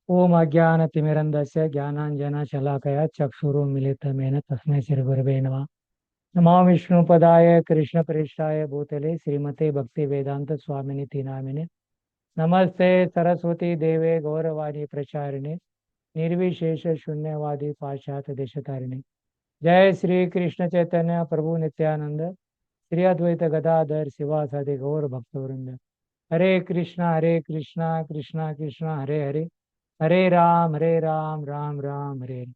ओम अज्ञानतिमिरन्धस्य ज्ञानाञ्जनशलाकया चक्षुरुन्मिलितमेन तस्मै श्रीगुरवे नमः। नमो विष्णुपदाय कृष्णप्रेष्ठाय भूतले श्रीमते भक्तिवेदांत स्वामिनिति नामिने। नमस्ते सरस्वती देवे गौरवाणी प्रचारिणे निर्विशेष शून्यवादी पाश्चात्य देशतारिणे। जय श्री कृष्ण चैतन्य प्रभु नित्यानंद श्री अद्वैत गदाधर शिवासादि गौर भक्तवृंद। हरे कृष्णा कृष्णा कृष्णा हरे हरे, हरे राम राम राम हरे हरे.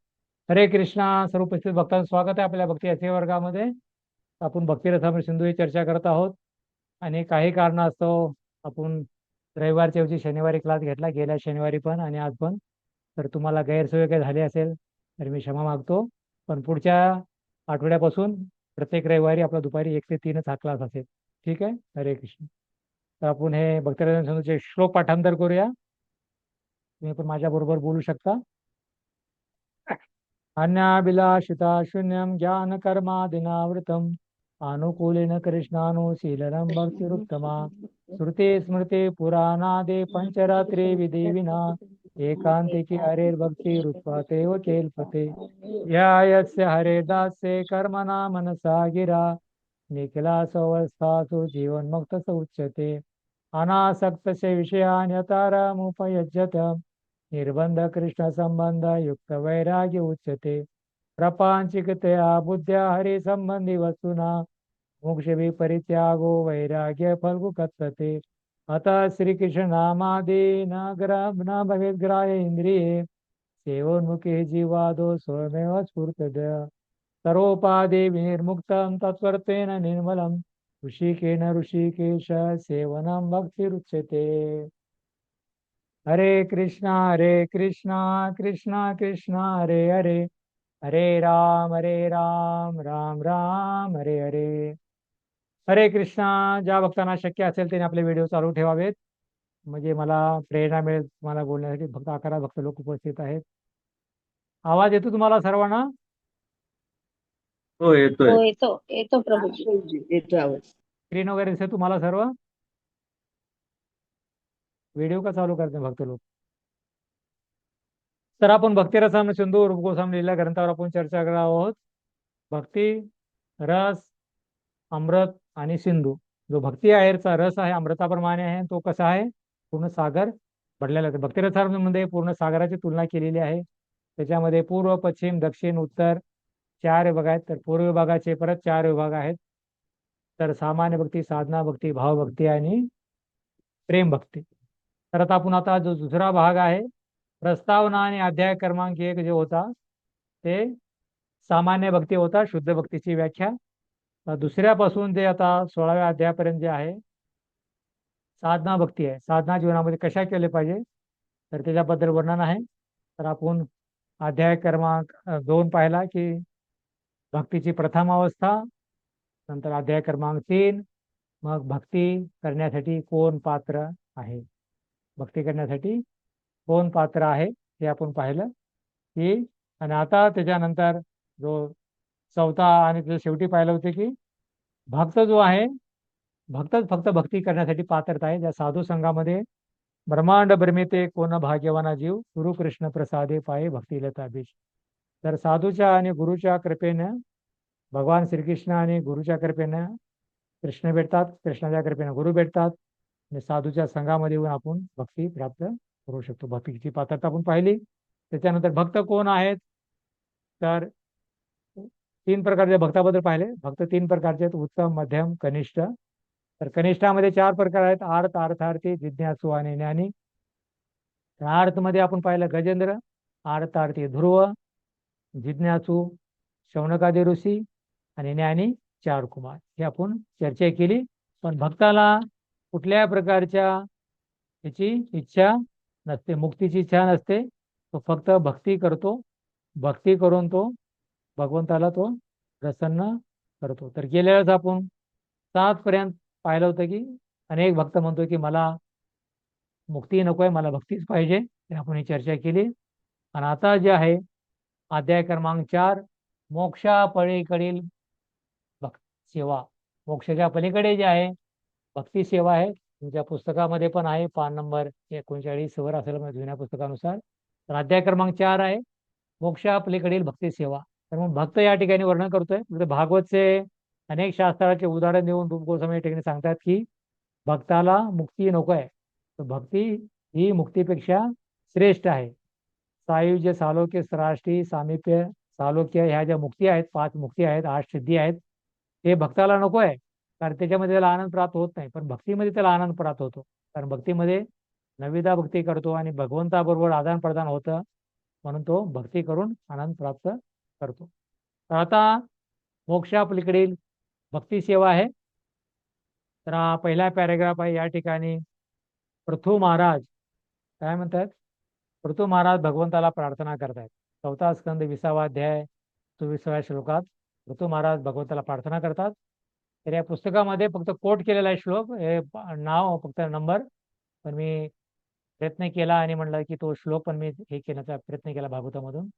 हरे कृष्णा. सर्व उपस्थित भक्तांचं स्वागत आहे आपल्या भक्ती असे वर्गामध्ये. आपण भक्तिरथामृत सिंधू ही चर्चा करत आहोत आणि काही कारणास्तव आपण रविवारच्या ऐवजी शनिवारी क्लास घेतला, गेल्या शनिवारी पण आणि आज पण. तर तुम्हाला गैरसोय काही झाली असेल तर मी क्षमा मागतो. पण पुढच्या आठवड्यापासून प्रत्येक रविवारी आपला दुपारी 1 ते 3 हा क्लास असेल. ठीक आहे. हरे कृष्ण. तर आपण हे भक्तिरथामृत सिंधूचे श्लोक पाठांतर करूया. तुम्ही पण माझ्या बरोबर बोलू शकता. अन्याभिलाषिता शून्यं ज्ञानकर्मादिनावृतम् आनुकूलेन कृष्णानुशीलनं भक्तिरुत्तमा श्रुते स्मृते पुराणादे पञ्चरात्रे विधिविना एकान्तिके हरेर्भक्तिरुत्पातेव केल्पते या यस्य हरेर्दास्ये कर्मणा मनसा गिरा निखिलासवस्थासु जीवन्मुक्त स उच्यते अनासक्तस्य विषयान् यतारामुपयुज्यत निर्बंध कृष्ण संबंध युक्त वैराग्य उच्यते प्रपांचिकतया बुद्ध्या हरि संबंधी वस्तुना मोक्ष परित्यागो वैराग्य फल्गु कथते अतः श्री कृष्ण नामादि न भवेद ग्राह्य इंद्रिये सेवोन्मुखे जीवादो स्वयमेव स्फूर्तद सर्वोपाधि विनिर्मुक्तं तत्वर्तेन निर्मलं ऋषिकेन ऋषिकेश सेवनं भक्तिरुच्यते. हरे कृष्णा कृष्णा कृष्णा हरे हरे, हरे राम राम राम हरे हरे. हरे कृष्णा. ज्या भक्तांना शक्य असेल त्याने आपले व्हिडिओ चालू ठेवावेत, म्हणजे मला प्रेरणा मिळेल तुम्हाला बोलण्यासाठी. फक्त 11 भक्त लोक उपस्थित आहेत. आवाज येतो तुम्हाला सर्वांना? हो येतोय. हो, येतो येतो प्रभूजी. येतोय आवाज. स्क्रीन वगैरे दिसते तुम्हाला सर्व? व्हिडिओ का चालू करते भक्त लोक? तर आपण भक्तिरसामृत सिंधू रूप गोस्वामी लीला ग्रंथावर आपण चर्चा करत आहोत. भक्ती रस, अमृत आणि सिंधू. जो भक्ती आहेरचा रस आहे अमृताप्रमाणे आहे. तो कसा आहे? पूर्ण सागर भरलेला आहे. भक्तिरसामध्ये पूर्ण सागराची तुलना केलेली आहे. त्याच्यामध्ये पूर्व, पश्चिम, दक्षिण, उत्तर 4 विभाग आहेत. तर पूर्व विभागाचे परत 4 विभाग आहेत. तर सामान्य भक्ती, साधना भक्ती, भावभक्ती आणि प्रेम भक्ती. तर आता जो दुसरा भाग आहे प्रस्तावना आणि अध्याय क्रमांक 1 जो होता ते सामान्य भक्ती होता, शुद्ध भक्तीची व्याख्या. दुसऱ्यापासून जे आता 16व्या अध्यायापर्यंत जे आहे साधना भक्ती आहे. साधना जीवनामध्ये कशा केले पाहिजे तर त्याच्याबद्दल वर्णन आहे. तर आपण अध्याय क्रमांक 2 पाहिला की भक्तीची प्रथम अवस्था, नंतर अध्याय क्रमांक 3 मग भक्ती करण्यासाठी कोण पात्र आहे, भक्ती करण्यासाठी कोण पात्र आहे हे आपण पाहिलं की. आणि आता त्याच्यानंतर जो चौथा आणि त्याच्या शेवटी पाहिलं होते की भक्त जो आहे, भक्तच फक्त भक्ती करण्यासाठी पात्रता आहे. ज्या साधू संघामध्ये ब्रह्मांड भ्रमिते कोण भाग्यवाना जीव गुरु कृष्ण प्रसादे पाये भक्तिलता बीज. तर साधूच्या आणि गुरुच्या कृपेनं भगवान श्रीकृष्ण आणि गुरुच्या कृपेनं कृष्ण भेटतात, कृष्णाच्या कृपेनं गुरु भेटतात आणि साधूच्या संघामध्ये येऊन आपण भक्ती प्राप्त करू शकतो. भक्तीची पात्रता आपण पाहिली. त्याच्यानंतर भक्त कोण आहेत तर 3 प्रकारच्या भक्ताबद्दल पाहिले. भक्त 3 प्रकारचे आहेत: उत्तम, मध्यम, कनिष्ठ. तर कनिष्ठामध्ये 4 प्रकार आहेत: आर्त, अर्थार्थी, जिज्ञासू आणि ज्ञानी. तर आर्तमध्ये आपण पाहिलं गजेंद्र, अर्थार्थी ध्रुव, जिज्ञासू शौनकादी ऋषी आणि ज्ञानी चारुकुमार. हे आपण चर्चा केली. पण भक्ताला कुठल्या प्रकारच्या त्याची इच्छा नसते, मुक्तीची इच्छा नसते. तो फक्त भक्ती करतो. भक्ती करून तो भगवंताला तो प्रसन्न करतो. तर गेल्या वेळेस आपण 7 पर्यंत पाहिलं होतं की अनेक भक्त म्हणतो की मला मुक्ती नकोय, मला भक्तीच पाहिजे. ते आपण ही चर्चा केली. आणि आता जे आहे अध्याय क्रमांक 4 मोक्षा पलीकडील भक्ती सेवा. मोक्षाच्या पलीकडे जे आहे भक्ती सेवा आहे. तुमच्या पुस्तकामध्ये पण आहे, पान नंबर 39 वर असेल जुन्या पुस्तकानुसार. तर अध्याय क्रमांक 4 आहे मोक्षापलीकडील भक्ती सेवा. तर मग भक्त या ठिकाणी वर्णन करतोय. म्हणजे भागवतचे अनेक शास्त्राचे उदाहरण देऊन रूप गोस्वामी या ठिकाणी सांगतात की भक्ताला मुक्ती नको आहे, तर भक्ती ही मुक्तीपेक्षा श्रेष्ठ आहे. सायुज्य, सालोक्य, सृष्टी, सामिप्य, सालोक्य ह्या ज्या मुक्ती आहेत, 5 मुक्ती आहेत, 8 सिद्धी आहेत, ते भक्ताला नको आहे. कारण त्याच्यामध्ये त्याला आनंद प्राप्त होत नाही. पण भक्तीमध्ये त्याला आनंद प्राप्त होतो. कारण भक्तीमध्ये नविदा भक्ती करतो आणि भगवंताबरोबर आदान प्रदान होतं, म्हणून तो भक्ती करून आनंद प्राप्त करतो. तर आता मोक्षापलीकडील भक्ती सेवा आहे. तर हा पहिला पॅरेग्राफ आहे. या ठिकाणी पृथू महाराज काय म्हणतात? पृथू महाराज भगवंताला प्रार्थना करतायत. 4था स्कंद 20वा अध्याय 24व्या श्लोकात पृथू महाराज भगवंताला प्रार्थना करतात. तर या पुस्तकामध्ये फक्त कोट केलेला आहे श्लोक, हे नाव फक्त नंबर, पण मी प्रयत्न केला आणि म्हणलं की तो श्लोक पण मी हे केण्याचा प्रयत्न केला भागवतामधून.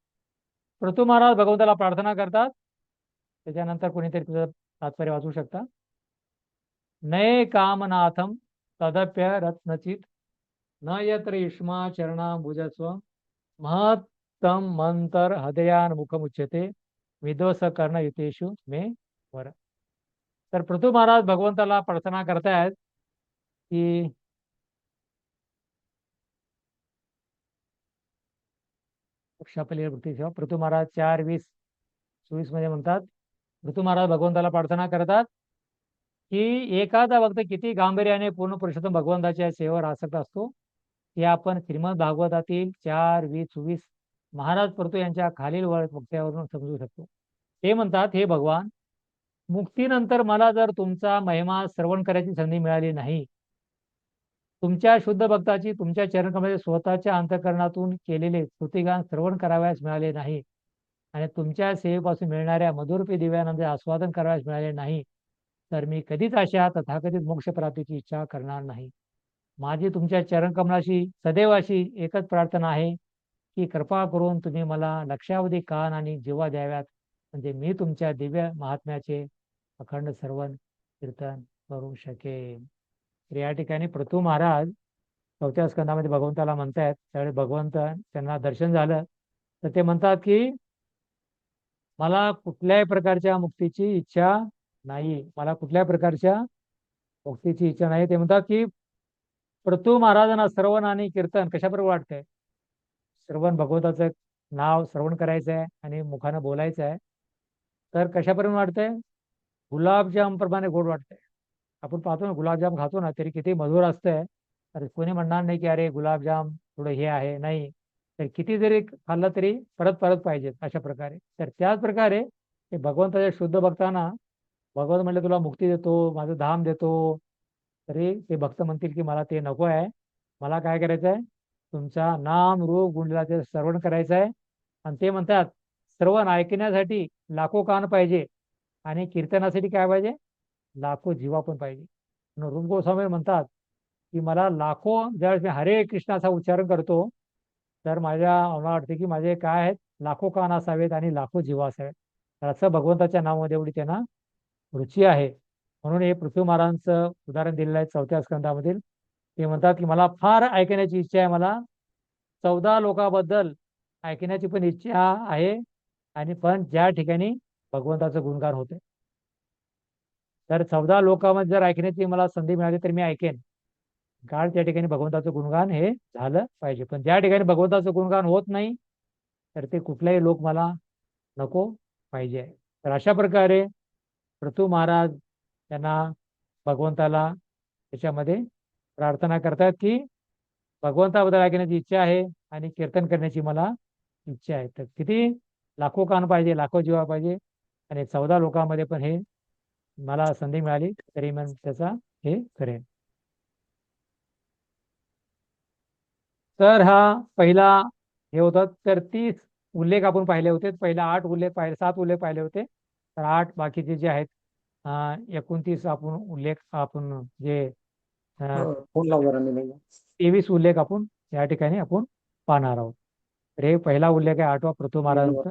पृथू महाराज भगवंताला प्रार्थना करतात. त्याच्यानंतर कोणीतरी तुझं तात्पर्य वाचू शकता. नये कामनाथम तदप्य रत्नचित न यत्र युष्मा चरणाम्बुजस्व महत्तम मंतर हृदयान मुखमुच्यते विध्वस कर्ण युतेषु मे वर. तर पृथू महाराज भगवंताला प्रार्थना करतायत की मोक्षापलीकडील भक्ती सेवा. पृथू महाराज 4:20-24 मध्ये म्हणतात, पृथू महाराज भगवंताला प्रार्थना करतात की एखादा भक्त किती गांभीर्याने पूर्ण पुरुषोत्तम भगवंताच्या सेवेवर आसक्त असतो, हे आपण श्रीमद भागवतातील 4:20-24 महाराज पृथू यांच्या खालील वक्तव्यावरून समजू शकतो. ते म्हणतात, हे भगवान, मुक्तीनंतर मला जर तुमचा महिमा श्रवण करायची संधी मिळाली नाही, तुमच्या शुद्ध भक्ताची तुमच्या चरणकमळामध्ये स्वतःच्या अंतःकरणातून केलेले स्तुतिगान श्रवण करावयास मिळाले नाही आणि तुमच्या सेवेपासून मिळणाऱ्या मधुरूपी दिव्यानंद आस्वादन करावयास मिळाले नाही, तर मी कधीच अशा तथाकथित मोक्षप्राप्तीची इच्छा करणार नाही. माझी तुमच्या चरणकमलाशी सदैव अशी एकच प्रार्थना आहे की कृपा करून तुम्ही मला लक्षावधी कान आणि जिव्हा द्याव्यात, म्हणजे मी तुमच्या दिव्य महात्म्याचे अखंड श्रवण कीर्तन करू शकेन. तर या ठिकाणी पृथू महाराज 4थ्या स्कंदामध्ये भगवंताला म्हणतायत. त्यावेळी भगवंत त्यांना दर्शन झालं, तर ते म्हणतात की मला कुठल्याही प्रकारच्या मुक्तीची इच्छा नाही, मला कुठल्याही प्रकारच्या मुक्तीची इच्छा नाही. ते म्हणतात की पृथू महाराजांना श्रवण आणि कीर्तन कशाबरोबर वाटतंय? श्रवण भगवंताचं नाव श्रवण करायचं आहे आणि मुखानं बोलायचं आहे. तर कशापर्यंत वाटतंय? गुलाबजाम प्रमाणे गोड वाटतंय. आपण पाहतो ना, गुलाबजाम खातो ना, तरी किती मधुर असतंय. तर कोणी म्हणणार नाही की अरे गुलाबजाम थोडं हे आहे, नाही. तर किती जरी खाल्लं तरी परत परत पाहिजेत, अशा प्रकारे. तर त्याच प्रकारे हे भगवंताच्या शुद्ध भक्तांना भगवंत म्हणले तुला मुक्ती देतो, माझं धाम देतो, तरी ते भक्त म्हणतील की मला ते नको आहे. मला काय करायचं आहे? तुमचा नाम रूप गुणलीलाचे श्रवण करायचं आहे. आणि ते म्हणतात श्रवण ऐकण्यासाठी लाखो कान पाहिजे आणि कीर्तनासाठी काय पाहिजे? लाखो जीवा पण पाहिजे. म्हणून रूप गोस्वामी म्हणतात की मला लाखो, ज्यावेळेस मी हरे कृष्णाचा उच्चारण करतो, तर मला वाटते की माझे काय आहेत? लाखो कान असावेत आणि लाखो जीवा असावेत. तर असं भगवंताच्या नावामध्ये एवढी त्यांना रुची आहे. म्हणून हे पृथ्वी महाराजांचं उदाहरण दिलेलं आहे 4थ्या स्कंदामधील. ते म्हणतात की मला फार ऐकण्याची इच्छा आहे, मला 14 लोकांबद्दल ऐकण्याची पण इच्छा आहे, आणि पण ज्या ठिकाणी भगवंताचं गुणगान होते, तर 14 लोकांमध्ये जर ऐकण्याची मला संधी मिळाली तर मी ऐकेन. कारण त्या ठिकाणी भगवंताचं गुणगान हे झालं पाहिजे. पण ज्या ठिकाणी भगवंताचं गुणगान होत नाही, तर ते कुठलाही लोक मला नको पाहिजे. तर अशा प्रकारे पृथू महाराज त्यांना भगवंताला त्याच्यामध्ये प्रार्थना करतात की भगवंताबद्दल ऐकण्याची इच्छा आहे आणि कीर्तन करण्याची मला इच्छा आहे. तर किती लाखो कान पाहिजे, लाखो जीवा पाहिजे, आणि 14 लोकांमध्ये पण हे मला संधी मिळाली तरी मी त्याचा हे करेन. तर हा पहिला हे होता. तर 30 उल्लेख आपण पाहिले होते. पहिला 8 उल्लेख पाहिले, 7 उल्लेख पाहिले होते. तर 8 बाकीचे जे आहेत 29 आपण उल्लेख, आपण जे फोन लाव जरा मी नाही. 23 उल्लेख आपण या ठिकाणी आपण पाहणार आहोत. तर हे पहिला उल्लेख आहे 8वा पृथू महाराजांचा.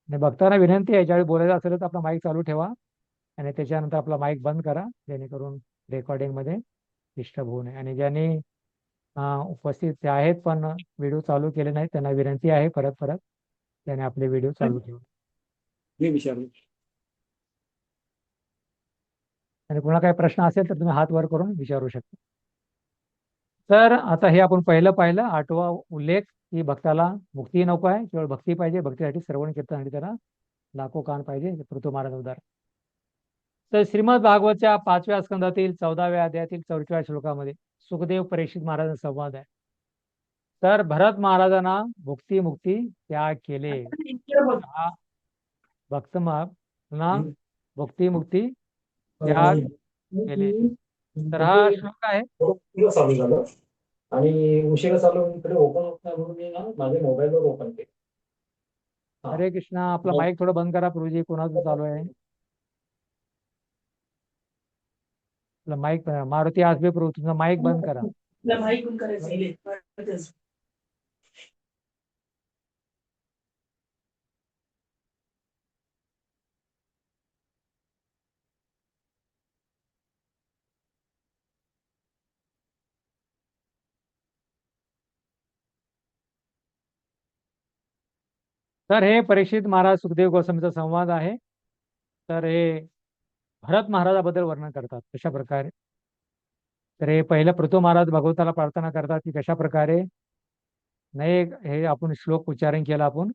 आणि बघताना विनंती आहे, ज्यावेळी बोलायचं असेल तर आपला माईक चालू ठेवा आणि त्याच्यानंतर आपला माईक बंद करा, जेणेकरून रेकॉर्डिंग मध्ये डिस्टर्ब होऊ नये. आणि ज्यांनी उपस्थित ते आहेत, पण व्हिडिओ चालू केले नाहीत. त्यांना विनंती आहे परत परत त्याने आपले व्हिडिओ चालू ठेवू. मी विचारू. आणि कोणाला काही प्रश्न असेल तर तुम्ही हात वर करून विचारू शकता. तर आता हे आपण पाहिलं आठवा उल्लेख की भक्ताला मुक्ती नको आहे, केवळ भक्ती पाहिजे. भक्तीसाठी श्रवण कीर्तनासाठी त्याला लाखो कान पाहिजे. पृथू महाराज उदाहरण. तर श्रीमद भागवतच्या 5व्या स्कंदातील 14व्या अध्यायातील 44व्या श्लोकामध्ये सुखदेव परीक्षित महाराजांचा संवाद आहे. तर भरत महाराजांना भुक्ती मुक्ती त्याग केले. हा भक्त ना भुक्ती मुक्ती त्याग केले. तर हा श्लोक आहे. उशिरा चालू झालं आणि उशिरा चालू इकडे ओपन होत नाही म्हणून मी ना माझ्या मोबाईलवर ओपन केलं. हरे कृष्णा. आपला माईक थोडं बंद करा प्रभूजी. कोणाचं चालू आहे? आपला माईक मारुती आसबे प्रभू तुमचा माईक बंद करा. माईक बंद करायचं. तर हे परीक्षित महाराज सुखदेव गोस्वामीचा संवाद आहे. तर हे भरत महाराजाबद्दल वर्णन करतात कशा प्रकारे. तर हे पहिलं पृथू महाराज भगवंताला प्रार्थना करतात की कशा प्रकारे नये, हे आपण श्लोक उच्चारण केला आपण,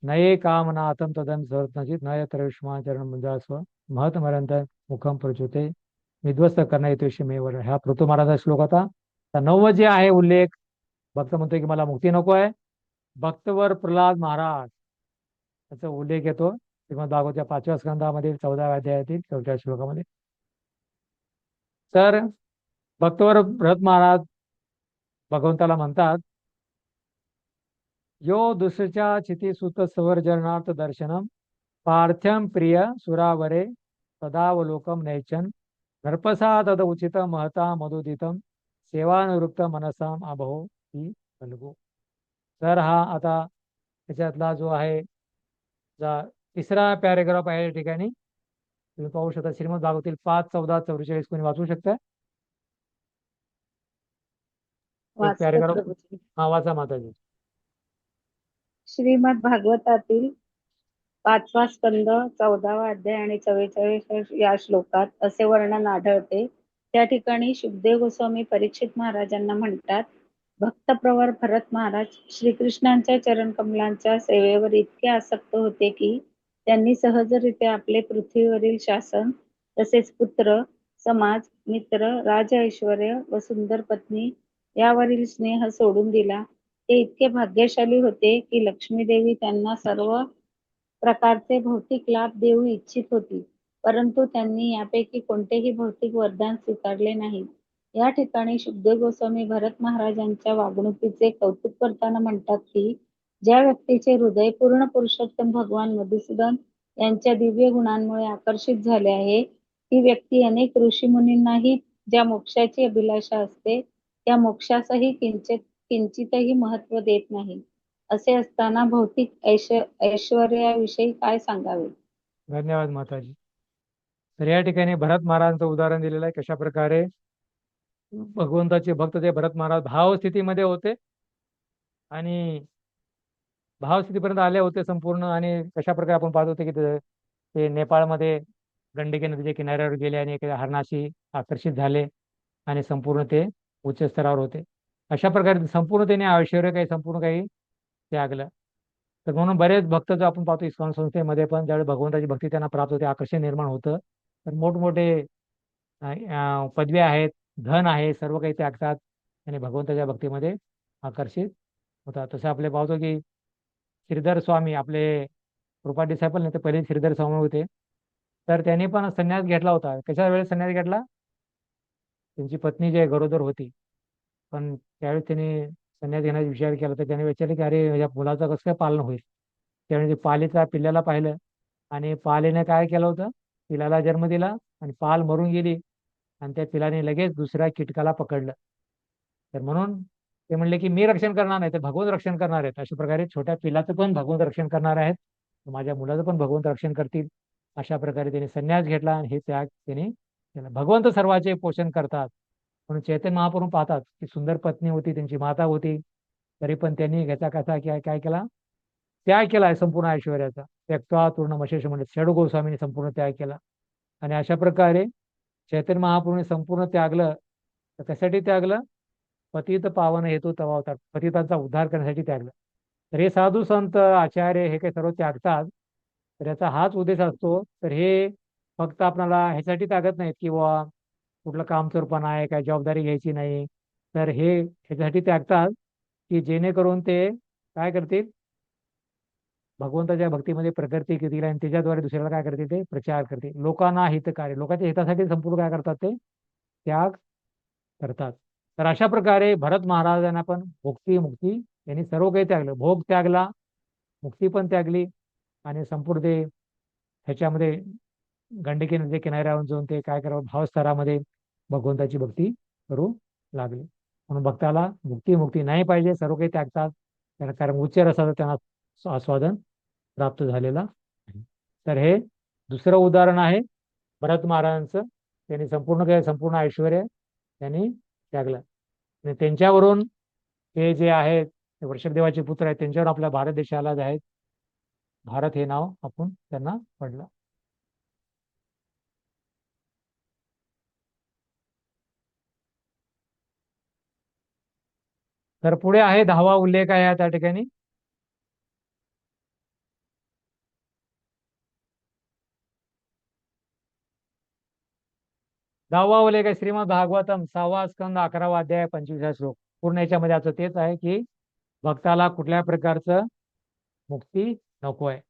नये कामना आतम तदन नचित नय त्रयुष्माचरण मुंजास्व महत मरंत मुखम प्रचुते विध्वस्त करणं येतो मेवर. हा पृथू महाराजा श्लोक होता. तर 9व जे आहे उल्लेख, भक्त म्हणतोय की मला मुक्ती नको आहे. भक्तवर प्रल्हाद महाराज याचा उल्लेख येतो श्रीमद भागवतच्या 5व्या स्कंदामध्ये 14व्या अध्यायातील 4थ्या श्लोकामध्ये. तर भक्तवर भरत महाराज भगवंताला म्हणतात, यो दुसऱ्याच्या चिती सुत सवर्जनार्थ दर्शनम पार्थ्यम प्रिय सुरावरे तदावलोकम नैचन नरपसा तद उचित महता मधुदितम सेवानुवृत्त मनसाम अभो ही कलगो. तर हा आता त्याच्यातला जो आहे तिसरा पॅरेग्राफ आहे या ठिकाणी तुम्ही पाहू शकता. श्रीमद भागवतील 5, 14, 44 कोणी वाचू शकता? एक वाचतात पॅरेग्राफ. प्रभूजी. हा वाचा माताजी. श्रीमद भागवतातील 5वा स्कंद 14वा अध्याय आणि 44 या श्लोकात असे वर्णन आढळते. त्या ठिकाणी शुकदेव गोस्वामी परीक्षित महाराजांना म्हणतात, भक्तप्रवर भरत महाराज श्रीकृष्णांच्या चरणकमलांच्या सेवेवर इतके आसक्त होते की त्यांनी सहजरित्या आपले पृथ्वीवरील शासन, तसेच पुत्र, समाज, मित्र, राज ऐश्वर्य व सुंदर पत्नी यावरील स्नेह सोडून दिला. ते इतके भाग्यशाली होते की लक्ष्मी देवी त्यांना सर्व प्रकारचे भौतिक लाभ देऊ इच्छित होती, परंतु त्यांनी यापैकी कोणतेही भौतिक वरदान स्वीकारले नाही. या ठिकाणी शुकदेव गोस्वामी भरत महाराजांच्या वागणुकीचे कौतुक करताना म्हणतात की ज्या व्यक्तीचे हृदय पूर्ण पुरुषोत्तम भगवान मधुसूदन यांच्या दिव्य गुणांमुळे आकर्षित झाले आहे, ती व्यक्ती अनेक ऋषीमुनींनाही ज्या मोक्षाची अभिलाषा असते त्या मोक्षासही किंचितही महत्व देत नाही. असे असताना भौतिक ऐश्वर्याविषयी काय सांगावे? धन्यवाद माताजी. तर या ठिकाणी भरत महाराजांचं उदाहरण दिलेलं आहे कशा प्रकारे भगवंताचे भक्त ते भरत महाराज भावस्थितीमध्ये होते आणि भावस्थितीपर्यंत आले होते संपूर्ण. आणि कशा प्रकारे आपण पाहत होते की ते नेपाळमध्ये गंडकी नदीच्या किनाऱ्यावर गेले आणि एखाद्या हरणाशी आकर्षित झाले आणि संपूर्ण ते उच्च स्तरावर होते. अशा प्रकारे संपूर्ण त्याने ऐश्वर्य काही संपूर्ण काही त्यागलं. तर म्हणून बरेच भक्त जो आपण पाहतो इस्कॉन संस्थेमध्ये पण ज्यावेळी भगवंताची भक्ती त्यांना प्राप्त होते, आकर्षण निर्माण होतं, तर मोठमोठे पदव्या आहेत, धन आहे, सर्व काही त्यागतात आणि भगवंताच्या भक्तीमध्ये आकर्षित होतात. तसं आपले पाहतो की श्रीधर स्वामी आपले कृपा डिसायपल नाही ते पहिले श्रीधर स्वामी होते. तर त्यांनी पण संन्यास घेतला होता. कशा वेळेस संन्यास घेतला? त्यांची पत्नी जी आहे गरोदर होती. पण त्यावेळेस त्यांनी संन्यास घेण्याचा विचार केला तर त्याने विचारलं की अरे या मुलाचं कसं काय पालन होईल. त्यावेळी पालीच्या पिल्ल्याला पाहिलं आणि पालीने काय केलं होतं, पिलाला जन्म दिला आणि पाल मरून गेली आणि त्या पिलाने लगेच दुसऱ्या कीटकाला पकडलं. तर म्हणून ते म्हणले की मी रक्षण करणार नाही तर भगवंत रक्षण करणार आहेत. अशा प्रकारे छोट्या पिलाचं पण भगवंत रक्षण करणार आहेत, माझ्या मुलाचं पण भगवंत रक्षण करतील. अशा प्रकारे त्यांनी संन्यास घेतला आणि हे त्याग त्यांनी केला. भगवंत सर्वांचे पोषण करतात म्हणून चैतन्य महाप्रभू पाहतात की सुंदर पत्नी होती, त्यांची माता होती, तरी पण त्यांनी घ्याचा कसा काय केला, त्याग केलाय संपूर्ण ऐश्वर्याचा. त्यक्त्वा तूर्णमशेष म्हणजे षड गोस्वामींनी संपूर्ण त्याग केला. आणि अशा प्रकारे चैतन्य महाप्रभूने संपूर्ण त्यागलं. तर कशासाठी त्यागलं? पतित पावन हेतू तवा होता, पतितांचा उद्धार करण्यासाठी त्यागलं. तर हे साधू संत आचार्य हे काही सर्व त्यागतात. तर याचा हाच उद्देश असतो. तर हे फक्त आपल्याला ह्यासाठी त्यागत नाहीत की बुवा कुठलं कामचोरपणा आहे, काय जबाबदारी घ्यायची नाही. तर हे ह्याच्यासाठी त्यागतात की जेणेकरून ते काय करतील, भगवंताच्या भक्तीमध्ये प्रगती करतील आणि त्याच्याद्वारे दुसऱ्याला काय करतील, ते प्रचार करतील. लोकांना हितकारी, लोकांच्या हितासाठी संपूर्ण काय करतात, ते त्याग करतात. तर अशा प्रकारे भरत महाराजांना पण भोक्ती मुक्ती यांनी सर्व काही त्यागलं. भोग त्यागला, मुक्ती पण त्यागली, आणि संपूर्ण ते ह्याच्यामध्ये गंडकी नदी किनाऱ्यावर जाऊन ते काय करावं, भावस्तरामध्ये भगवंताची भक्ती करू लागले. म्हणून भक्ताला मुक्ती मुक्ती नाही पाहिजे, सर्व काही त्यागतात. त्याला कारण उच्च रसाचं त्यांना आस्वादन प्राप्त झालेला आहे. तर हे दुसरं उदाहरण आहे भरत महाराजांचं. त्यांनी संपूर्ण काय, संपूर्ण ऐश्वर त्यांनी त्यागलं. आणि त्यांच्यावरून हे जे आहेत ते वृषभदेवाचे पुत्र आहेत, त्यांच्यावर आपल्या भारत देशाला जे आहेत भारत हे नाव आपण त्यांना पडलं. तर पुढे आहे 10वा उल्लेख आहे त्या ठिकाणी. दहावा उल्लेख आहे श्रीमद भागवतम 6वा स्कंद 11वा अध्याय 25 श्लोक. पूर्ण याच्यामध्ये असं तेच आहे की भक्ताला कुठल्या प्रकारचं मुक्ती नको आहे.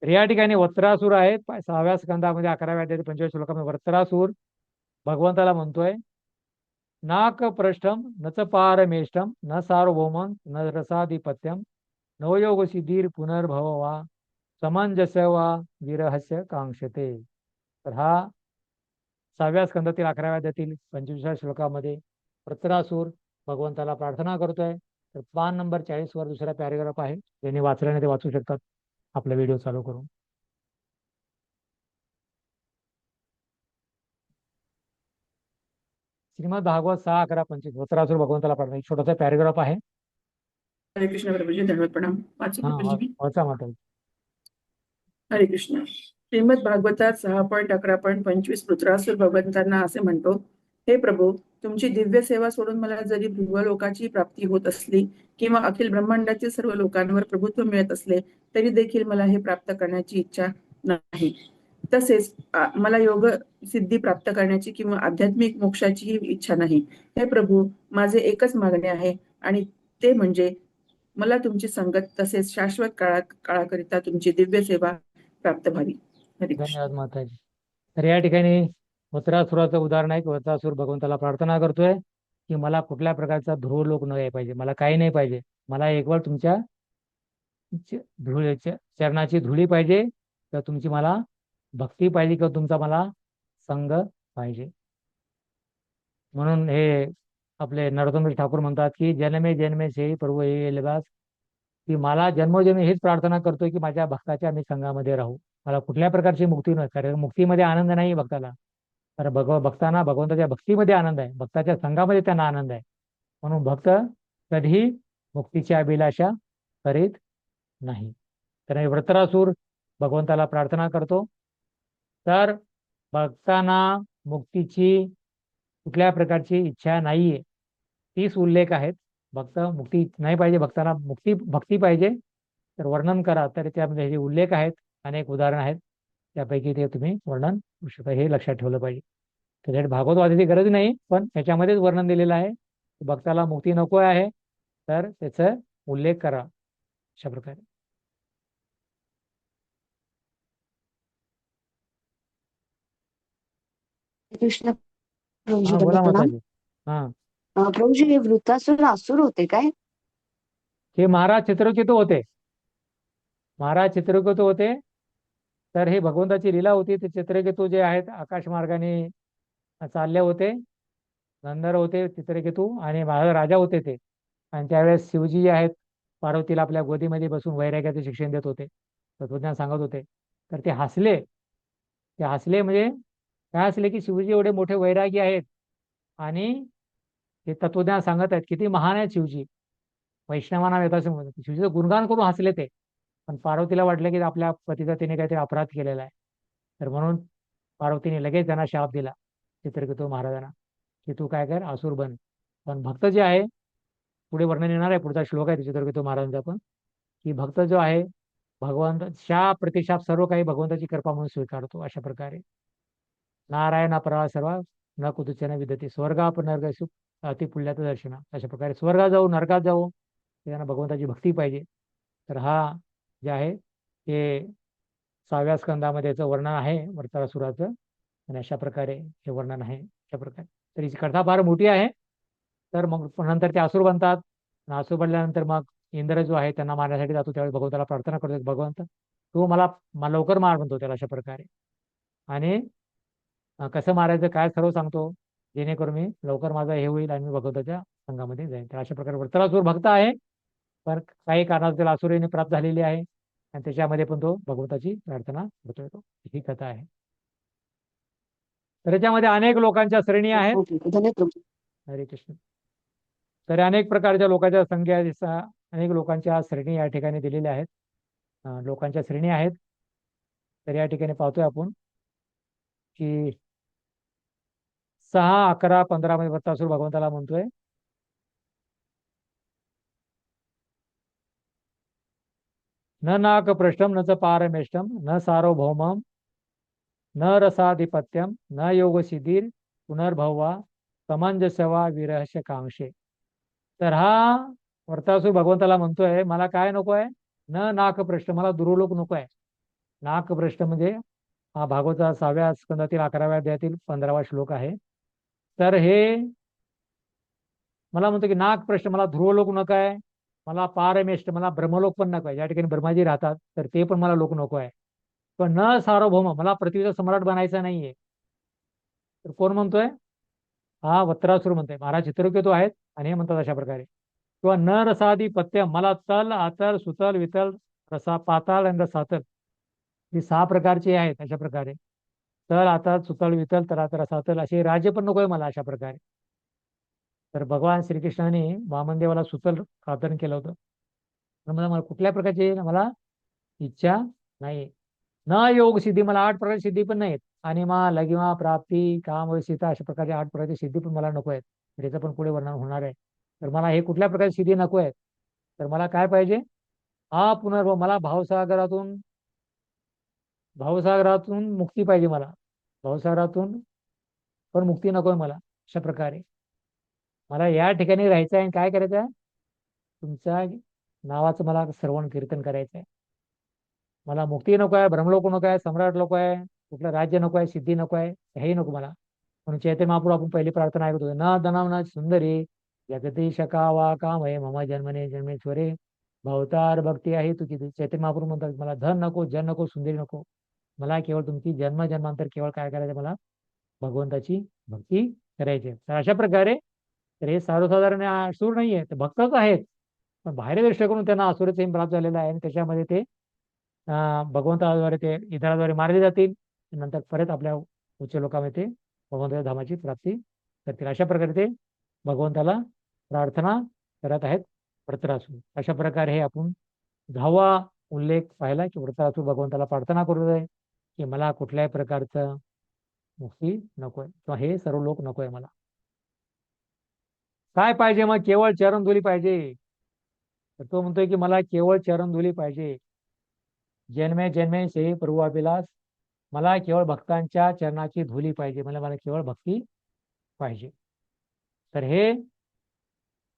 तर या ठिकाणी वत्रासूर आहे 6व्या स्कंदामध्ये 11व्या अध्याय 25 श्लोकामध्ये. वत्रासूर भगवंताला म्हणतोय, नाक पृष्ठम न च पारमेष्टम न सार्वभौमं न रसाधिपत्यम नवयोग सिद्धीर पुनर्भव वा समंजस वा विरहस्य कांक्षते. तर हा 6व्या स्कंदातील 11व्या अध्यायातील 25व्या श्लोकामध्ये वृत्रासूर भगवंताला प्रार्थना करतोय. तर पान नंबर 40 वर दुसरा पॅरेग्राफ आहे, ज्यांनी वाचल्याने ते वाचू शकतात आपला व्हिडिओ चालू करून. श्रीमद भागवत 6:11-25 वत्रासूर भगवंताला प्रार्थना, एक छोटासा पॅरेग्राफ आहे. हरे कृष्ण प्रभुजी, दंडवत प्रणाम. वाचू हा प्रभुजी मी. वाचा माता. हरे कृष्ण. श्रीमद भागवतात 6.11.25 पुत्रासूर भगवंतांना असे म्हणतो, हे प्रभू, तुमची दिव्य सेवा सोडून मला जरी भुवलोकाची प्राप्ती होत असली किंवा अखिल ब्रह्मांडातील सर्व लोकांवर प्रभुत्व मिळत असले तरी देखील मला हे प्राप्त करण्याची इच्छा नाही. तसेच मला योग सिद्धी प्राप्त करण्याची किंवा आध्यात्मिक मोक्षाचीही इच्छा नाही. हे प्रभू, माझे एकच मागणे आहे आणि ते म्हणजे मला तुमची संगत तसेच शाश्वत काळाकरिता तुमची दिव्य सेवा प्राप्त व्हावी. हरे कृष्ण. धन्यवाद माताजी. तर या ठिकाणी वत्रासुराचं उदाहरण आहे की वत्रासूर भगवंताला प्रार्थना करतोय की मला कुठल्या प्रकारचा ध्रुव लोक नाही पाहिजे, मला काही नाही पाहिजे, मला एक वेळ तुमच्या चरणाची धुळी पाहिजे, किंवा तुमची मला भक्ती पाहिजे, किंवा तुमचा मला संग पाहिजे. म्हणून हे आपले नरोत्तमदास ठाकूर म्हणतात की जन्मे जन्मे से प्रभू हे लिबास, की मला जन्मोजन्मी हेच प्रार्थना करतोय की माझ्या भक्ताच्या मी संघामध्ये राहू. मला कुठल्या प्रकारची मुक्ती नाही, कारण मुक्तीमध्ये आनंद नाही भक्ताला, तर भक्तांना भगवंताच्या भक्तीमध्ये आनंद आहे, भक्ताच्या संघामध्ये त्यांना आनंद आहे. म्हणून भक्त कधीही मुक्तीची अभिलाषा करीत नाही. तर हे वृत्रासूर भगवंताला प्रार्थना करतो. तर भक्तांना मुक्तीची कुठल्या प्रकारची इच्छा नाहीये, 30 उल्लेख आहेत. भक्त मुक्ती नाही पाहिजे, भक्ताला मुक्ती भक्ती पाहिजे, तर वर्णन करा. तर त्यामध्ये हे उल्लेख आहेत, अनेक उदाहरण आहेत, त्यापैकी ते तुम्ही वर्णन करू शकता. हे लक्षात ठेवलं पाहिजे. त्याच्यासाठी भागवत वाचायची गरज नाही, पण त्याच्यामध्येच वर्णन दिलेलं आहे. भक्ताला मुक्ती नको आहे, तर त्याचा उल्लेख करा अशा प्रकारे. कृष्ण प्रभूजी, हा बोला दंडवत प्रणाम. माताजी. हा, प्रभूजी, हे वृत्तासुर असुर होते काय? हे महाराज चित्रकेतू होते. महाराज चित्रकेतू होते. तर हे भगवंताची लीला होती. ते चित्रकेतू जे आहेत आकाश मार्गाने चालले होते, गंधर्व होते चित्रकेतू, आणि महाराज राजा होते ते. आणि त्यावेळेस शिवजी जे आहेत पार्वतीला आपल्या गोदीमध्ये बसून वैराग्याचे शिक्षण देत होते, तत्वज्ञान सांगत होते. तर ते हसले. ते हसले म्हणजे काय हसले की शिवजी एवढे मोठे वैरागी आहेत आणि हे तत्वज्ञान सांगत आहेत किती महान आहे शिवजी. वैष्णवांना वेदाचे म्हणतात शिवजीचं गुणगान करून हसले ते. पण पार्वतीला वाटलं की आपल्या पतीचा तिने काहीतरी अपराध केलेला आहे. तर म्हणून पार्वतीने लगेच त्यांना शाप दिला चित्रकेतू महाराजांना की तू काय कर असुर बन. पण भक्त जे आहे पुढे वर्णन येणार आहे, पुढचा श्लोक आहे चित्रकेतू महाराजांचा पण, की भक्त जो आहे भगवंत शाप प्रतिशाप सर्व काही भगवंताची कृपा म्हणून स्वीकारतो. अशा प्रकारे नारायण अपरा सर्व न कुतुचन विदती स्वर्गाप नरक सुख अतिपुल्याचं दर्शन. अशा प्रकारे स्वर्गात जाऊ नरकात जाऊ त्यांना भगवंताची भक्ती पाहिजे. तर हा जे आहे ते 6व्या स्कंदामध्ये याचं वर्णन आहे वृत्रासुराचं. आणि अशा प्रकारे हे वर्णन आहे. अशा प्रकारे तर हिची कथा फार मोठी आहे. तर मग नंतर ते असुर बनतात. आणि असुर बनल्यानंतर मग इंद्र जो आहे त्यांना मारण्यासाठी जातो. त्यावेळी भगवंताला प्रार्थना करतो की भगवंत तू मला लवकर मार म्हणतो त्याला अशा प्रकारे. आणि कसं मारायचं काय सर्व सांगतो जेणेकरून मी लवकर माझा हे होईल आणि मी भगवंताच्या संघामध्ये जाईन. तर अशा प्रकारे वृत्रासुर भक्त आहे, पण काही कारणात त्याला असुरीने प्राप्त झालेली आहे आणि त्याच्यामध्ये पण तो भगवंताची प्रार्थना करतोय. तो ही कथा आहे. तर याच्यामध्ये अनेक लोकांच्या श्रेणी आहेत. ओके धन्यवाद प्रभू. हरे कृष्ण. तर अनेक प्रकारच्या लोकांच्या संख्या अनेक लोकांच्या श्रेणी या ठिकाणी दिलेल्या आहेत. लोकांच्या श्रेणी आहेत. तर या ठिकाणी पाहतोय आपण की 6, 11, 15 मध्ये वृत्रासुर भगवंताला म्हणतोय न नाक पृष्ठम न च पारमेष्टम न सार्वभौमम न रसाधिपत्यम न योग सिद्धीर पुनर्भवा समंजसवा विरहस्य कांक्षे. तर हा वृत्रासुर भगवंताला म्हणतोय मला काय नको आहे न नाकपृष्ठ, मला दुर्लोक नको आहे. नाकपृष्ठ म्हणजे हा भागवता 6व्या स्कंदातील 11व्या अध्यायातील 15वा श्लोक आहे. तर हे मला म्हणतो की नागप्रश्न मला ध्रुवलोक नको आहे, मला पारमेष्ठ मला ब्रह्मलोक पण नको आहे, ज्या ठिकाणी ब्रह्माजी राहतात तर ते पण मला लोक नको आहे. पण न सार्वभौम मला पृथ्वीचा सम्राट बनायचा नाहीये. तर कोण म्हणतोय हा वत्रासुर म्हणतोय. महाराज चित्रकेतू आहेत आणि हे म्हणतात अशा प्रकारे. किंवा न रसाधिपत्य मला तल आतल सुतल वितल रसा पाताळ आणि रसातल ही 6 प्रकारचे आहेत. अशा प्रकारे तल आतल सुतल वितल तरात रसातल असे राज्य पण नकोय मला अशा प्रकारे. तर भगवान श्रीकृष्णाने वामनदेवाला सुतल खातन केलं होतं. तर मला कुठल्या प्रकारची मला इच्छा नाही. न योग सिद्धी मला 8 प्रकारची सिद्धी पण नाहीत. आणि मा लगिमा प्राप्ती काम सीता अशा प्रकारच्या 8 प्रकारची सिद्धी पण मला नको आहेत. तर याचं पण पुढे वर्णन होणार आहे. तर मला हे कुठल्या प्रकारची सिद्धी नको आहेत. तर मला काय पाहिजे हा पुनर्भव मला भावसागरातून मुक्ती पाहिजे. मला भावसागरातून पण मुक्ती नकोय मला. अशा प्रकारे मला या ठिकाणी राहायचं आहे आणि काय करायचं आहे तुमच्या नावाचं मला श्रवण कीर्तन करायचं आहे. मला मुक्ती नको आहे, ब्रह्मलोक नको आहे, सम्राट नको आहे, कुठलं राज्य नको आहे, सिद्धी नको आहे, हेही नको मला. म्हणून चैतन्य महाप्रभू आपण पहिली प्रार्थना ऐकत होतो न धनाम न सुंदरी जगती शका वा काम आहे मम जन्मने जन्मेश्वरे भवतार भक्ती आहे तुझी. चैतन्य महाप्रभू म्हणतात मला धन नको, जन नको, सुंदरी नको, मला केवळ तुमची जन्म जन्मांतर केवळ काय करायचं मला भगवंताची भक्ती करायची. तर अशा प्रकारे तर हे सर्वसाधारण असुर नाही आहे, तर भक्तच आहेत. पण बाहेर दृष्टीकडून त्यांना असुरचे प्राप्त झालेलं आहे आणि त्याच्यामध्ये ते भगवंताद्वारे ते इतराद्वारे मारले जातील. नंतर परत आपल्या उच्च लोकांमध्ये ते भगवंताच्या धामाची प्राप्ती करतील. अशा प्रकारे ते भगवंताला प्रार्थना करत आहेत वृत्रासुर. अशा प्रकारे हे आपण 10वा उल्लेख पाहिला की वृत्रासुर भगवंताला प्रार्थना करत आहे की मला कुठल्याही प्रकारचं मुक्ती नकोय किंवा हे सर्व लोक नकोय. मला काय पाहिजे मग केवळ चरणधुली पाहिजे. तर तो म्हणतोय की मला केवळ चरणधुली पाहिजे. जन्मे जन्मे से प्रभुअभिलाष मला केवळ भक्तांच्या चरणाची धुली पाहिजे. मला केवळ भक्ती पाहिजे. तर हे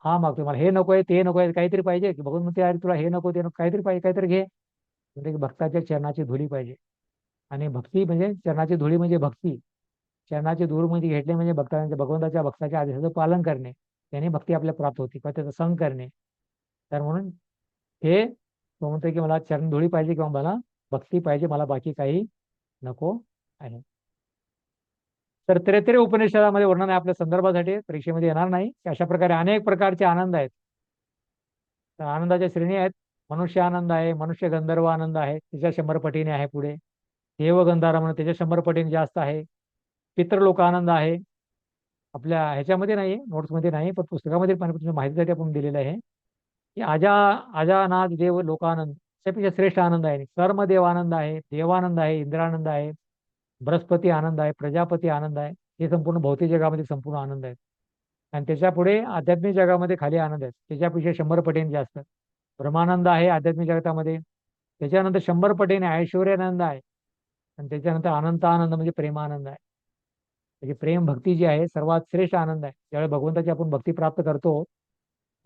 हा मागतोय मला हे नकोय ते नकोय काहीतरी पाहिजे की भगवंत म्हणते अरे तुला हे नको ते नको काहीतरी पाहिजे काहीतरी घे. म्हणजे की भक्ताच्या चरणाची धुली पाहिजे. आणि भक्ती म्हणजे चरणाची धुळी म्हणजे भक्ती. चरणाची धूळ म्हणजे घेतले म्हणजे भगवंताच्या भक्ताच्या आदेशाचं पालन करणे. त्याने भक्ती आपल्याला प्राप्त होती किंवा त्याचा संग करणे. तर म्हणून हे तो म्हणतोय की मला चरण धुळी पाहिजे किंवा मला भक्ती पाहिजे, मला बाकी काही नको आहे. तर त्रेतरी उपनिषदामध्ये वर्णन आहे आपल्या संदर्भासाठी परीक्षेमध्ये येणार नाही की अशा प्रकारे अनेक प्रकारचे आनंद आहेत. तर आनंदाच्या श्रेणी आहेत. मनुष्य आनंद आहे, मनुष्य गंधर्व आनंद आहे, त्याच्या 100 पटीने आहे. पुढे देव गंधर्व म्हणून त्याच्या 100 पटीने जास्त आहे. पितृलोक आनंद आहे. आपल्या ह्याच्यामध्ये नाही, नोट्समध्ये नाही, पण पुस्तकामध्ये पण तुमच्या माहितीसाठी आपण दिलेलं आहे की अजानाथ देव लोकानंद त्यापेक्षा श्रेष्ठ आनंद आहे. कर्मदेव आनंद आहे, देवानंद आहे, इंद्रानंद आहे, बृहस्पती आनंद आहे, प्रजापती आनंद आहे. हे संपूर्ण भौतिक जगामध्ये संपूर्ण आनंद आहेत. आणि त्याच्या पुढे आध्यात्मिक जगामध्ये खाली आनंद आहेत, त्याच्यापेक्षा 100 पटीने जास्त. ब्रह्मानंद आहे आध्यात्मिक जगतामध्ये, त्याच्यानंतर 100 पटीने ऐश्वर्यानंद आहे, आणि त्याच्यानंतर अनंत आनंद म्हणजे प्रेमानंद आहे. म्हणजे प्रेम भक्ती जी आहे सर्वात श्रेष्ठ आनंद आहे. ज्यावेळी भगवंताची आपण भक्ती प्राप्त करतो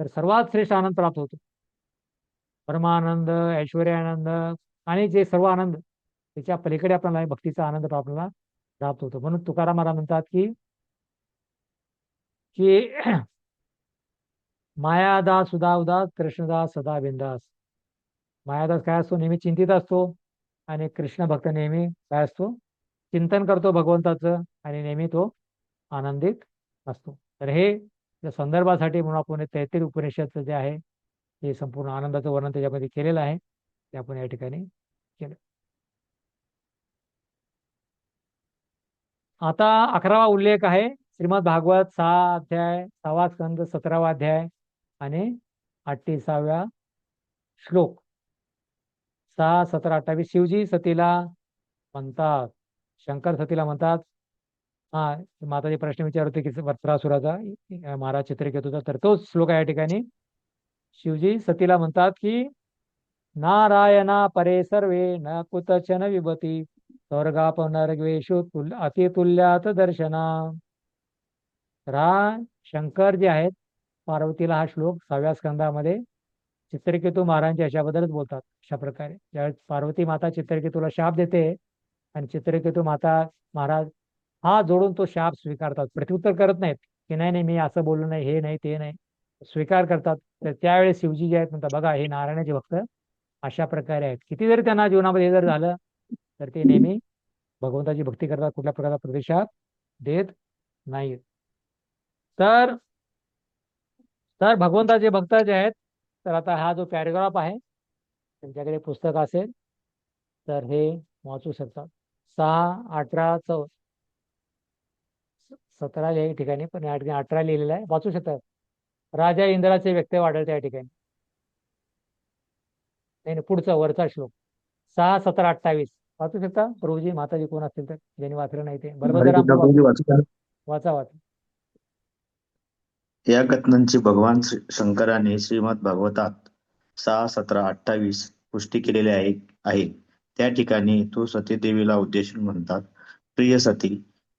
तर सर्वात श्रेष्ठ आनंद प्राप्त होतो. परमानंद, ऐश्वर्यानंद आणि जे सर्व आनंद त्याच्या पलीकडे आपल्याला भक्तीचा आनंद आपल्याला प्राप्त होतो. म्हणून तुकाराम महाराज म्हणतात की की मायादास सुधा उदास, कृष्णदास सदा बिंदास. मायादास काय असतो? नेहमी चिंतित असतो. आणि कृष्ण भक्त नेहमी काय असतो? चिंतन करतो भगवंताचं, आणि नेहमी तो आनंदित असतो. तर हे त्या संदर्भासाठी म्हणून आपण 33 उपनिषदचं जे आहे हे संपूर्ण आनंदाचं वर्णन त्याच्यामध्ये केलेलं आहे, ते आपण या ठिकाणी केलं. आता 11वा उल्लेख आहे श्रीमद भागवत 6 अध्याय 6वा स्कंद 17वा अध्याय आणि 38व्या श्लोक. 6, 17, 28. शिवजी सतीला म्हणतात, शंकर सतीला म्हणतात. हा, माताजी प्रश्न विचारत होते की वत्सासुराचा महाराज चित्रकेतूचा, तर तोच श्लोक आहे या ठिकाणी. शिवजी सतीला म्हणतात की नारायणा परे सर्वे न कुतचन विभती स्वर्गाप नरगवेषु अतितुल्यात दर्शना. तर हा शंकर जे आहेत पार्वतीला हा श्लोक 6व्या स्कंदामध्ये चित्रकेतू महाराजांच्या याच्याबद्दलच बोलतात. अशा प्रकारे ज्यावेळेस पार्वती माता चित्रकेतूला शाप देते आणि चित्रकेतू माता महाराज हा जोडून तो शाप स्वीकारतात, प्रत्युत्तर करत नाहीत की नाही नाही मी असं बोललो नाही, हे नाही ते नाही, स्वीकार करतात. तर त्यावेळेस शिवजी जे आहेत म्हणतात बघा हे नारायणाचे भक्त अशा प्रकारे आहेत. किती जरी त्यांना जीवनामध्ये हे जर झालं तर ते नेहमी भगवंताची भक्ती करतात, कुठल्या प्रकारचा प्रतिसाद देत नाहीत. तर तर भगवंताचे भक्त जे आहेत, तर आता हा जो पॅरेग्राफ आहे त्यांच्याकडे पुस्तक असेल तर हे वाचू शकतात. 6, 18, 17 या ठिकाणी, पण या ठिकाणी 18 लिहिलेलं आहे, वाचू शकतात. राजा इंद्राचे व्यक्ती वाढवते या ठिकाणी. नाही नाही, पुढचा वरचा श्लोक 6, 17, 28 वाचू शकता प्रभूजी, माताजी कोण असतील तर, ज्यांनी वाचलं नाही ते. बलभद्राम वाचा वाचा. या कथनांची भगवान शंकराने श्रीमद भागवतात 6, 17, 28 पुष्टी केलेली आहे. त्या ठिकाणी तो सतीदेवीला उद्देशून म्हणतात, प्रिय सती,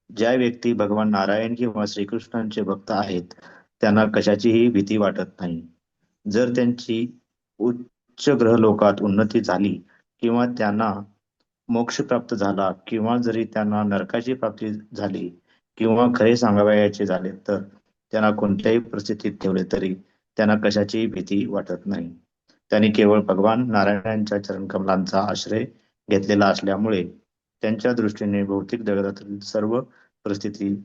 ज्या व्यक्ती भगवान नारायण किंवा श्रीकृष्णांचे भक्त आहेत त्यांना कशाचीही भीती वाटत नाही. जर त्यांची उच्च ग्रहलोकात उन्नती झाली किंवा त्यांना मोक्ष प्राप्त झाला किंवा जरी त्यांना नरकाची प्राप्ती झाली किंवा खरे सांगावयाचे झाले तर त्यांना कोणत्याही परिस्थितीत ठेवले तरी त्यांना कशाचीही भीती वाटत नाही. त्यांनी केवळ भगवान नारायणांच्या चरणकमलांचा आश्रय घेतलेला असल्यामुळे त्यांच्या दृष्टीने भौतिक जगतातील सर्व परिस्थिती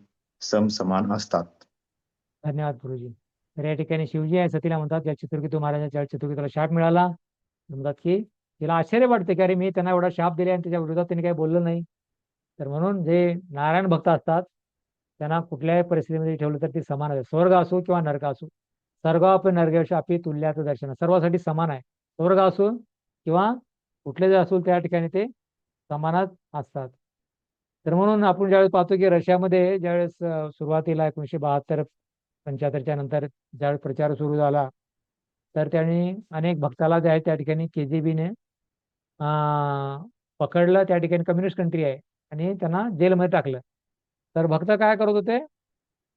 समसमान असतात. धन्यवाद गुरुजी. तर या ठिकाणी शिवजी आहे सतीला म्हणतात, या चित्रकेतू महाराजांच्या चित्रकेतूला शाप मिळाला. म्हणतात की तिला आश्चर्य वाटते की अरे मी त्यांना एवढा शाप दिले आणि त्याच्या विरोधात त्यांनी काही बोललं नाही. तर म्हणून जे नारायण भक्त असतात त्यांना कुठल्याही परिस्थितीमध्ये ठेवलं तर ते समान आहे. स्वर्ग असो किंवा नरक असो, स्वर्गाप नरकेश आपी तुल्याचं दर्शन, सर्वासाठी समान आहे. स्वर्ग असो किंवा कुठले जे असो त्या ठिकाणी ते समानात असतात. तर म्हणून आपण ज्यावेळेस पाहतो की रशियामध्ये ज्यावेळेस सुरुवातीला 1972-75च्या नंतर ज्यावेळेस प्रचार सुरू झाला तर त्यांनी अनेक भक्ताला जे आहे त्या ठिकाणी KGBने पकडलं. त्या ठिकाणी कम्युनिस्ट कंट्री आहे आणि त्यांना जेलमध्ये टाकलं. तर भक्त काय करत होते,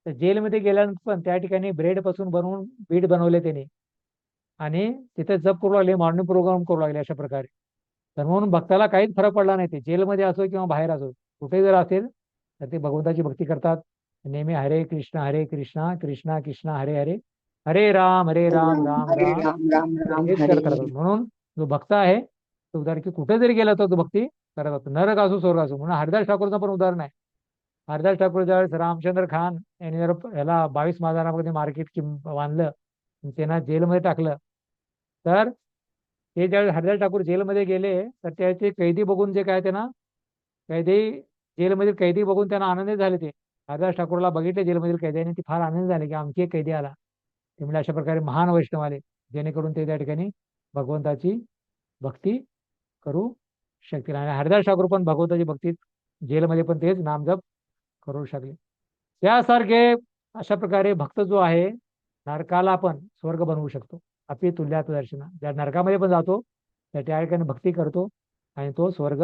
तर जेलमध्ये गेल्यानंतर पण त्या ठिकाणी ब्रेड पासून बनवून बीट बनवले त्यांनी आणि तिथे जप करू लागले, मॉर्निंग प्रोग्राम करू लागले अशा प्रकारे. तर म्हणून भक्ताला काहीच फरक पडला नाही. ते जेलमध्ये असो किंवा बाहेर असो कुठे जर असेल तर ते भगवंताची भक्ती करतात. नेहमी हरे कृष्णा कृष्णा कृष्णा हरे हरे, हरे राम राम हरे राम राम राम राम हेच हरे करत राहतात. हरे. म्हणून जो भक्त आहे तो उदाहरण की कुठे जरी गेला तर तो भक्ती करत असतो, नरक असो स्वर्ग असो. म्हणून हरिदास ठाकूरचं पण उदाहरण आहे. हरिदास ठाकूर ज्यावेळेस रामचंद्र खान यांनी जर ह्याला 22 मार्गामध्ये मार्केट बांधलं, त्यांना जेलमध्ये टाकलं, तर ते ज्यावेळेस हरिदास ठाकूर जेलमध्ये गेले तर त्याचे कैदी बघून जे काय त्यांना कैदी जेलमधील कैदी बघून त्यांना आनंदित झाले ते. हरिदास ठाकूरला बघितले जेलमधील कैद्याने, ती फार आनंद झाले की आणखी एक कैदी आला. ते म्हणजे अशा प्रकारे महान वैष्णव आले, जेणेकरून ते त्या ठिकाणी भगवंताची भक्ती करू शकतील. आणि हरिदास ठाकूर पण भगवंताची भक्तीत जेलमध्ये पण तेच नामजप करू शकले. त्यासारखे अशा प्रकारे भक्त जो आहे नरकाला पण स्वर्ग बनवू शकतो. अपि तुल्यात दर्शना, ज्या नरकामध्ये पण जातो त्या ठिकाणी भक्ती करतो आणि तो स्वर्ग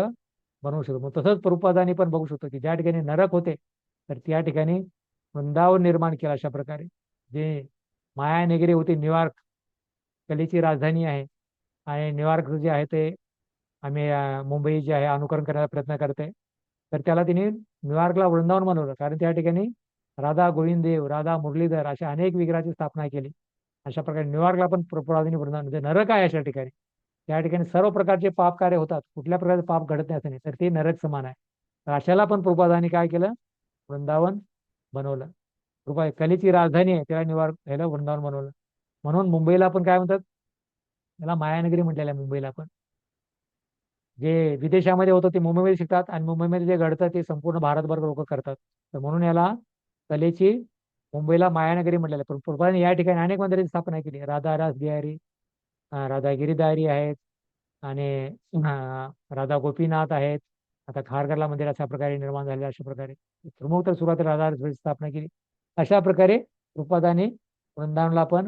बनवू शकतो. मग तसंच प्रभुपादांनी पण बघू शकतो की ज्या ठिकाणी नरक होते तर त्या ठिकाणी वृंदावन निर्माण केलं. अशा प्रकारे जे मायानगरी होती, न्यूयॉर्क कलेची राजधानी आहे, आणि न्यूयॉर्क जे आहे ते आम्ही मुंबई जे आहे अनुकरण करण्याचा प्रयत्न करते. तर त्याला तिने न्यूयॉर्कला वृंदावन बनवलं, कारण त्या ठिकाणी राधा गोविंददेव, राधा मुरलीधर अशा अनेक विग्रहाची स्थापना केली. अशा प्रकारे न्यूयॉर्कला पण प्रभुपादांनी वृंदावन, म्हणजे नरक आहे अशा ठिकाणी, त्या ठिकाणी सर्व प्रकारचे पाप कार्य होतात, कुठल्या प्रकारचे पाप घडत नाही असं नाही, तर ते नरक समान आहे. तर अशाला पण प्रभुपादांनी काय केलं, वृंदावन बनवलं. कृपा कलेची राजधानी आहे त्याला न्यूयॉर्क ह्याला वृंदावन बनवलं. म्हणून मुंबईला पण काय म्हणतात, त्याला मायानगरी म्हटलेलं आहे मुंबईला पण. जे विदेशामध्ये होतं ते मुंबईमध्ये शिकतात, आणि मुंबईमध्ये जे घडतं ते संपूर्ण भारतभर लोक करतात. तर म्हणून याला कलेची मुंबईला मायानगरी म्हटलेलं आहे. पण प्रभुपादांनी या ठिकाणी अनेक मंदिरांची स्थापना केली. राधा रास बिहारी, राधा गिरीधारी आहेत, आणि राधा गोपीनाथ आहेत. आता खारघरला मंदिर अशा प्रकारे निर्माण झाले. अशा प्रकारे प्रमुख तर सुरुवातीला राधा रासची स्थापना केली. अशा प्रकारे प्रभुपादांनी वृंदावनला पण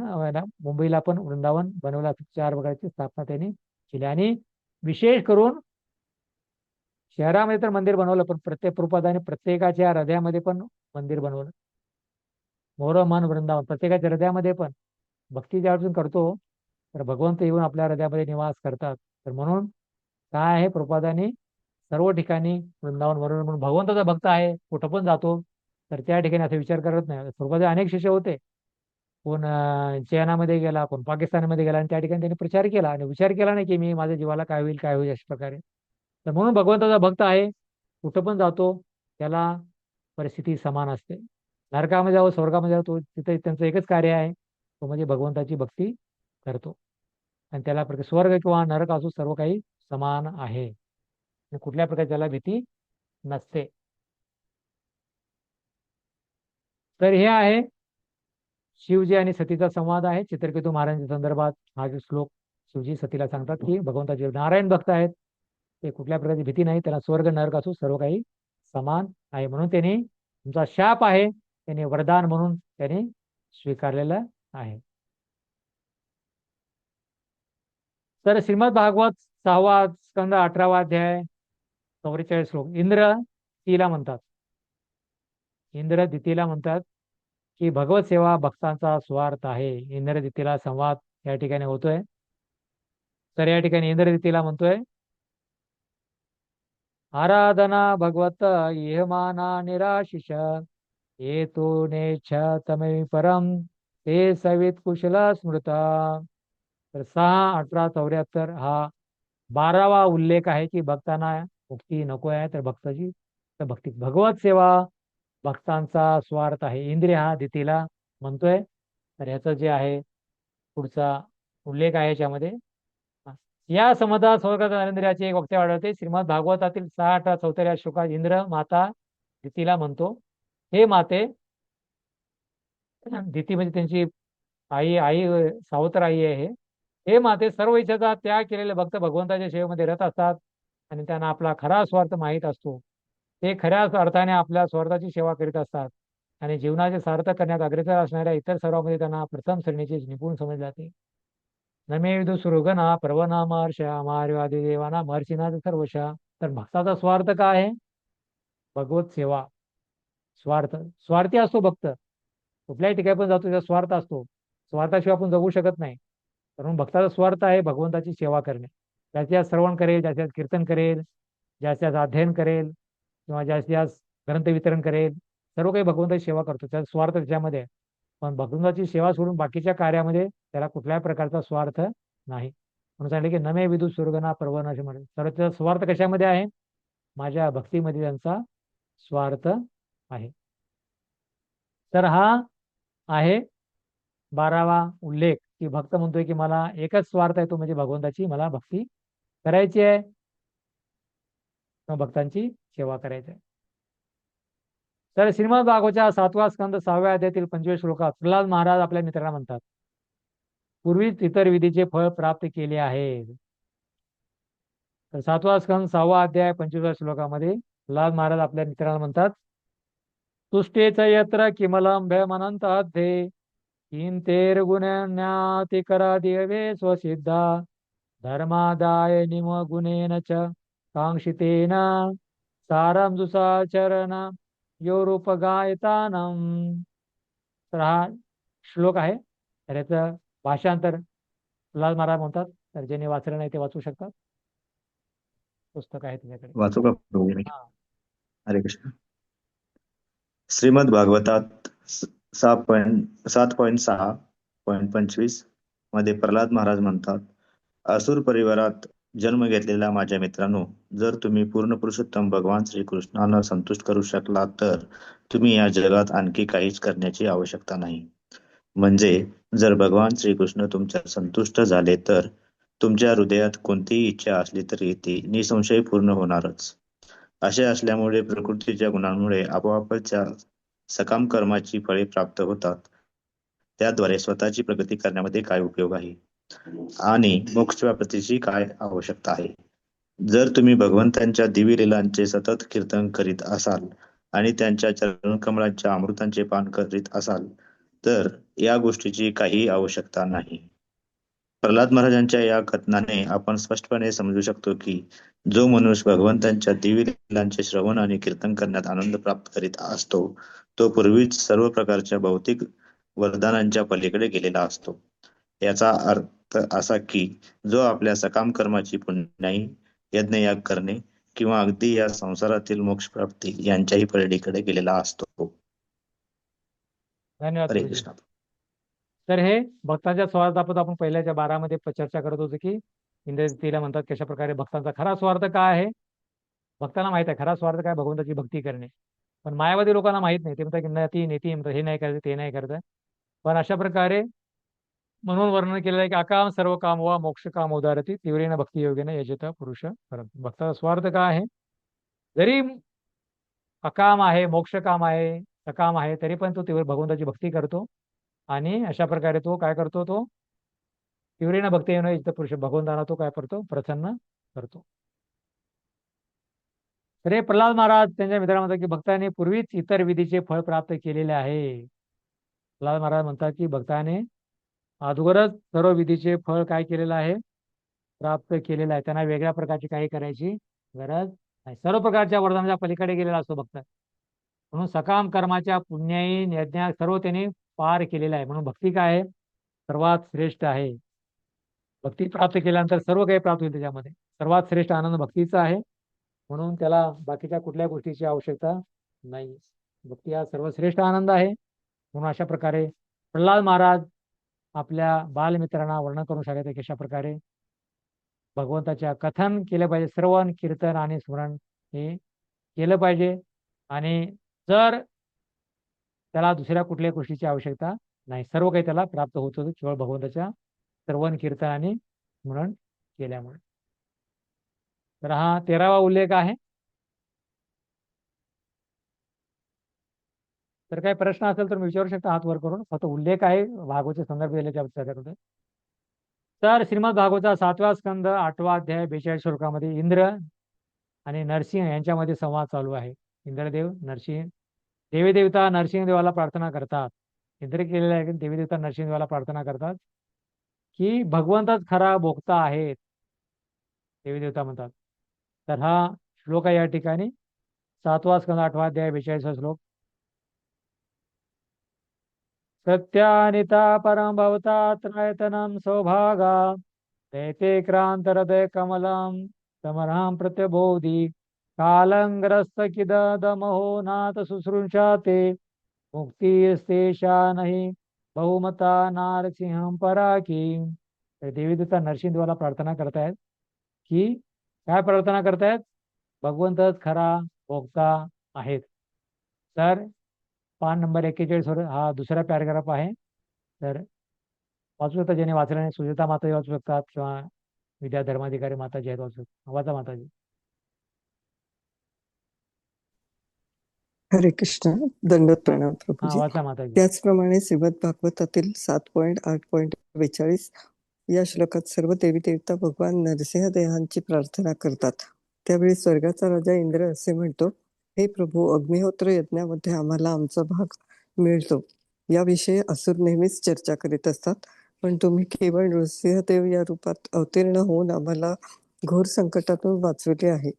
मुंबईला पण वृंदावन बनवलं. 4 प्रकारची स्थापना त्यांनी केली. आणि विशेष करून शहरामध्ये तर मंदिर बनवलं, पण प्रत्येक प्रभुपादाने प्रत्येकाच्या हृदयामध्ये पण मंदिर बनवलं. मोर मन वृंदावन, प्रत्येकाच्या हृदयामध्ये पण भक्ती ज्यावेळेस करतो तर भगवंत येऊन आपल्या हृदयामध्ये निवास करतात. तर म्हणून काय आहे, प्रभुपादांनी सर्व ठिकाणी वृंदावन बनवलं. म्हणून भगवंताचा भक्त आहे, कुठं पण जातो तर त्या ठिकाणी असा विचार करत नाही. प्रभुपादा अनेक शिष्य होते, कोण चैनामध्ये गेला, कोण पाकिस्तानमध्ये गेला, आणि त्या ठिकाणी त्यांनी प्रचार केला आणि विचार केला नाही की मी माझ्या जीवाला काय होईल काय होईल अशा प्रकारे. तर म्हणून भगवंताचा भक्त आहे, कुठं पण जातो त्याला परिस्थिती समान असते. नरकामध्ये जावं स्वर्गामध्ये जातो, तिथे त्यांचं एकच कार्य आहे, तो म्हणजे भगवंताची भक्ती करतो. आणि त्याला स्वर्ग किंवा नरक असो सर्व काही समान आहे, आणि कुठल्या प्रकारची त्याला भीती नसते. तर हे आहे शिवजी आणि सतीचा संवाद आहे. चित्रकेतू महाराजांच्या संदर्भात हा जो श्लोक शिवजी सतीला सांगतात की भगवंताचे नारायण भक्त आहेत, ते कुठल्या प्रकारची भीती नाही, त्यांना स्वर्ग नरक असो सर्व काही समान आहे. म्हणून त्यांनी तुमचा शाप आहे त्यांनी वरदान म्हणून त्यांनी स्वीकारलेलं आहे. तर श्रीमद भागवत 6वा स्कंद 18वा अध्याय 44 श्लोक. इंद्र तिला म्हणतात, इंद्र दितीला म्हणतात की भगवत सेवा भक्तांचा स्वार्थ आहे. इंद्रदितीला संवाद या ठिकाणी होतोय. तर या ठिकाणी इंद्रदितीला म्हणतोय, आराधना भगवत इहमाना निराशिष येतो नेच्छ तमे परम ते सवित कुशल स्मृता. तर 6:18-74 हा 12वा उल्लेख आहे की भक्तांना मुक्ती नको आहे, तर भक्ताची तर भक्ती भगवत सेवा भक्तांचा स्वार्थ आहे. इंद्रिय हा दितीला म्हणतोय. तर ह्याचं जे आहे पुढचा उल्लेख आहे याच्यामध्ये. या समता स्वर्गात नरेंद्राची एक वक्तव्य आढळते. श्रीमद भागवतातील 6:18-74 या श्लोकात इंद्र माता दितीला म्हणतो, हे माते, दिती म्हणजे त्यांची आई, आई सावत्र आई आहे. हे माते, सर्व इच्छेचा त्याग केलेले भक्त भगवंताच्या सेवेमध्ये रत असतात, आणि त्यांना आपला खरा स्वार्थ माहीत असतो. ते खऱ्या अर्थाने आपल्या स्वार्थाची सेवा करीत असतात, आणि जीवनाचे सार्थक करण्यात अग्रेसर असणाऱ्या इतर सर्वांमध्ये त्यांना प्रथम श्रेणीचे निपुण समजले जाते. नमे विदु सुरुगना प्रवना महर्षा महारिवादी देवाना महर्षीना सर्वशा. तर भक्ताचा स्वार्थ काय आहे, भगवत सेवा. स्वार्थ स्वार्थी असतो भक्त, कुठल्याही ठिकाणी पण जातो त्याचा स्वार्थ असतो, स्वार्थाशिवाय आपण जगू शकत नाही. म्हणून भक्ताचा स्वार्थ आहे भगवंताची सेवा करणे. ज्याच्या श्रवण करेल, ज्याच्यात कीर्तन करेल, ज्याच्यात अध्ययन करेल, किंवा जास्तीत ग्रंथ वितरण करेल, सर्व काही भगवंताची सेवा करतो, त्याचा स्वार्थ त्याच्यामध्ये आहे. पण भगवंताची सेवा सोडून बाकीच्या कार्यामध्ये त्याला कुठल्याही प्रकारचा स्वार्थ नाही. म्हणून सांगितले की नमे विदु सुरगना प्रवन असे म्हणले. तर त्याचा स्वार्थ कशामध्ये आहे, माझ्या भक्तीमध्ये त्यांचा स्वार्थ आहे. तर हा आहे 12वा उल्लेख की भक्त म्हणतोय की मला एकच स्वार्थ आहे, तो म्हणजे भगवंताची मला भक्ती करायची आहे, भक्तांची सेवा करायची आहे. तर श्रीमद भागवतच्या 7वा स्कंद 6व्या अध्यायातील 25 श्लोकात प्रल्हाद महाराज आपल्या मित्रांना म्हणतात, पूर्वीच इतर विधीचे फळ प्राप्त केले आहे. तर 7वा स्कंद 6वा अध्याय 25व्या श्लोकामध्ये प्रल्हाद महाराज आपल्या मित्रांना म्हणतात, तुष्टेच यत्र किमलं भयमनंतध्ये किंतेर्गुण्याति करा दिवे स्वसिद्धा धर्मादाय निमगुणेन च कांक्षितेन सारं दुसाचरण योरूपगायतानम. तर हा श्लोक आहे. तर याचं भाषांतर प्रल्हाद महाराज म्हणतात. तर ज्यांनी वाचलं नाही ते वाचू शकतात. पुस्तक आहे तुझ्याकडे. वाचू का प्रभूजी मी? हा. हरे कृष्ण. श्रीमद भागवतात 7.6.25 मध्ये प्रल्हाद महाराज म्हणतात, असुर परिवारात जन्म घेतलेल्या माझ्या मित्रांनो, जर तुम्ही पूर्ण पुरुषोत्तम भगवान श्रीकृष्णाला संतुष्ट करू शकला तर तुम्ही या जगात आणखी काहीच करण्याची आवश्यकता नाही. म्हणजे जर भगवान श्रीकृष्ण तुमच्या संतुष्ट झाले तर तुमच्या हृदयात कोणतीही इच्छा असली तरी ती निसंशय पूर्ण होणारच. असे असल्यामुळे प्रकृतीच्या गुणांमुळे आपोआपच्या सकाम कर्माची फळे प्राप्त होतात. त्याद्वारे स्वतःची प्रगती करण्यामध्ये काय उपयोग आहे आणि मोक्ष प्राप्तीची काय आवश्यकता आहे? जर तुम्ही भगवंतांच्या दिव्य लीलांचे सतत कीर्तन करीत असाल आणि त्यांच्या चरणकमळांच्या अमृतांचे पान करीत असाल तर या गोष्टीची काही आवश्यकता नाही. प्रल्हाद महाराजांच्या या कथनाने आपण स्पष्टपणे समजू शकतो की जो मनुष्य भगवंतांच्या दिव्य लीलांचे श्रवण आणि कीर्तन करण्यात आनंद प्राप्त करीत असतो तो पूर्वीच सर्व प्रकारच्या भौतिक वरदानांच्या पलीकडे गेलेला असतो. याचा अर्थ असा की जो आपल्या सकाम कर्माची पुण्याई यज्ञयाग करणे किंवा अगदी या संसारातील मोक्ष प्राप्ती यांच्याही पलीकडे गेलेला असतो. धन्यवाद हरे गुरुजी. कृष्ण. तर हे भक्तांच्या स्वार्थाबद्दल आपण पहिल्याच्या 12 मध्ये चर्चा करत होतो की इंद्रजितीला म्हणतात कशा प्रकारे भक्तांचा खरा स्वार्थ काय आहे. भक्तांना माहित आहे खरा स्वार्थ काय, भगवंताची भक्ती करणे. पण मायावादी लोकांना माहित नाही. ते म्हणतात की नती नेती म्हणतात, हे नाही करायचं ते नाही करायचं. पण अशा प्रकारे म्हणून वर्णन केलेलं आहे की अकाम सर्व काम वा मोक्ष काम उदारती तीव्रेन भक्ती योगेन यजत पुरुष परम. भक्ताचा स्वार्थ काय आहे, जरी अकाम आहे, मोक्ष काम आहे, सकाम आहे, तरी पण तो तीव्र भगवंताची भक्ती करतो. आणि अशा प्रकारे तो काय करतो, तो तीव्रेन भक्ती येणं इथं पुरुष भगवंताला तो काय करतो, प्रसन्न करतो. तर हे प्रल्हाद महाराज त्यांच्या मित्रांना म्हणतात की भक्ताने पूर्वीच इतर विधीचे फळ प्राप्त केलेले आहे. प्रल्हाद महाराज म्हणतात की भक्ताने अगोदरच सर्व विधीचे फळ काय केलेलं आहे, प्राप्त केलेलं आहे. त्यांना वेगळ्या प्रकारची काही करायची गरज नाही. सर्व प्रकारच्या वरदानाच्या पलीकडे गेलेला असतो भक्त. म्हणून सकाम कर्माच्या पुण्याई यज्ञ सर्व त्यांनी पार केलेला आहे. म्हणून भक्ती काय आहे, सर्वात श्रेष्ठ आहे. भक्ती प्राप्त केल्यानंतर सर्व काही प्राप्त होईल. त्याच्यामध्ये सर्वात श्रेष्ठ आनंद भक्तीचा आहे. म्हणून त्याला बाकीच्या कुठल्या गोष्टीची आवश्यकता नाही. भक्ती हा सर्वश्रेष्ठ आनंद आहे. म्हणून अशा प्रकारे प्रल्हाद महाराज आपल्या बालमित्रांना वर्णन करून सांगत आहे कशा प्रकारे भगवंताच्या कथन केलं पाहिजे, श्रवण कीर्तन आणि स्मरण हे केलं पाहिजे. आणि जर त्याला दुसऱ्या कुठल्याही गोष्टीची आवश्यकता नाही, सर्व काही त्याला प्राप्त होत होतं केवळ भगवंताच्या श्रवण कीर्तन आणि स्मरण केल्यामुळे. तर हा 13वा उल्लेख आहे. तर काही प्रश्न असेल तर मी विचारू शकता हात वर करून. फक्त उल्लेख आहे भागवतचे संदर्भ दिल्याच्या चर्चा करतोय. तर श्रीमद भागवतचा 7वा स्कंद 8वा अध्याय 42 श्लोकामध्ये इंद्र आणि नरसिंह यांच्यामध्ये संवाद चालू आहे. इंद्रदेव नरसिंह देवी देवता नरसिंह देवाला प्रार्थना करतात. इंद्र केलेला आहे की देवी देवता नरसिंह देवाला प्रार्थना करतात की भगवंतच खरा भोक्ता आहेत. देवी देवता म्हणतात. तर हा श्लोक आहे या ठिकाणी 7वा स्कंद 8वा अध्याय 42 श्लोक. सत्यानिता परम भवता त्रयतनं सौभागा दैते क्रांत हृदय कमलं समराम प्रत्यबोधि कालंग्रस्त किदमहो नाथ शुश्रूषाते मुक्तीस्तेषा नहि बहुमता नारसिंहं पराकी. तर देवी देवता नरसिंहदेवाला प्रार्थना करतायत की काय प्रार्थना करतायत, भगवंतच खरा भोक्ता आहेत. तर पान नंबर 41 वर हा दुसरा पॅराग्राफ आहे. तर वाचू शकता, ज्याने वाचलं नाही सुजाता माताजी वाचू शकतात किंवा विद्या धर्माधिकारी माताजी आहेत वाचू शकतात. वाचा माताजी. हरे कृष्ण. दंडवत प्रणाम हा प्रभूजी. वाचा माताजी. त्याचप्रमाणे श्रीमद भागवतातील 7.8.42 या श्लोकात सर्व देवी देवता भगवान नरसिंह देवांची प्रार्थना करतात. त्यावेळी स्वर्गाचा राजा इंद्र असे म्हणतो, हे प्रभू, अग्निहोत्र यज्ञामध्ये आम्हाला आमचा भाग मिळतो याविषयी असुर नेहमीच चर्चा करीत असतात. पण तुम्ही केवळ नृसिंहदेव या रूपात अवतीर्ण होऊन आम्हाला घोर संकटातून वाचविले आहे.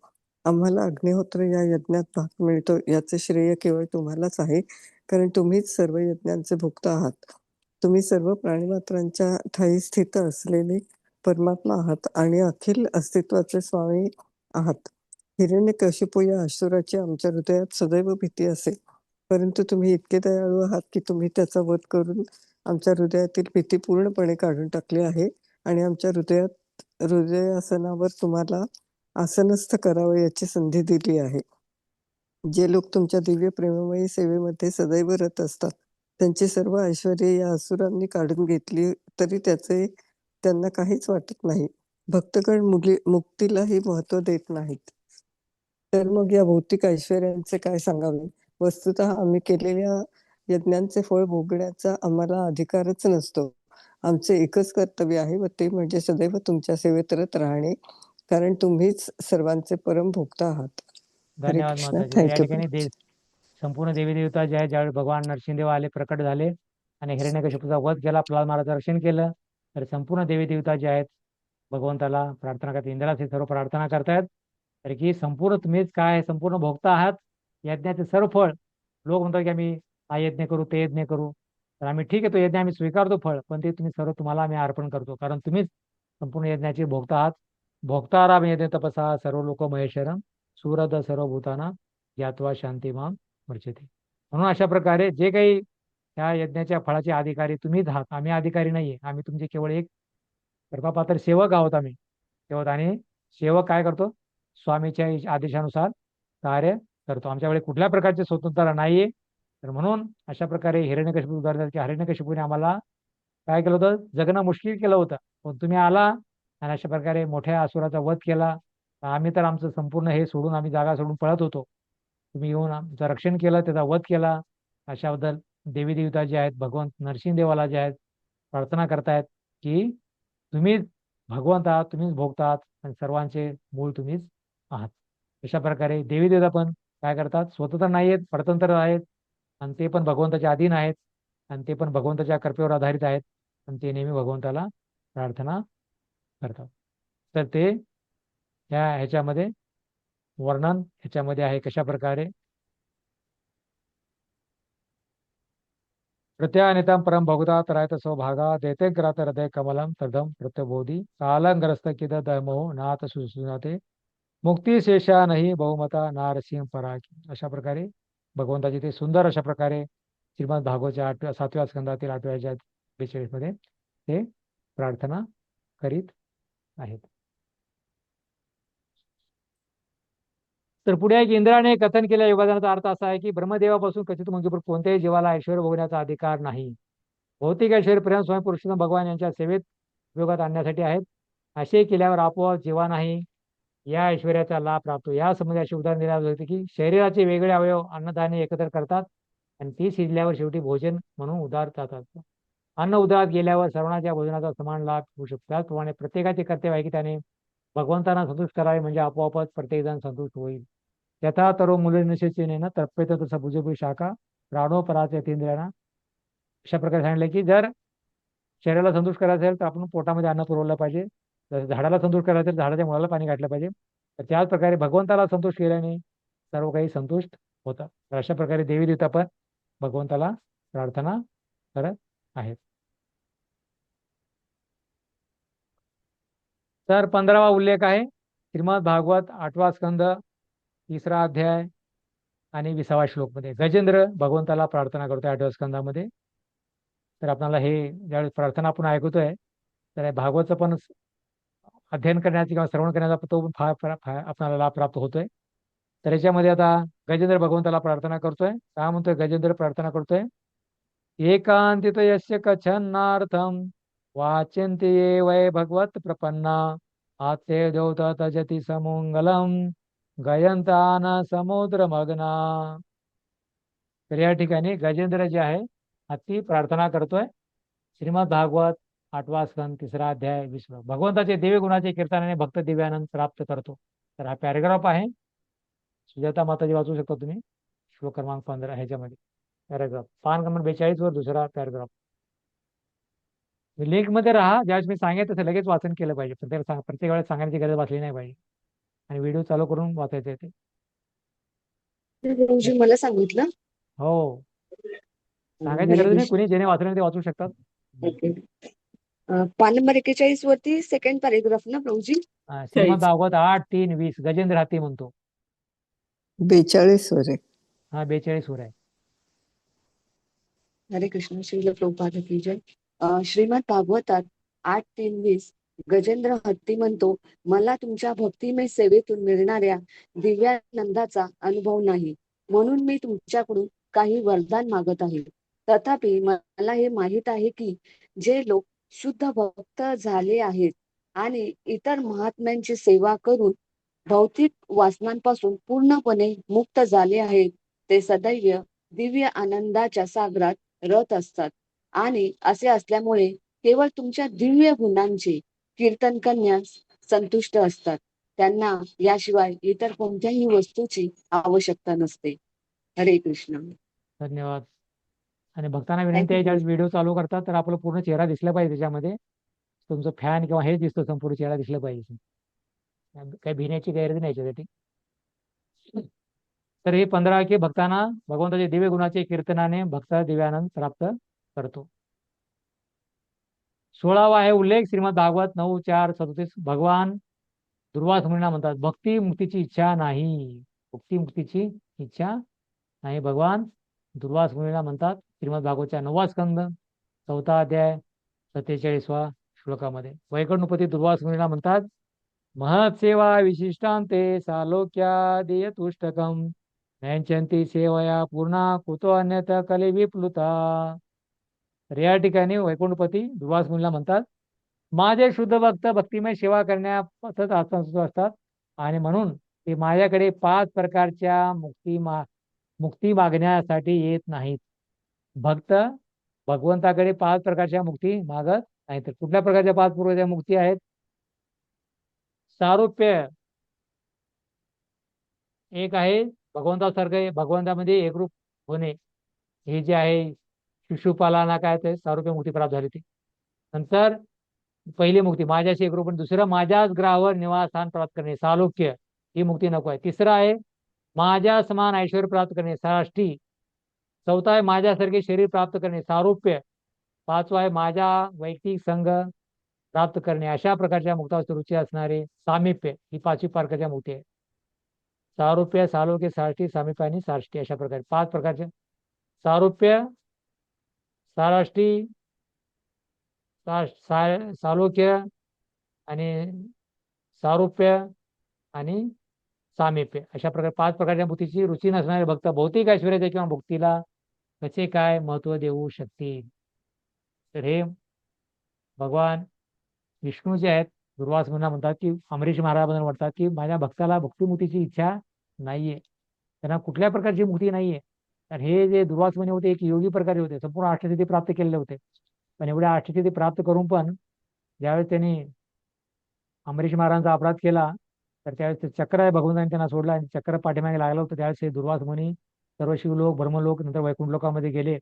आम्हाला अग्निहोत्र या यज्ञात भाग मिळतो याचे श्रेय केवळ तुम्हालाच आहे, कारण तुम्हीच सर्व यज्ञांचे भोक्ता आहात. तुम्ही सर्व प्राणिमात्रांच्या ठायी स्थित असलेले परमात्मा आहात आणि अखिल अस्तित्वाचे स्वामी आहात. हिरण्यकशिपू या असुराची आमच्या हृदयात सदैव भीती असे, परंतु तुम्ही इतके दयाळू आहात की तुम्ही त्याचा वध करून आमच्या हृदयातील भीती पूर्णपणे काढून टाकली आहे आणि आमच्या हृदयासनावर तुम्हाला आसनस्थ करावे याची संधी दिली आहे. जे लोक तुमच्या दिव्य प्रेममयी सेवेमध्ये सदैव रत असतात, त्यांची सर्व ऐश्वर्ये या असुरांनी काढून घेतली तरी त्यांना काहीच वाटत नाही. भक्तगण मुक्तीलाही महत्व देत नाहीत. तर मग या भौतिक ऐश्वर्यांचे काय सांगावे? वस्तुतः आम्ही केलेल्या यज्ञांचे फळ भोगण्याचा आम्हाला अधिकारच नसतो. आमचे एकच कर्तव्य आहे व ते म्हणजे सदैव तुमच्या सेवेत रत राहणे, कारण तुम्हीच सर्वांचे परम भोक्ता आहात. हरे धन्यवाद कृष्ण. माताजी. तर या थँक्यू. ठिकाणी संपूर्ण देवी देवता जे आहे, ज्यावेळी भगवान नरसिंहदेव आले, प्रकट झाले आणि हिरण्यकशिपूचा वध केला, प्रल्हाद महाराजांचं रक्षण केलं, तर संपूर्ण देवी देवता जे आहेत भगवंताला प्रार्थना करतात. इंद्राचे सर्व प्रार्थना करतायत तर की संपूर्ण तुम्हीच काय संपूर्ण भोगता आहात यज्ञाचे सर्व फळ. लोक म्हणतात की आम्ही हा यज्ञ करू, ते यज्ञ करू, तर आम्ही ठीक आहे, तो यज्ञ आम्ही स्वीकारतो फळ, पण ते तुम्ही सर्व तुम्हाला आम्ही अर्पण करतो, कारण तुम्हीच संपूर्ण यज्ञाचे भोगता आहात. भोक्ताराम यज्ञ तपसा सर्व लोक महेश्वरम सुरद सर्वभूताना ज्ञात्वा शांतिमाम वर्षते. म्हणून अशा प्रकारे जे काही या यज्ञाच्या फळाचे अधिकारी तुम्हीच आहात, आम्ही अधिकारी नाहीये. आम्ही तुमचे केवळ एक कृपापात्र सेवक आहोत. आम्ही सेवक आणि सेवक काय करतो? स्वामीच्या आदेशानुसार कार्य करतो. आमच्याकडे कुठल्या प्रकारची स्वतंत्रता नाहीये. तर म्हणून अशा प्रकारे हिरण्यकशिपू उदाहरण की हिरण्यकशिपूने आम्हाला काय केलं होतं? जगणं मुश्किल केलं होतं, पण तुम्ही आला आणि अशा प्रकारे मोठ्या असुराचा वध केला. आम्ही तर आमचं संपूर्ण हे सोडून आम्ही जागा सोडून पळत होतो, तुम्ही येऊन आमचं रक्षण केलं, त्याचा वध केला. अशाबद्दल देवी देवता जे आहेत भगवंत नरसिंहदेवाला जे आहेत प्रार्थना करतायत की तुम्हीच भगवंत आहात, तुम्हीच भोगता आहात आणि सर्वांचे मूळ तुम्हीच आहात. अशा प्रकारे देवी देवता पण काय करतात? स्वतंत्र नाही आहेत, परतंत्र आहेत आणि ते पण भगवंताच्या अधीन आहेत आणि ते पण भगवंताच्या कृपेवर आधारित आहेत आणि ते नेहमी भगवंताला प्रार्थना करतात. तर ते ह्याच्यामध्ये वर्णन ह्याच्यामध्ये आहे कशा प्रकारे प्रत्यानितम परम भोगता त्रायत स्वभागा देते ग्रात हृदय कमलम तदम प्रत्यबोधी कालंग्रस्त किद दमो नाथ सुनाते मुक्ती शेषा नाही बहुमता नारसिंह पराकी. अशा प्रकारे भगवंताची ते सुंदर अशा प्रकारे श्रीमद भागवतच्या 7व्या स्कंदातील 8व्या 42 मध्ये ते प्रार्थना करीत आहेत. तर पुढे एक इंद्राने कथन केल्या योगदानाचा अर्थ असा आहे की ब्रह्मदेवापासून कथित मुंगीपूर कोणत्याही जीवाला ऐश्वर भोगण्याचा अधिकार नाही. भौतिक ऐश्वर प्रेम स्वामी पुरुषोत्तम भगवान यांच्या सेवेत उपयोगात आणण्यासाठी आहेत. असे केल्यावर आपोआप जीवा नाही या ऐश्वर्याचा लाभ प्राप्त. या संबंधी असे उदाहरण दिले होते की शरीराचे वेगळे अवयव अन्नधान्य एकत्र करतात आणि ती शिजल्यावर शेवटी भोजन म्हणून उदार जातात. अन्न उदरात गेल्यावर सर्वांच्या भोजनाचा समान लाभ होऊ शकतो. त्याचप्रमाणे प्रत्येकाचे कर्तव्य आहे की त्याने भगवंतांना संतुष्ट करावे, म्हणजे आपोआपच प्रत्येकजण संतुष्ट होईल. यथा तरो मुलीनिश्चितेन तर्पेत तसं भुजभुज शाखा प्राणोपराच यतींद्रियांना. अशा प्रकारे सांगितलं की जर शरीराला संतुष्ट करायचं असेल तर आपण पोटामध्ये अन्न पुरवलं पाहिजे, जर झाडाला संतुष्ट करायचं असेल झाडाच्या मुळाला पाणी घातलं पाहिजे. तर त्याच प्रकारे भगवंताला संतुष्ट केल्याने सर्व काही संतुष्ट होतं. तर अशा प्रकारे देवी देवता पण भगवंताला प्रार्थना करत आहेत. तर 15वा उल्लेख आहे श्रीमद भागवत 8वा स्कंद 3रा अध्याय आणि 20वा श्लोकमध्ये गजेंद्र भगवंताला प्रार्थना करतोय 8व्या स्कंदामध्ये. तर आपल्याला हे ज्यावेळेस प्रार्थना आपण ऐकतोय तर भागवतचं पण अध्ययन करण्याची किंवा श्रवण करण्याचा तो फार आपल्याला लाभ प्राप्त होतोय. तर याच्यामध्ये आता गजेंद्र भगवंताला प्रार्थना करतोय. काय म्हणतोय गजेंद्र? प्रार्थना करतोय एकांतित यस्य कछन्नार्थम वाचिंते ये वै भगवत प्रपन्ना आत्ते देवता तजति समंगलम गयंतान समुद्र मग्ना. तर या ठिकाणी गजेंद्र जे आहे हत्ती प्रार्थना करतोय. श्रीमद भागवत 8वा स्कंद 3रा अध्याय 20. भगवंताचे दिव्य गुणाचे कीर्तनाने भक्त दिव्यानंद प्राप्त करतो. तर हा पॅरेग्राफ आहे. सुजाता माताजी वाचू शकता तुम्ही. श्लोक क्रमांक 15 ह्याच्यामध्ये पॅरेग्राफ पान क्रमांक 42 वर दुसरा पॅरेग्राफ. लिंक मध्ये राहा. ज्यावेळेस मी सांगेन तसं लगेच वाचन केलं पाहिजे. प्रत्येक वेळेस सांगण्याची गरज वाचली नाही पाहिजे आणि व्हिडिओ चालू करून वाचायचं आहे ते. प्रभूजी मला सांगितलं. हो, सांगायची हरे गरज नाही. कृष्ण. कुणी ज्याने वाचलं ते वाचू शकतात. ओके. पान नंबर 41 वरती सेकंड पॅरेग्राफ ना प्रभूजी. श्रीमद भागवत 8:3-20 गजेंद्र हाती म्हणतो. 42 वर आहे. हा 42 वर आहे. हरे कृष्ण. श्रील प्रभुपाद की जय. श्रीमद भागवतात 8:3-20 गजेंद्र हत्ती म्हणतो, मला तुमच्या भक्तिमय सेवेतून मिळणाऱ्या दिव्यानंदाचा अनुभव नाही, म्हणून मी तुमच्याकडून काही वरदान मागत आहे. तथापि मला हे माहीत आहे की जे लोक शुद्ध भक्त झाले आहेत आणि इतर महात्म्यांची सेवा करून भौतिक वासनांपासून पूर्णपणे मुक्त झाले आहेत, ते सदैव दिव्य आनंदाच्या सागरात रत असतात. आणि असे असल्यामुळे केवळ तुमच्या दिव्य गुणांचे कीर्तन करण्यास संतुष्ट असतात. त्यांना याशिवाय इतर कोणत्याही वस्तूची आवश्यकता नसते. हरे कृष्ण. धन्यवाद. आणि भक्तांना विनंती आहे, ज्यावेळेस व्हिडिओ चालू करतात तर आपला पूर्ण चेहरा दिसला पाहिजे. त्याच्यामध्ये तुमचं फॅन किंवा हे दिसतो संपूर्ण चेहरा दिसला पाहिजे. काही भिण्याची गैरज नाही याच्यासाठी. तर हे 15 वाक्य भक्तांना भगवंताचे दिव्य गुणाचे कीर्तनाने भक्त दिव्यानंद प्राप्त करतो. 16वा आहे उल्लेख श्रीमद भागवत 9:4-37. भगवान दुर्वास मुनींना म्हणतात, भक्ती मुक्तीची इच्छा नाही. भक्ती मुक्तीची इच्छा नाही. भगवान दुर्वास मुनींना म्हणतात श्रीमद भागवतच्या 9वा स्कंद 4था अध्याय 47व्या श्लोकामध्ये. वैकुंठपती दुर्वास मुनींना म्हणतात, महत् सेवा विशिष्टांते सालोक्या देय तुष्टकम नयंचंती सेवया पूर्णा कुतो अन्यथा कले विप्लुता. तर या ठिकाणी वैकुंठपती दुर्वास मुनीला म्हणतात, माझे शुद्ध भक्त भक्तिमय सेवा करण्यात असतात आणि म्हणून ते माझ्याकडे 5 प्रकारच्या मुक्ती मागण्यासाठी येत नाहीत. भक्त भगवंताकडे 5 प्रकारच्या मुक्ती मागत नाहीत. तर कुठल्या प्रकारच्या 5 प्रकारच्या मुक्ती आहेत? सारूप्य एक आहे, भगवंतासारखे भगवंतामध्ये एकरूप होणे. हे जे आहे शिशुपालांना काय ते सारूप्य मुक्ती प्राप्त झाली ती. नंतर पहिली मुक्ती माझ्याशी एकरूप. पण दुसरं माझ्याच ग्रहावर निवासस्थान प्राप्त करणे सालोक्य, ही मुक्ती नको आहे. तिसरं आहे माझ्या समान ऐश्वर्य प्राप्त करणे साष्टी. चौथा आहे माझ्यासारखे शरीर प्राप्त करणे सारूप्य. 5वा आहे माझ्या वैयक्तिक संघ प्राप्त करणे. अशा प्रकारच्या मुक्तावस्थेत रुची असणारे सामिप्य, ही 5 प्रकारच्या मुक्ती आहे. सारूप्य, सालोक्य, साष्टी, सामिप्य आणि साष्टी. अशा प्रकारे 5 प्रकारचे सारूप्य, साराष्टी, सालोक्य आणि सारूप्य आणि सामिप्य. अशा प्रकारे 5 प्रकारच्या मुक्तीची रुची नसणारे भक्त भौतिक ऐश्वर्याच्या किंवा भक्तीला कसे काय महत्व देऊ शकतील. तर हे भगवान विष्णू जे आहेत दुर्वास मुनींना म्हणतात की अमरीश महाराजांना म्हणतात की माझ्या भक्ताला भक्तिमुक्तीची इच्छा नाहीये, त्यांना कुठल्या प्रकारची मुक्ती नाहीये. तर हे जे दुर्वास मुनी होते एक योगी प्रकारे होते, संपूर्ण अष्टसिद्धी प्राप्त केलेले होते. पण एवढ्या अष्टसिद्धी प्राप्त करून पण ज्यावेळेस त्यांनी अमरीश महाराजांचा अपराध केला तर त्यावेळेस ते चक्र आहे भगवंतांनी त्यांना सोडलं आणि चक्र पाठीमागे लागलं होतं. त्यावेळेस हे दुर्वास मुनी सर्व शिवलोक ब्रह्मलोक नंतर वैकुंठ लोकामध्ये गेले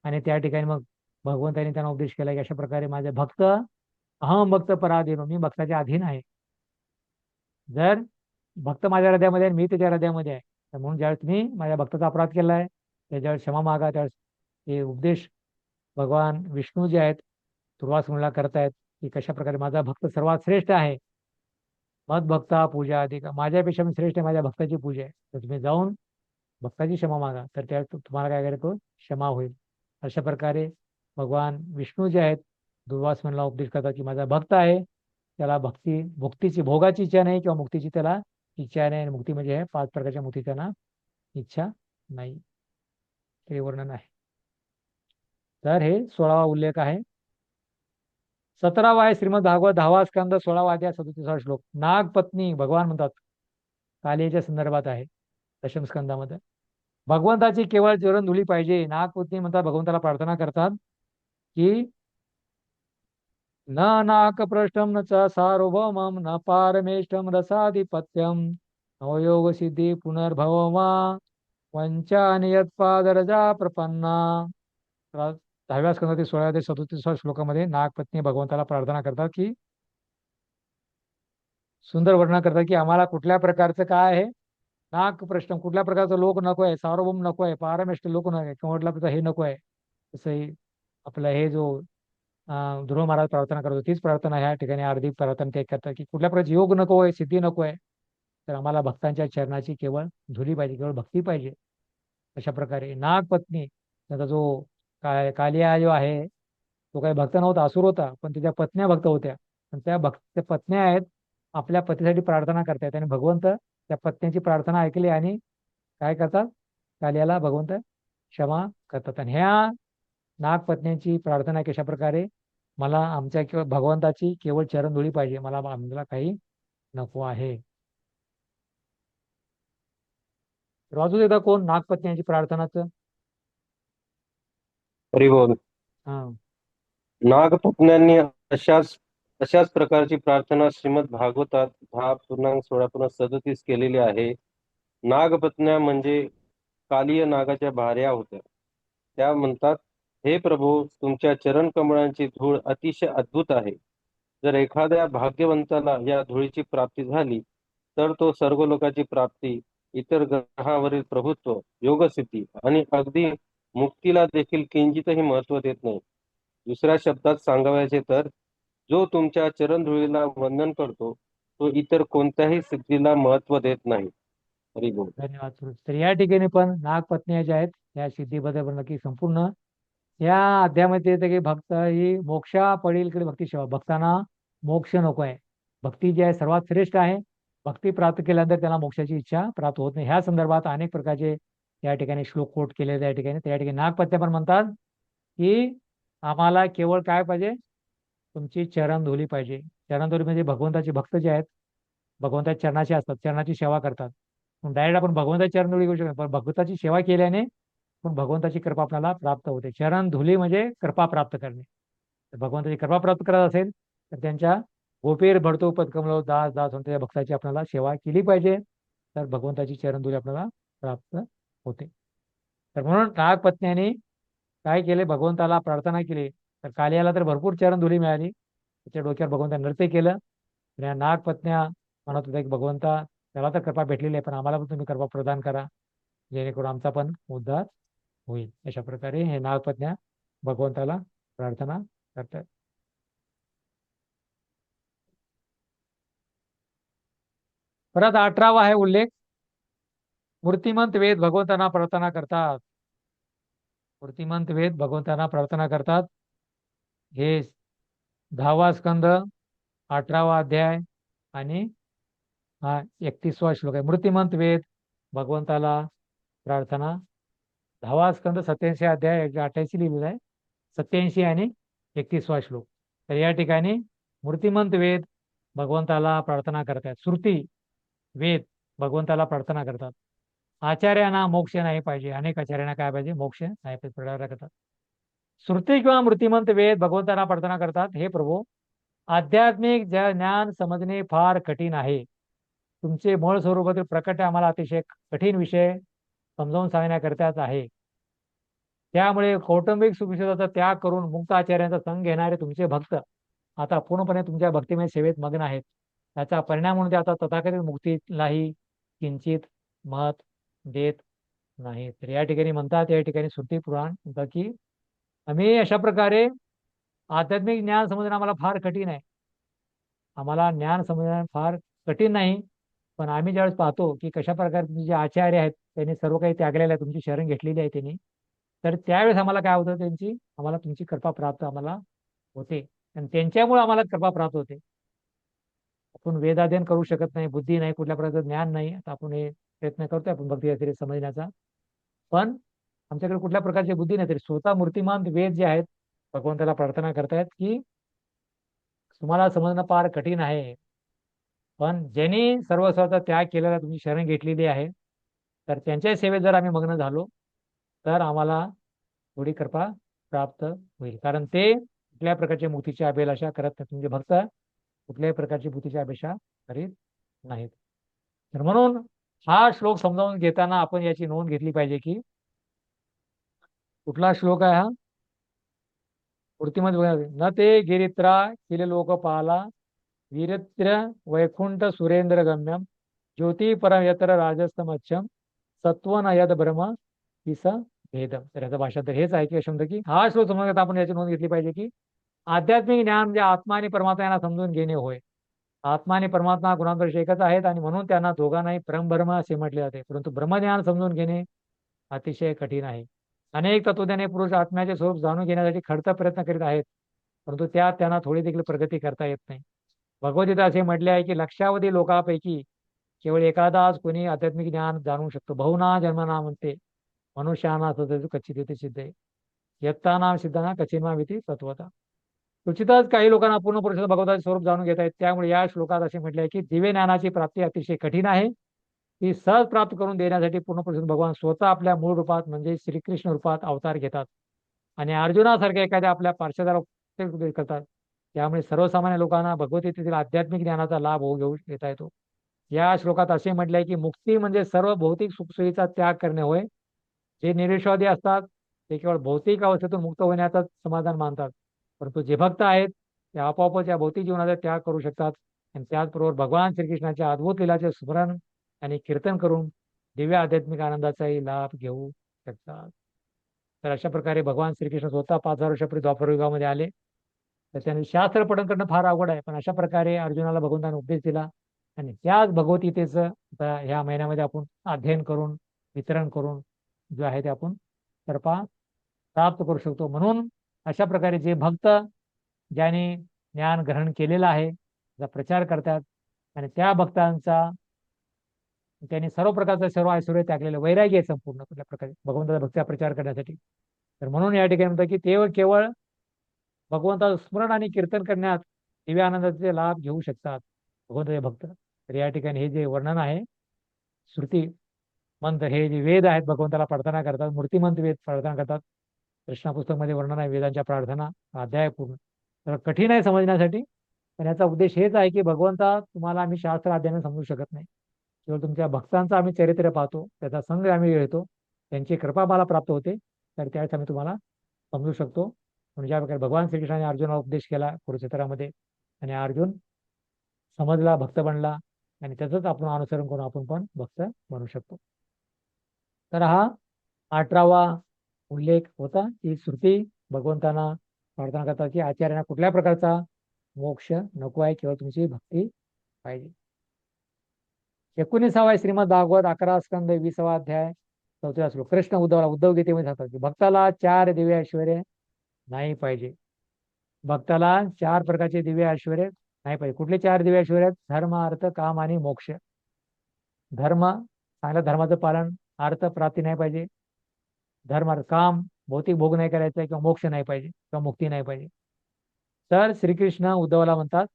आणि त्या ठिकाणी मग भगवंतांनी त्यांना उपदेश केला की अशा प्रकारे माझे भक्त अहम भक्त पराधीनो, मी भक्ताच्या अधीन आहे. जर भक्त माझ्या हृदयामध्ये आहे मी त्याच्या हृदयामध्ये आहे, तर म्हणून ज्यावेळेस तुम्ही माझ्या भक्ताचा अपराध केला आहे त्याच्यावेळेस क्षमा मागा. त्यावेळेस हे उपदेश भगवान विष्णू जे आहेत दुर्वास मुनीला करतायत की कशा प्रकारे माझा भक्त सर्वात श्रेष्ठ आहे. मत भक्ता पूजा अधिक, माझ्यापेक्षा मी श्रेष्ठ आहे, माझ्या भक्ताची पूजा आहे. तर तुम्ही जाऊन भक्ताची क्षमा मागा, तर त्यावेळेस तुम्हाला काय करेल, क्षमा होईल. अशा प्रकारे भगवान विष्णू जे आहेत दुर्वास मुनीला उपदेश करतात की माझा भक्त आहे, त्याला भक्तीची भोगाची इच्छा नाही किंवा मुक्तीची त्याला इच्छा नाही. आणि मुक्ती म्हणजे 5 प्रकारच्या मुक्ती त्यांना इच्छा नाही. हे वर्णन आहे. तर हे 16वा उल्लेख आहे. 17वा आहे श्रीमद भागवत 10वा स्कंद 16वा अध्याय 37वा श्लोक. नागपत्नी भगवान म्हणतात कालीच्या संदर्भात आहे दशम स्कंदामध्ये. भगवंताची केवळ चरणधुली पाहिजे. नागपत्नी म्हणतात, भगवंताला प्रार्थना करतात की न नाकपृष्ठम न च सार्वभौमम न पारमेष्ठम रसाधिपत्यम नो योग सिद्धी पुनर्भवमा वंचानि यत्पादरजा प्रपन्ना. 10व्या स्कंदातील 16 ते 37 श्लोकामध्ये नागपत्नी भगवंताला प्रार्थना करतात की सुंदर वर्णन करतात की आम्हाला कुठल्या प्रकारचं काय आहे, नागपृष्ठम कुठल्या प्रकारचं लोक नको आहे, सार्वभौम नको आहे, पारमेष्ठ लोक नको आहे, किंवा म्हटलं हे नको आहे. तसंही आपलं हे जो ध्रुव महाराज प्रार्थना करतो तीच प्रार्थना ह्या ठिकाणी अर्धी प्रार्थना ते करतात की कुठल्या प्रकारचे योग नको आहे, सिद्धी नको आहे, तर आम्हाला भक्तांच्या चरणाची केवळ धुली पाहिजे, केवळ भक्ती पाहिजे. अशा प्रकारे नागपत्नी त्याचा जो कालिया जो आहे तो काही भक्त नव्हता, असुर होता, पण त्याच्या पत्न्या भक्त होत्या. पण त्या पत्न्या आहेत, आपल्या पतीसाठी प्रार्थना करतायत आणि भगवंत त्या पत्न्यांची प्रार्थना ऐकली आणि काय करतात, कालियाला भगवंत क्षमा करतात. आणि ह्या नागपत्न्यांची प्रार्थना कशा प्रकारे, मला आमच्या किंवा भगवंताची केवळ चरणधुळी पाहिजे, मला आम्हाला काही नको आहे. वाजू देता कोण नागपत्न्यांची प्रार्थनाचं? हरिबोल. हा. नागपत्न्यांनी अशाच प्रकारची प्रार्थना श्रीमद भागवतात 10:16-37 केलेली आहे. नागपत्न्या म्हणजे कालीय नागाच्या भार्या होत्या. त्या म्हणतात, हे प्रभू, तुमच्या चरण कमळांची धूळ अतिशय अद्भुत आहे. जर एखाद्या भाग्यवंताला या धुळीची प्राप्ती झाली तर तो सर्व लोकांची प्राप्ती, इतर ग्रहावरील प्रभुत्व, योगसिद्धी आणि अगदी मुक्तीला देखील किंचितही महत्व देत नाही. दुसऱ्या शब्दात सांगायचे तर जो तुमच्या चरणधुळीला वंदन करतो तो इतर कोणत्याही सिद्धीला महत्व देत नाही. हरिबोल. धन्यवाद सुरेश. तर या ठिकाणी पण नागपत्न्या ज्या आहेत या सिद्धीबद्दल पण नक्की संपूर्ण या अध्यायामध्ये येते की भक्त ही मोक्षा पडेलकडे भक्ती सेवा. भक्तांना मोक्ष नको आहे, भक्ती जी आहे सर्वात श्रेष्ठ आहे. भक्ती प्राप्त केल्यानंतर त्यांना मोक्षाची इच्छा प्राप्त होत नाही. ह्या संदर्भात अनेक प्रकारचे या ठिकाणी श्लोक कोट केले त्या ठिकाणी. त्या ठिकाणी नागपत्न्या पण म्हणतात की आम्हाला केवळ काय पाहिजे, तुमची चरणधुली पाहिजे. चरणधुली म्हणजे भगवंताचे भक्त जे आहेत भगवंताच्या चरणाचे असतात, चरणाची सेवा करतात. डायरेक्ट आपण भगवंताची चरणधुली करू शकतो, पण भगवंताची सेवा केल्याने पण भगवंताची कृपा आपल्याला प्राप्त होते. चरण धुली म्हणजे कृपा प्राप्त करणे. तर भगवंताची कृपा प्राप्त करत असेल तर त्यांच्या गोपेर भरतो पदकमलो दास दास म्हणून त्या भक्ताची आपल्याला सेवा केली पाहिजे, तर भगवंताची चरणधुली आपल्याला प्राप्त होते. तर म्हणून नागपत्न्याने काय केले, भगवंताला प्रार्थना केली. तर कालियाला तर भरपूर चरणधुली मिळाली, त्याच्या डोक्यावर भगवंताने नृत्य केलं. आणि या नागपत्न्या म्हणत होत्या की भगवंता, त्याला तर कृपा भेटलेली आहे, पण आम्हाला पण तुम्ही कृपा प्रदान करा, जेणेकरून आमचा पण उद्धार होईल. अशा प्रकारे हे नागपत्न्या भगवंताला प्रार्थना करतात. परत 18वा आहे उल्लेख, मूर्तिमंत वेद भगवंतांना प्रार्थना करतात. मूर्तिमंत वेद भगवंतांना प्रार्थना करतात. हे 10वा स्कंद 18वा अध्याय आणि हा 31वा श्लोक आहे. मूर्तिमंत वेद भगवंताला प्रार्थना. 10वा स्कंद 87 अध्याय 88 लिहिलेला आहे, 87 आणि 31वा श्लोक. तर या ठिकाणी मूर्तिमंत वेद भगवंताला प्रार्थना करतात. श्रुती वेद भगवंताला प्रार्थना करतात. आचार्यांना मोक्ष नाही पाहिजे, अनेक आचार्यांना काय पाहिजे, मोक्ष नाही पाहिजे, प्रार्थना करतात. श्रुती किंवा मूर्तिमंत वेद भगवंताला प्रार्थना करतात, हे प्रभू, आध्यात्मिक ज्ञान समजणे फार कठीण आहे. तुमचे मूळ स्वरूपातील प्रकट आम्हाला अतिशय कठीण विषय समजावून सांगण्याकरताच आहे. त्यामुळे कौटुंबिक सुखविषयाचा त्याग करून मुक्त आचार्यांचा संग घेणारे तुमचे भक्त आता पूर्णपणे तुमच्या भक्तिमय सेवेत मग्न आहेत. त्याचा परिणाम म्हणून ते आता तथाकथित मुक्तीलाही किंचित मत देत नाही. तर या ठिकाणी म्हणतात, या ठिकाणी श्रुती पुराण म्हणतात की आम्ही अशा प्रकारे आध्यात्मिक ज्ञान समजणं आम्हाला फार कठीण आहे. आम्हाला ज्ञान समजणं फार कठीण नाही, पण आम्ही ज्यावेळेस पाहतो की कशा प्रकारे तुमचे जे आचार्य आहेत त्यांनी सर्व काही त्यागलेलं आहे, तुमची शरण घेतलेली आहे त्यांनी, तर त्यावेळेस आम्हाला काय होतं, आम्हाला तुमची कृपा प्राप्त आम्हाला होते आणि त्यांच्यामुळे आम्हाला कृपा प्राप्त होते. आपण वेदाध्ययन करू शकत नाही, बुद्धी नाही, कुठल्या प्रकारचं ज्ञान नाही. आता आपण हे प्रयत्न करतोय आपण भक्ती समजण्याचा, पण आमच्याकडे कुठल्या प्रकारची बुद्धी नाही. तरी स्वतः मूर्तिमान वेद जे आहेत भगवंताला प्रार्थना करतायत की तुम्हाला समजणं फार कठीण आहे, पण ज्यांनी सर्वस्वाचा त्याग केलेला तुमची शरण घेतलेली आहे तर त्यांच्या सेवेत जर आम्ही मग्न झालो तर आम्हाला थोडी कृपा प्राप्त होईल, कारण ते कुठल्याही प्रकारच्या मुक्तीची अभिलाषा करत नाहीत, म्हणजे भक्त कुठल्याही प्रकारची मुक्तीची अपेक्षा करीत नाहीत. तर म्हणून हा श्लोक समजावून घेताना आपण याची नोंद घेतली पाहिजे की कुठला श्लोक आहे हा, मूर्तिमत न ते गिरित्रा किल लोकपाला वीरत्र वैकुंठ सुरेंद्र गम्यम ज्योती परम यत्र राजस्तमच्छम सत्वन यद ब्रह्म हिस भेदम. तर याचं भाषांतर हेच आहे की अशा की हा श्लोक समजून घेता आपण याची नोंद घेतली पाहिजे की आध्यात्मिक ज्ञान म्हणजे आत्मा आणि परमात्मा यांना समजून घेणे होय. आत्मा आणि परमात्मा गुणांतर एकच आहेत आणि म्हणून त्यांना दोघांनाही परमब्रह्म असे म्हटले जाते. परंतु ब्रह्मज्ञान समजून घेणे अतिशय कठीण आहे. अनेक तत्वज्ञानी पुरुष आत्म्याचे स्वरूप जाणून घेण्यासाठी खडतर प्रयत्न करीत आहेत, परंतु त्यात त्यांना थोडी देखील प्रगती करता येत नाही. भगवद्गीता असे म्हटले आहे की लक्षावधी लोकांपैकी केवळ एखादाच कोणी आध्यात्मिक ज्ञान जाणू शकतो. बहुना जन्मना म्हणते मनुष्याना सदस्य कच्चित येते सिद्ध आहे यत्तानाम सिद्धाना कचिन्मा भीती तत्वता. क्वचितच काही लोकांना पूर्ण पुरुषाचं भगवताचे स्वरूप जाणून घेता येत. त्यामुळे या श्लोकात असे म्हटले आहे की दिव्य ज्ञानाची प्राप्ती अतिशय कठीण आहे. ती सहज प्राप्त करून देण्यासाठी पूर्ण पुरुष भगवान स्वतः आपल्या मूळ रूपात म्हणजे श्रीकृष्ण रूपात अवतार घेतात आणि अर्जुनासारख्या एखाद्या आपल्या पार्श्वदाला उपदेश करतात. त्यामुळे सर्वसामान्य लोकांना भगवद्गीतेतील आध्यात्मिक ज्ञानाचा लाभ घेऊ घेता येतो. या श्लोकात असे म्हटले आहे की मुक्ती म्हणजे सर्व भौतिक सुखसोयीचा त्याग करणे होय. जे निरीश्वादी असतात ते केवळ भौतिक अवस्थेतून मुक्त होण्याचाच समाधान मानतात, परंतु जे भक्त आहेत ते आपोआपच या भौतिक जीवनाचा त्याग करू शकतात आणि त्याचबरोबर भगवान श्रीकृष्णाच्या अद्भुत लीलाचे स्मरण आणि कीर्तन करून दिव्य आध्यात्मिक आनंदाचाही लाभ घेऊ शकतात. तर अशा प्रकारे भगवान श्रीकृष्ण स्वतः 5,000 वर्षापूर्वी द्वापर युगामध्ये आले. तर त्यांनी शास्त्र पठण करणं फार अवघड आहे, पण अशा प्रकारे अर्जुनाला भगवंताने उपदेश दिला आणि त्याच भगवद्गीतेचं आता ह्या महिन्यामध्ये आपण अध्ययन करून वितरण करून जो आहे ते आपण कृपा प्राप्त करू शकतो. म्हणून अशा प्रकारे जे भक्त ज्याने ज्ञान ग्रहण केलेलं आहे त्याचा प्रचार करतात आणि त्या भक्तांचा त्यांनी सर्व प्रकारचा सर्व ऐश्वर्य त्यागलेलं वैराग्य आहे संपूर्ण कुठल्या प्रकारे भगवंताचा भक्तीचा प्रचार करण्यासाठी. तर म्हणून या ठिकाणी म्हणतात की ते केवळ भगवंताचं स्मरण आणि कीर्तन करण्यात दिव्य आनंदाचे लाभ घेऊ शकतात भगवंताचे भक्त. तर या ठिकाणी हे जे वर्णन आहे श्रुती मंत्र हे जे वेद आहेत भगवंताला प्रार्थना करतात, मूर्तिमंत वेद प्रार्थना करतात. कृष्णा पुस्तकमध्ये वर्णन आहे वेदांच्या प्रार्थना अध्याय पूर्ण. तर कठीण आहे समजण्यासाठी, पण याचा उद्देश हेच आहे की भगवंता तुम्हाला आम्ही शास्त्र अध्ययन समजू शकत नाही, केवळ तुमच्या भक्तांचं आम्ही चरित्र पाहतो, त्याचा संग आम्ही घेतो, त्यांची कृपा मला प्राप्त होते, तर त्यावेळेस आम्ही तुम्हाला समजू शकतो. म्हणजे ज्या प्रकारे भगवान श्रीकृष्णाने अर्जुनाला उपदेश केला कुरुक्षेत्रामध्ये आणि अर्जुन समजला, भक्त बनला आणि त्याचंच आपण अनुसरण करून आपण पण भक्त बनू शकतो. तर हा 18वा उल्लेख होता की श्रुती भगवंतांना प्रार्थना करतात की आचार्यांना कुठल्या प्रकारचा मोक्ष नको आहे, केवळ तुमची भक्ती पाहिजे. 19वा श्रीमद भागवत 11 स्कंद 20वा अध्याय 4 श्लोक. कृष्ण उद्धव गीतेमध्ये सांगतात की भक्ताला 4 दिव्य ऐश्वर्य नाही पाहिजे. भक्ताला 4 प्रकारचे दिव्य ऐश्वर्य नाही पाहिजे. कुठले 4 दिव्य ऐश्वर्य? धर्म, अर्थ, काम आणि मोक्ष. धर्म, चांगल्या धर्माचं पालन, अर्थ प्राप्ती नाही पाहिजे, धर्म काम भौतिक भोग नाही करायचा किंवा मोक्ष नाही पाहिजे किंवा मुक्ती नाही पाहिजे. तर श्रीकृष्ण उद्धवला म्हणतात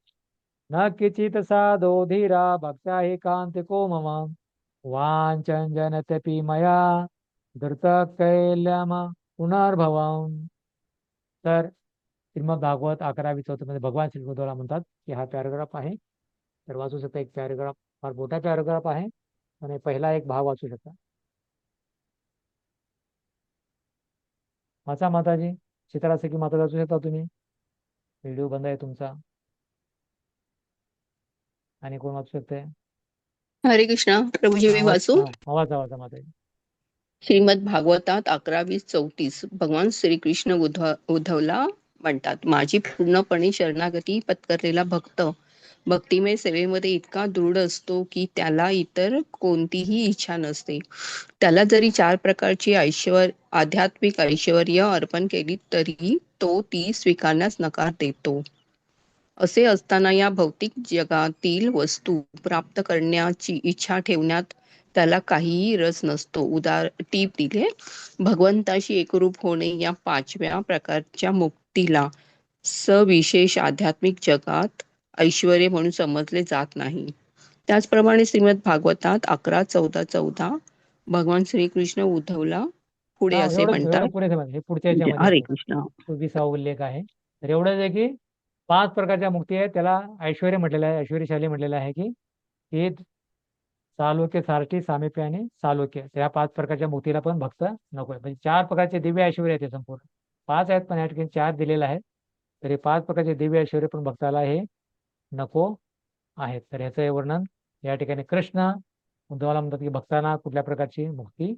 न किचित साधो धीरा भक्ता एकांतिको मम वांचन मया धृत कैल्यम पुनर्भवम. तर श्रीमद भागवत 11-14 मध्ये भगवान श्री उद्धवला म्हणतात की हा पॅराग्राफ आहे, तर वाचू शकता. एक पॅराग्राफ फार मोठा पॅराग्राफ आहे आणि पहिला एक भाग वाचू शकता. वाचा माताजी, सीतारासकी माता वाचू शकता तुम्ही. व्हिडिओ बंद आहे तुमचा. आणि कोण वाचू शकते? हरे कृष्णा. प्रभूजी मी वाचू. वाचा वाचा माताजी. श्रीमद भागवतात 11:34 भगवान श्रीकृष्ण उद्धवला म्हणतात माझी पूर्णपणे शरणागती पत्करलेला भक्त भक्तिमय सेवेमध्ये इतका दृढ असतो की त्याला इतर कोणतीही इच्छा नसते. त्याला जरी 4 प्रकारची आध्यात्मिक ऐश्वर्य अर्पण केली तरी तो ती स्वीकारण्यास नकार देतो. असे असताना या भौतिक जगातील वस्तू प्राप्त करण्याची इच्छा ठेवण्यात त्याला काहीही रस नसतो. टीप दिले भगवंताशी एकरूप होणे या 5व्या प्रकारच्या मुक्तीला सविशेष आध्यात्मिक जगात ऐश्वर्य म्हणून समजले जात नाही. त्याचप्रमाणे श्रीमद भागवतात 11:14 भगवान श्रीकृष्ण उद्धवला पुढे हा असे एवढं एवढं म्हणतात. पुरेसे आहे. हे पुढच्या याच्यामध्ये हरे आहे कृष्ण. तो 20वा उल्लेख आहे. तर एवढंच आहे की 5 प्रकारच्या मुक्ती आहेत. त्याला ऐश्वर्य म्हटलेलं आहे, ऐश्वर्यशाली म्हटलेलं आहे की हे सालोक्य सारथी सामिप्य आणि सालोक्य या 5 प्रकारच्या मुक्तीला पण भक्त नको आहे. म्हणजे 4 प्रकारचे दिव्य ऐश्वर्य आहेत हे संपूर्ण. 5 आहेत पण या ठिकाणी 4 दिलेले आहेत. तर हे 5 प्रकारचे दिव्य ऐश्वर्य पण भक्ताला हे नको आहेत. तर ह्याचं हे वर्णन या ठिकाणी कृष्ण उद्धवाला म्हणतात की भक्तांना कुठल्या प्रकारची मुक्ती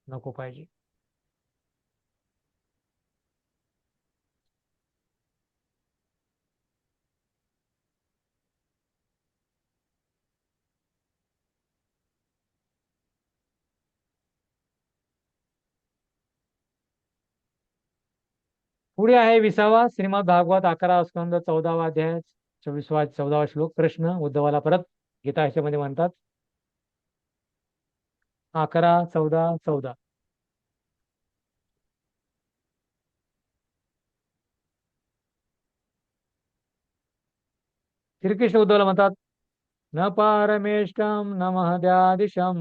नको पाहिजे. पुढे आहे 20वा श्रीमद भागवत 11 स्कंद 14वा अध्याय 14वा श्लोक. कृष्ण उद्धवाला परत गीता मध्ये म्हणतात 11, 14, 14. श्रीकृष्ण उद्धवाला म्हणतात न पारमेष्टम न महद्यादिशम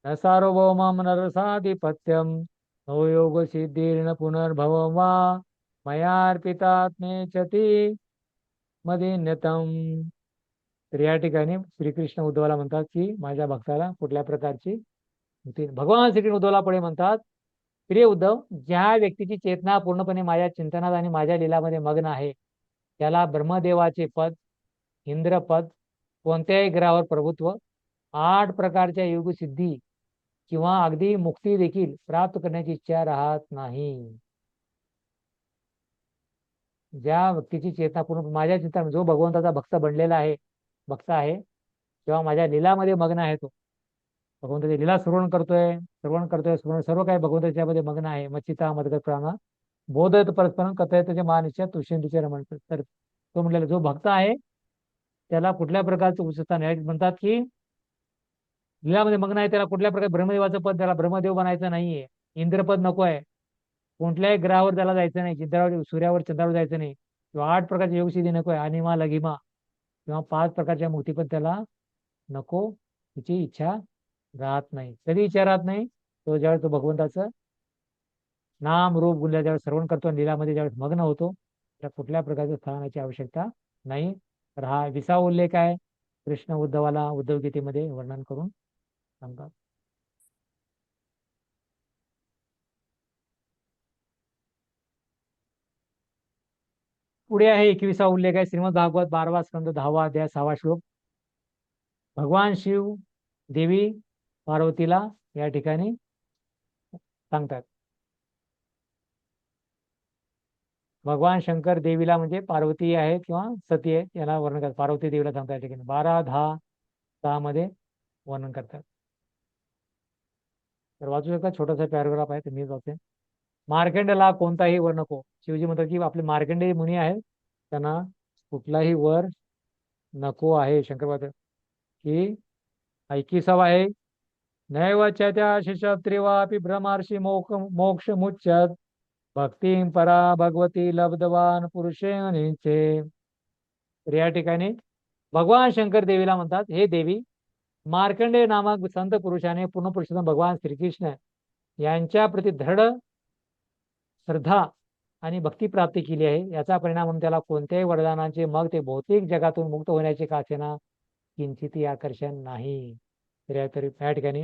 न सार्वभौमम नरसाधिपत्यम नो योग सिद्धिर्न पुनर्भवम वा मयार्पितात्मेचति मदिन्यतम. तर या ठिकाणी श्रीकृष्ण उद्धवाला म्हणतात की माझ्या भक्ताला कुठल्या प्रकारची मुक्ती. भगवान श्रीकृष्ण उद्धवला पुढे म्हणतात प्रिय उद्धव, ज्या व्यक्तीची चेतना पूर्णपणे माझ्या चिंतनात आणि माझ्या लीलामध्ये मग्न आहे त्याला ब्रह्मदेवाचे पद, इंद्रपद, कोणत्याही ग्रहावर प्रभुत्व, 8 प्रकारच्या योगसिद्धी किंवा अगदी मुक्ती देखील प्राप्त करण्याची इच्छा राहत नाही. ज्या व्यक्तीची चेतना पूर्ण माझ्या चिंतन, जो भगवंताचा भक्त बनलेला आहे, भक्त आहे किंवा माझ्या लीलामध्ये मग्न आहे, तो भगवंताची लीला श्रवण करतोय सर्व काही भगवंताच्या मध्ये मग्न आहे. मच्चिता मदगत प्राणा बोधत परस्परम कथयत मानिच्या तुष्यंतीचे रमण. तर तो म्हटलेला जो भक्त आहे त्याला कुठल्या प्रकारचं उच्चस्थान आहे. म्हणतात की लीलामध्ये मग्न आहे त्याला कुठल्या प्रकारे ब्रह्मदेवाचं पद, त्याला ब्रह्मदेव बनायचं नाहीये, इंद्रपद नको आहे, कोणत्याही ग्रहावर त्याला जायचं नाही, चंद्रावर सूर्यावर चंद्रावर जायचं नाही, किंवा 8 प्रकारची योगसिद्धी नको आहे, अनिमा लगिमा किंवा 5 प्रकारच्या मुक्ती पण त्याला नको, तिची इच्छा राहत नाही. कधी इच्छा राहत नाही तो ज्यावेळेस तो भगवंताचं नाम रूप गुणल्या ज्यावेळेस श्रवण करतो आणि लीलामध्ये ज्यावेळेस मग्न होतो त्या कुठल्या प्रकारच्या स्थानाची आवश्यकता नाही. तर हा 20वा उल्लेख आहे. कृष्ण उद्धवाला उद्धव गीतेमध्ये वर्णन करून सांगतात. पुढे आहे 21वा उल्लेख आहे. श्रीमद भागवत 12वा स्कंद 10वा अध्याय 6वा श्लोक. भगवान शिव देवी पार्वतीला या ठिकाणी सांगतात. भगवान शंकर देवीला म्हणजे पार्वती आहे किंवा सती आहे याला वर्णन करतात. पार्वती देवीला सांगतात या ठिकाणी 12, 10, 6 मध्ये वर्णन करतात. तर वाचू शकता, छोटासा पॅराग्राफ आहे, तुम्ही वाचते. मार्कंडेला कोणताही वर नको. शिवजी म्हणतात की आपले मार्कंडेय मुनी आहेत त्यांना कुठलाही वर नको आहे. शंकर म्हणतात की 21वा आहे नैवच्या त्या शिशत्रिवापि भ्रमार्षी मोक्ष मुच्यत भक्तीं परा भगवती लब्धवान पुरुषे अनिचे. तर या ठिकाणी भगवान शंकर देवीला म्हणतात हे देवी, मार्कंडेय नामक संत पुरुषाने पूर्ण पुरुषोत्तम भगवान श्रीकृष्ण यांच्या प्रती दृढ श्रद्धा आणि भक्ती प्राप्ती केली आहे. याचा परिणाम म्हणून त्याला कोणत्याही वरदानाचे मग ते भौतिक जगातून मुक्त होण्याचे कासेना किंचितही आकर्षण नाही. तर या ठिकाणी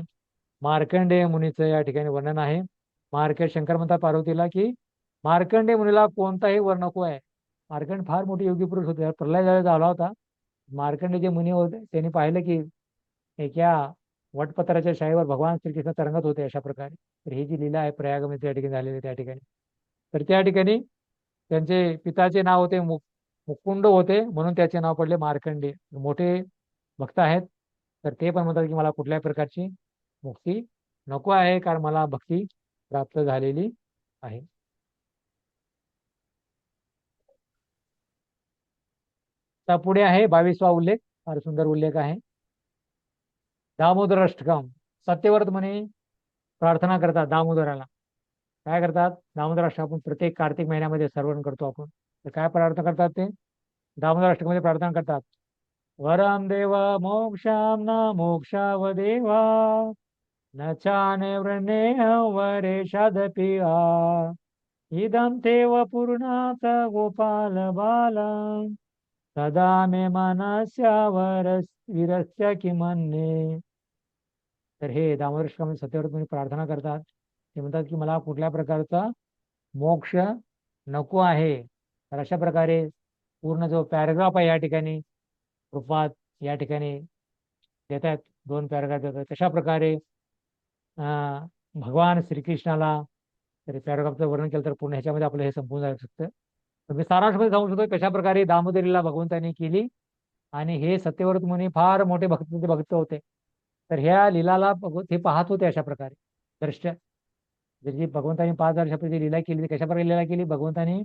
मार्कंडेय मुनीचं या ठिकाणी वर्णन आहे. शंकर म्हणतात पार्वतीला की मार्कंडेय मुनीला कोणताही वर नको आहे. मार्कंड फार मोठी योगी पुरुष होते. प्रलय ज्यावेळेस झाला होता, मार्कंडे जे मुनी होते त्यांनी पाहिलं की एका वटपत्राच्या शाईवर भगवान श्रीकृष्ण तरंगत होते अशा प्रकारे. तर ही जी लीला आहे प्रयागमध्ये त्या ठिकाणी झालेली त्या ठिकाणी. तर त्या ठिकाणी त्यांचे पिताचे नाव होते मुकुंड होते म्हणून त्याचे नाव पडले मार्कंडे. मोठे भक्त आहेत. तर ते पण म्हणतात की मला कुठल्याही प्रकारची मुक्ती नको आहे कारण मला भक्ती प्राप्त झालेली आहे. आता पुढे आहे 22वा उल्लेख. फार सुंदर उल्लेख आहे. दामोदर अष्टकम. सत्यव्रत म्हणे प्रार्थना करतात दामोदराला. काय करतात? दामोदर अष्टक आपण प्रत्येक कार्तिक महिन्यामध्ये श्रवण करतो आपण. तर काय प्रार्थना करतात ते? दामोदर अष्टकमध्ये प्रार्थना करतात वरम देव मोक्षाम न मोक्षाव देवा न चाने वृणे वरेशादपि इदं तेव पूर्णात गोपाल बाला सदा मे मनस्यावरस विरस्य किमन्ये. तर हे दामोदर मध्ये सत्यव्रत प्रार्थना करतात. ते म्हणतात की मला कुठल्या प्रकारचा मोक्ष नको आहे. तर अशा प्रकारे पूर्ण जो पॅराग्राफ आहे या ठिकाणी रूपात या ठिकाणी देत आहेत. 2 पॅराग्राफ देतात. तशा प्रकारे भगवान श्रीकृष्णाला तर पॅराग्राफचं वर्णन केलं तर पूर्ण ह्याच्यामध्ये आपलं हे संपून जाऊ शकतं. तर मी सारांशमध्ये सांगू शकतो कशा प्रकारे दामोदरीला भगवंतांनी केली आणि हे सत्यव्रत मुनी फार मोठे भक्त होते. तर ह्या लीलाला हे पाहत होते अशा प्रकारे दृष्ट्या. जी भगवंतांनी 5,000 वर्षापूर्वी लीला केली कशा प्रकारे लीला केली. भगवंतांनी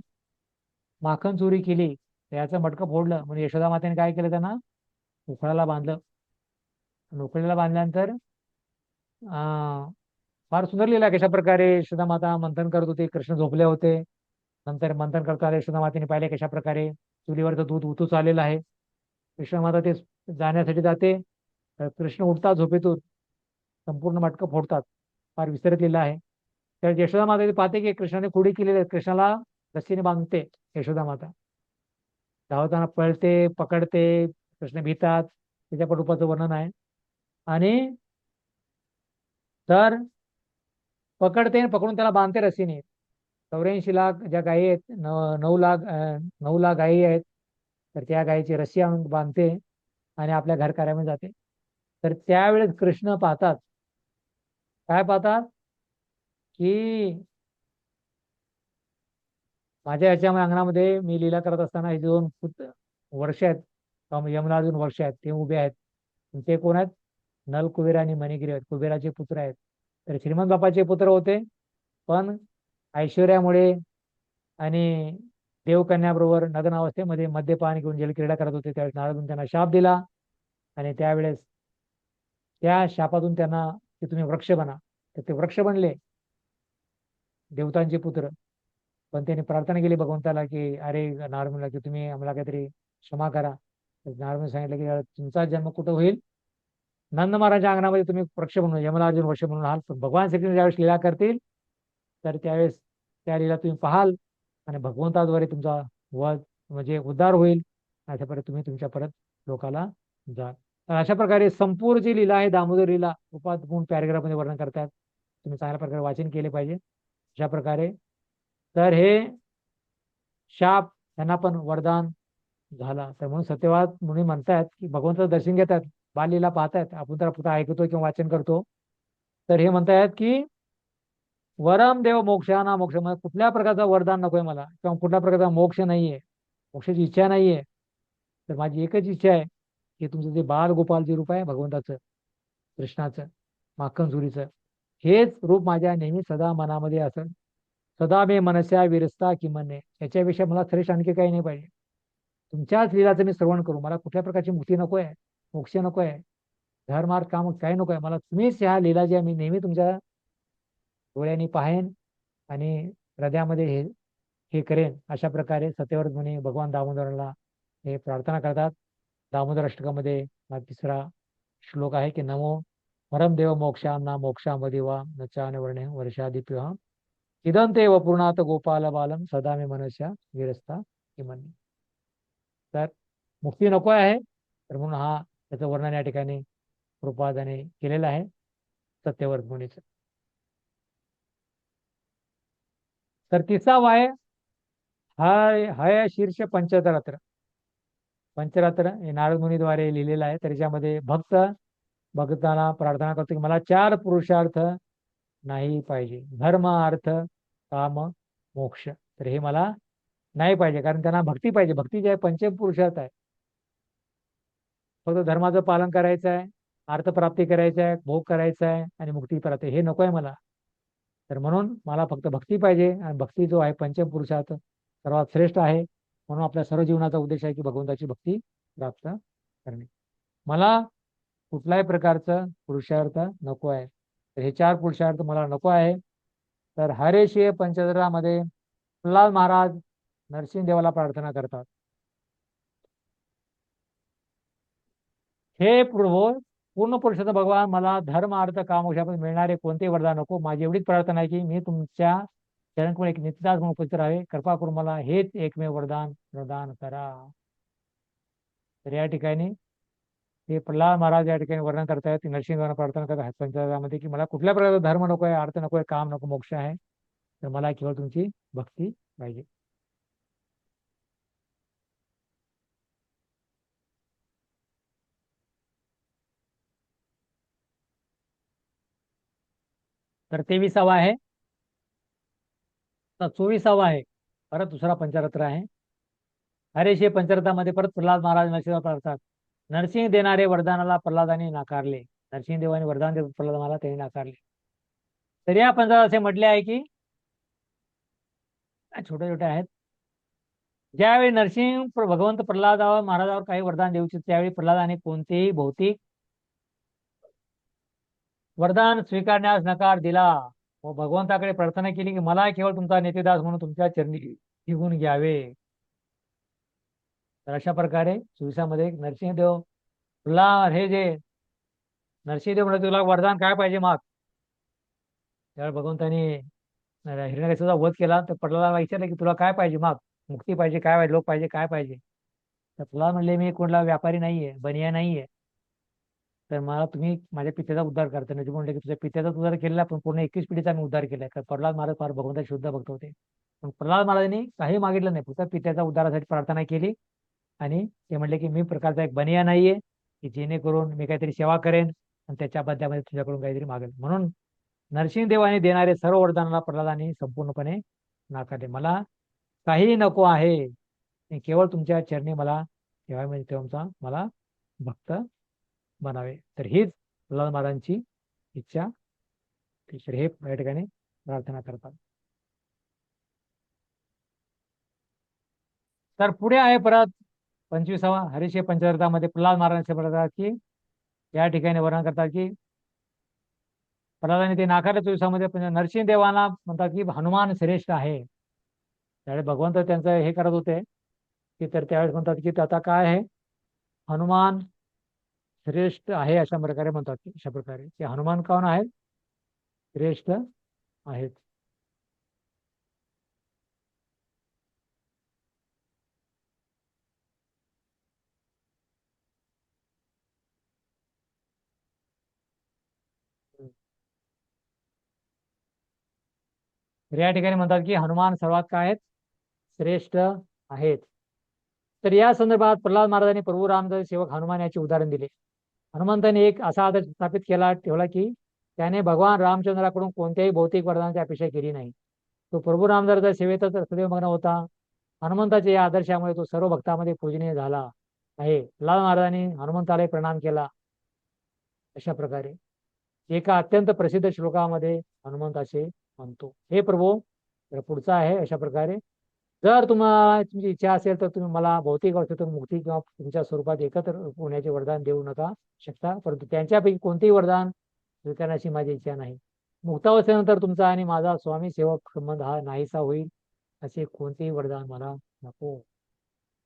माखन चोरी केली त्याचं मटकं फोडलं म्हणजे यशोदा मातेने काय केलं त्यांना उखळाला बांधलं. उखळीला बांधल्यानंतर फार सुंदर लीला कशा प्रकारे यशोदा माता मंथन करत होते. कृष्ण झोपले होते. नंतर मंथन करता यशोदा मातेने पाहिले कशा प्रकारे चुलीवरचं दूध उतू चाललेलं आहे. कृष्ण माता ते जाण्यासाठी जाते. तर कृष्ण उठतात झोपेतून संपूर्ण मटकं फोडतात. फार विस्तरित लीला आहे. तर यशोदा माता ते पाहते की कृष्णाने खोडी केलेली आहे. कृष्णाला रस्सीने बांधते यशोदा माता. धावताना पळते पकडते कृष्ण भीतात. त्याच्या पण रूपाचं वर्णन आहे. आणि तर पकडते आणि पकडून त्याला बांधते रस्सीने. 84 लाख ज्या गायी आहेत 9 लाख गायी आहेत. तर त्या गायीची रस्सी आणून बांधते आणि आपल्या घरकार्यामध्ये जाते. तर त्यावेळेस कृष्ण पाहतात काय पाहतात की माझ्या याच्या अंगणामध्ये मी लीला करत असताना हे 2 वर्ष आहेत यमला 2 वर्ष आहेत ते उभे आहेत. ते कोण आहेत नल कुबेर आणि मणिगिरी आहेत. कुबेराचे पुत्र आहेत. तर श्रीमंत बापाचे पुत्र होते. पण ऐश्वर्यामुळे आणि देवकन्याबरोबर नग्न अवस्थेमध्ये मद्यपान घेऊन जलक्रीडा करत होते. त्यावेळेस नारदून त्यांना शाप दिला आणि त्यावेळेस त्या शापातून त्यांना की तुम्ही वृक्ष बना. तर ते वृक्ष बनले देवतांचे पुत्र. पण त्यांनी प्रार्थना केली भगवंताला की अरे नारद म्हणला की तुम्ही आम्हाला काहीतरी क्षमा करा. तर नारद सांगितलं की तुमचा जन्म कुठं होईल नंद महाराजच्या अंगणामध्ये तुम्ही वृक्ष म्हणून यमलार्जुन वृक्ष म्हणून आहात. पण भगवान श्रीकृष्ण ज्यावेळेस लीला करतील तर त्यावेळेस त्या लीला तुम्ही पाहाल आणि भगवंताद्वारे तुमचा वध म्हणजे उद्धार होईल. अशा प्रकारे तुम्ही तुमच्या परत लोकाला जा. तर अशा प्रकारे संपूर्ण जी लीला आहे दामोदर लीला उपात गुण पॅरेग्राफमध्ये वर्णन करतात. तुम्ही चांगल्या प्रकारे वाचन केले पाहिजे. अशा प्रकारे तर हे शाप त्यांना पण वरदान झाला. तर म्हणून सत्यवाद मुनी म्हणतात की भगवंताचं दर्शन घेतात बाललीला पाहतात. आपण तर फक्त ऐकतो किंवा वाचन करतो. तर हे म्हणतायत की वरम देव मोक्षाना मोक्ष म्हणजे कुठल्या प्रकारचा वरदान नकोय मला किंवा कुठल्या प्रकारचा मोक्ष नाहीये मोक्षाची इच्छा नाहीये. तर माझी एकच इच्छा आहे की तुमचं जे बाल गोपाल जे रूप आहे भगवंताचं कृष्णाचं माखन चोरीचं हेच रूप माझ्या नेहमी सदा मनामध्ये असेल. सदा मे मनस्या विरस्ता किमने. याच्यापेक्षा मला श्रेष्ठ आणखी काही नाही पाहिजे. तुमच्याच लीलाचं मी श्रवण करू. मला कुठल्या प्रकारची मुक्ती नको आहे मोक्ष नको आहे धर्मार्थ काम काही नको आहे. मला तुम्हीच ह्या लीला ज्या मी नेहमी तुमच्या डोळ्यांनी पाहेन आणि हृदयामध्ये हे करेन. अशा प्रकारे सत्यव्रत मुनी भगवान दामोदराला हे प्रार्थना करतात. दामोदर अष्टकामध्ये हा 3रा श्लोक आहे की नमो परमदेव मोक्षांना मोक्षामध्ये वा नचान वर्णे वर्षादिप्य इदंते व पूर्णात गोपाल बालम सदा मे मनस्या विरस्ता किमनी. तर मुक्ती नको आहे तर म्हणून हा त्याचं वर्णन या ठिकाणी कृपादाने केलेलं आहे सत्यव्रत मुनीचं. तर 3रा वाय हय शीर्ष पंचरात्र. पंचरात्र हे नारद मुनीद्वारे लिहिलेलं आहे. तर याच्यामध्ये भक्ताला प्रार्थना करतो की मला 4 पुरुषार्थ नाही पाहिजे धर्म अर्थ काम मोक्ष. तर हे मला नाही पाहिजे कारण त्यांना भक्ती पाहिजे. भक्ती जे आहे पंचम पुरुषार्थ आहे. फक्त धर्माचं पालन करायचं आहे अर्थप्राप्ती करायचं आहे भोग करायचा आहे आणि मुक्ती प्राप्ती हे नको आहे मला. तर म्हणून मला फक्त भक्ती पाहिजे आणि भक्ती जो आहे पंचम पुरुषार्थ सर्वात श्रेष्ठ आहे. म्हणून आपल्या सर्व जीवनाचा उद्देश आहे की भगवंताची भक्ती प्राप्त करणे. मला कुठल्याही प्रकारचं पुरुषार्थ नको आहे. तर हे 4 पुरुषार्थ मला नको आहे. तर हरेशीय पंचदरामध्ये प्रल्हाद महाराज नरसिंहदेवाला प्रार्थना करतात. हे प्रभो पूर्ण पुरुषोत्तम भगवान मला धर्म अर्थ काम मोक्षापासून मिळणारे कोणते वरदान नको. माझी एवढीच प्रार्थना आहे की मी तुमच्या चरणकमळ एक नित्यदास म्हणून उपस्थित राहावे. कृपा करून मला हेच एकमेव वरदान प्रदान करा. तर या ठिकाणी हे प्रल्हाद महाराज या ठिकाणी वर्णन करतायत, नरसिंह प्रार्थना करत आहेत पंचायतामध्ये की मला कुठल्या प्रकारचा धर्म नको आहे, अर्थ नको आहे, काम नको, मोक्ष आहे, तर मला केवळ तुमची भक्ती पाहिजे. तर 23वा आहे. तर 24वा आहे. परत दुसरा पंचरत्न आहे. हरेशे पंचरथामध्ये परत प्रल्हाद महाराज नरसिंह प्रार्थना. नरसिंह देणारे वरदानाला प्रल्हादाने नाकारले. नरसिंह देवाने वरदान देत प्रल्हाद महाराज त्यांनी नाकारले. तर या पंचायत असे म्हटले आहे की छोटे छोटे आहेत. ज्यावेळी नरसिंह भगवंत प्रल्हादावर महाराजावर काही वरदान देऊ इच्छित त्यावेळी प्रल्हादाने कोणतेही भौतिक वरदान स्वीकारण्यास नकार दिला व भगवंताकडे प्रार्थना केली की मला केवळ तुमचा नेतेदास म्हणून तुमच्या चरणी घेऊन घ्यावे. तर अशा प्रकारे सुविसामध्ये नरसिंहदेव प्रल्हाद हे जे नरसिंहदेव म्हणजे तुला वरदान काय पाहिजे माग. त्यावेळी भगवंतानी हिरण्यकशिपूचा वध केला तर प्रल्हादाला विचारलं की तुला काय पाहिजे माग, मुक्ती पाहिजे, काय पाहिजे, लोक पाहिजे, काय पाहिजे. तर प्रल्हाद म्हणले मी कोणला व्यापारी नाहीये, बनिया नाहीये, तर मला तुम्ही माझ्या पित्याचा उद्धार करता. म्हणजे म्हणले की तुझ्या पित्याचा उद्धार केलेला पण पूर्ण 21 पिढीचा मी उद्धार केलाय. कारण प्रल्हाद महाराज फार भगवंता शुद्ध भक्त होते. पण प्रल्हाद महाराजांनी काही मागितलं नाही, फक्त पित्याच्या उद्धारासाठी प्रार्थना केली. आणि ते म्हणले की मी प्रकारचा एक बनिया नाहीये की जेणेकरून मी काहीतरी सेवा करेन आणि त्याच्या बदल्यामध्ये तुझ्याकडून काहीतरी मागेल. म्हणून नरसिंहदेवाने देणारे सर्व वरदानाला प्रल्हादाने संपूर्णपणे नाकारले. मला काही नको आहे, केवळ तुमच्या चरणी मला ठेवावे, म्हणजे तुमचा मला भक्त बनावे. तर हीच प्रल्हाद महाराजांची इच्छा. तर हे या ठिकाणी प्रार्थना करतात. तर पुढे आहे परत 25वा हरिषे पंचरथामध्ये प्रल्हाद महाराजांचे म्हणतात की या ठिकाणी वर्णन करतात की प्रल्हादाने ते नाकारले 24मध्ये. नरसिंहदेवाला म्हणतात की हनुमान श्रेष्ठ आहे. त्यावेळेस भगवंत त्यांचं हे करत होते की तर त्यावेळेस म्हणतात की आता काय आहे, हनुमान श्रेष्ठ आहे अशा प्रकारे म्हणतात. की अशा प्रकारे की हनुमान कोण आहेत, श्रेष्ठ आहेत. तर या ठिकाणी म्हणतात की हनुमान सर्वात काय आहेत, श्रेष्ठ आहेत. तर या संदर्भात प्रल्हाद महाराजांनी प्रभू रामदास सेवक हनुमान याचे उदाहरण दिले. हनुमंताने एक असा आदर्श स्थापित ठेवला की त्याने भगवान रामचंद्राकडून कोणत्याही भौतिक वरदानाची अपेक्षा केली नाही. तो प्रभू रामदासाच्या सेवेतच सदैव मग्न होता. हनुमंताच्या या आदर्शामुळे तो सर्व भक्तांमध्ये पूजनीय झाला आहे. प्रल्हाद महाराजांनी हनुमंताला प्रणाम केला. अशा प्रकारे एका अत्यंत प्रसिद्ध श्लोकामध्ये हनुमंत असे म्हणतो, हे प्रभू. तर पुढचा आहे अशा प्रकारे, जर तुम्हाला तुमची इच्छा असेल तर तुम्ही मला भौतिक अवस्थेतून मुक्ती किंवा तुमच्या स्वरूपात एकत्र होण्याचे वरदान देऊ नका शकता, परंतु त्यांच्यापैकी कोणतेही वरदान स्वीकारण्याची माझी इच्छा नाही. मुक्तावस्थेनंतर तुमचा आणि माझा स्वामी सेवक संबंध हा नाहीसा होईल असे कोणतेही वरदान मला नको.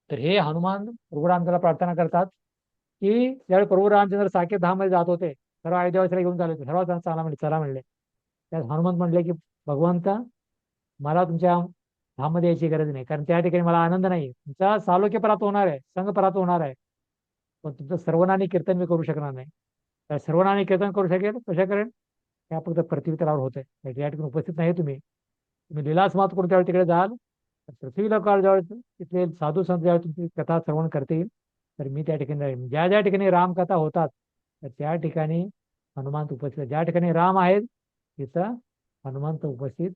तर हे हनुमान प्रभू रामचंद्र प्रार्थना करतात की ज्यावेळी प्रभू रामचंद्र साकेत धाममध्ये जात होते, सर्व अयोध्यावासीला घेऊन चालले होते, सर्वात चाला म्हणले, चला म्हणले. त्यात हनुमंत म्हणले की भगवंता मला तुमच्या धाममध्ये यायची गरज नाही, कारण त्या ठिकाणी मला आनंद नाही. तुमचा सालोक्य प्राप्त होणार आहे, संघ प्राप्त होणार आहे, पण तुमचं सर्वनानी कीर्तन मी करू शकणार नाही. तर सर्वनानी कीर्तन करू शकेल कशा करेन, त्या फक्त पृथ्वी तलावर होत आहे, या ठिकाणी उपस्थित नाही. तुम्ही लीलास मात करून त्यावेळी तिकडे जाल, पृथ्वीला काळ ज्यावेळेस तिथले साधू संत ज्यावेळी तुमची कथा श्रवण करतील, तर मी त्या ठिकाणी राहीन. ज्या ज्या ठिकाणी रामकथा होतात तर त्या ठिकाणी हनुमंत उपस्थित, ज्या ठिकाणी राम आहेत तिथं हनुमंत उपस्थित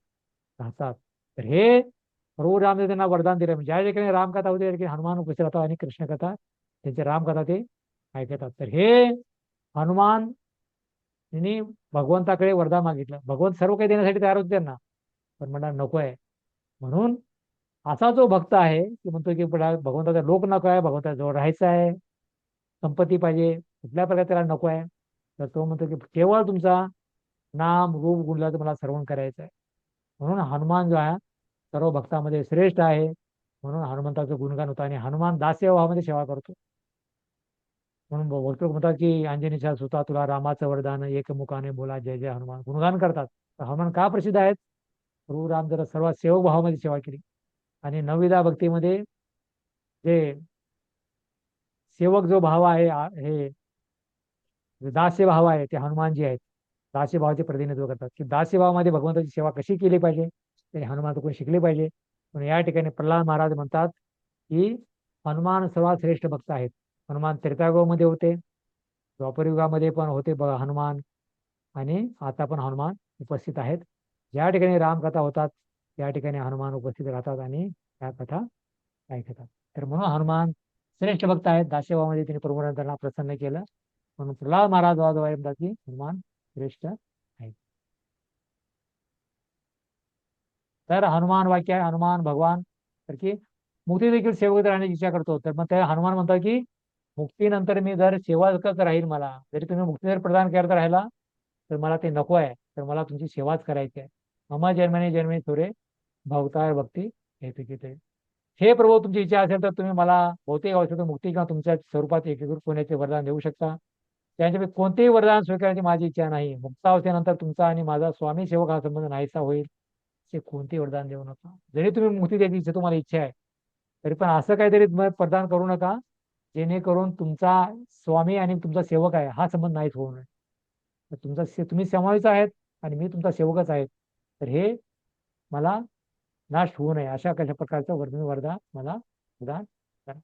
राहतात. तर हे प्रभू रामदेव त्यांना वरदान दिलं, ज्या ठिकाणी रामकथा होती त्या ठिकाणी हनुमान उपस्थित राहतात आणि कृष्णकथा त्यांची रामकथा ते ऐकतात. तर हे हनुमान यांनी भगवंताकडे वरदान मागितलं. भगवंत सर्व काही देण्यासाठी तयार होते त्यांना, पण म्हणा नको आहे. म्हणून असा जो भक्त आहे की म्हणतो की भगवंताचा लोक नको आहे, भगवंताच्या जवळ राहायचं आहे, संपत्ती पाहिजे, कुठल्या प्रकारे त्याला नको आहे, तर तो म्हणतो की केवळ तुमचा नाम रूप गुणलाचं मला श्रवण करायचं आहे. म्हणून हनुमान जो आहे सर्व भक्तामध्ये श्रेष्ठ आहे. म्हणून हनुमंताचं गुणगान होतं आणि हनुमान दास्य भावामध्ये सेवा करतो. म्हणून भक्त म्हणतात की अंजनीच्या सुता तुला रामाचं वरदान एकमुखाने बोला जय जय हनुमान, गुणगान करतात. तर हनुमान का प्रसिद्ध आहेत? प्रभू राम जरा सर्वात सेवक भावामध्ये सेवा केली आणि नवविधा भक्तीमध्ये जे सेवक जो भाव आहे हे जे दास्य भाव आहे ते हनुमानजी आहेत. दास्य भावाचे प्रतिनिधित्व करतात की दास्य भावामध्ये भगवंताची सेवा कशी केली पाहिजे ते हनुमानाकडून शिकले पाहिजे. पण या ठिकाणी प्रल्हाद महाराज म्हणतात की हनुमान सर्वात श्रेष्ठ भक्त आहेत. हनुमान त्रेतायुगामध्ये होते, द्वापर युगामध्ये पण होते हनुमान, आणि आता पण हनुमान उपस्थित आहेत. ज्या ठिकाणी रामकथा होतात त्या ठिकाणी हनुमान उपस्थित राहतात आणि त्या कथा ऐकतात. तर म्हणून हनुमान श्रेष्ठ भक्त आहेत. दास्यभावामध्ये त्यांनी प्रभूंना प्रसन्न केलं, म्हणून प्रल्हाद महाराज द्वारे म्हणतात की हनुमान श्रेष्ठ आहेत. तर हनुमान वाक्य आहे, हनुमान भगवान, तर की मुक्ती देखील सेवक राहण्याची इच्छा करतो. तर मग ते हनुमान म्हणतात की मुक्तीनंतर मी जर सेवा करत राहील, मला जरी तुम्ही मुक्ती जर प्रदान करत राहिला तर मला ते नको आहे, तर मला तुमची सेवाच करायची आहे. मम जन्मने जन्मे थोरे भवतार भक्ती हेतु की ते. हे प्रभू तुमची इच्छा असेल तर तुम्ही मला बहुतेक अवस्थेत मुक्ती किंवा तुमच्या स्वरूपात एकीकृत होण्याचे वरदान देऊ शकता. त्यांच्यापैकी कोणतेही वरदान स्वीकारण्याची माझी इच्छा नाही. मुक्तावस्थेनंतर तुमचा आणि माझा स्वामी सेवक हा संबंध नाहीसा होईल, असे कोणतेही वरदान देऊ नका. जरी तुम्ही मुक्ती द्यायची इच्छा तुम्हाला इच्छा आहे तरी पण असं काहीतरी प्रदान करू नका जेणेकरून तुमचा स्वामी आणि तुमचा सेवक आहे हा संबंध नाहीच होऊ नये. तर तुम्ही स्वामीच आहेत आणि मी तुमचा सेवकच आहे, तर हे मला नाश होऊ नये अशा कशा प्रकारचं वरदान मला प्रदान करा.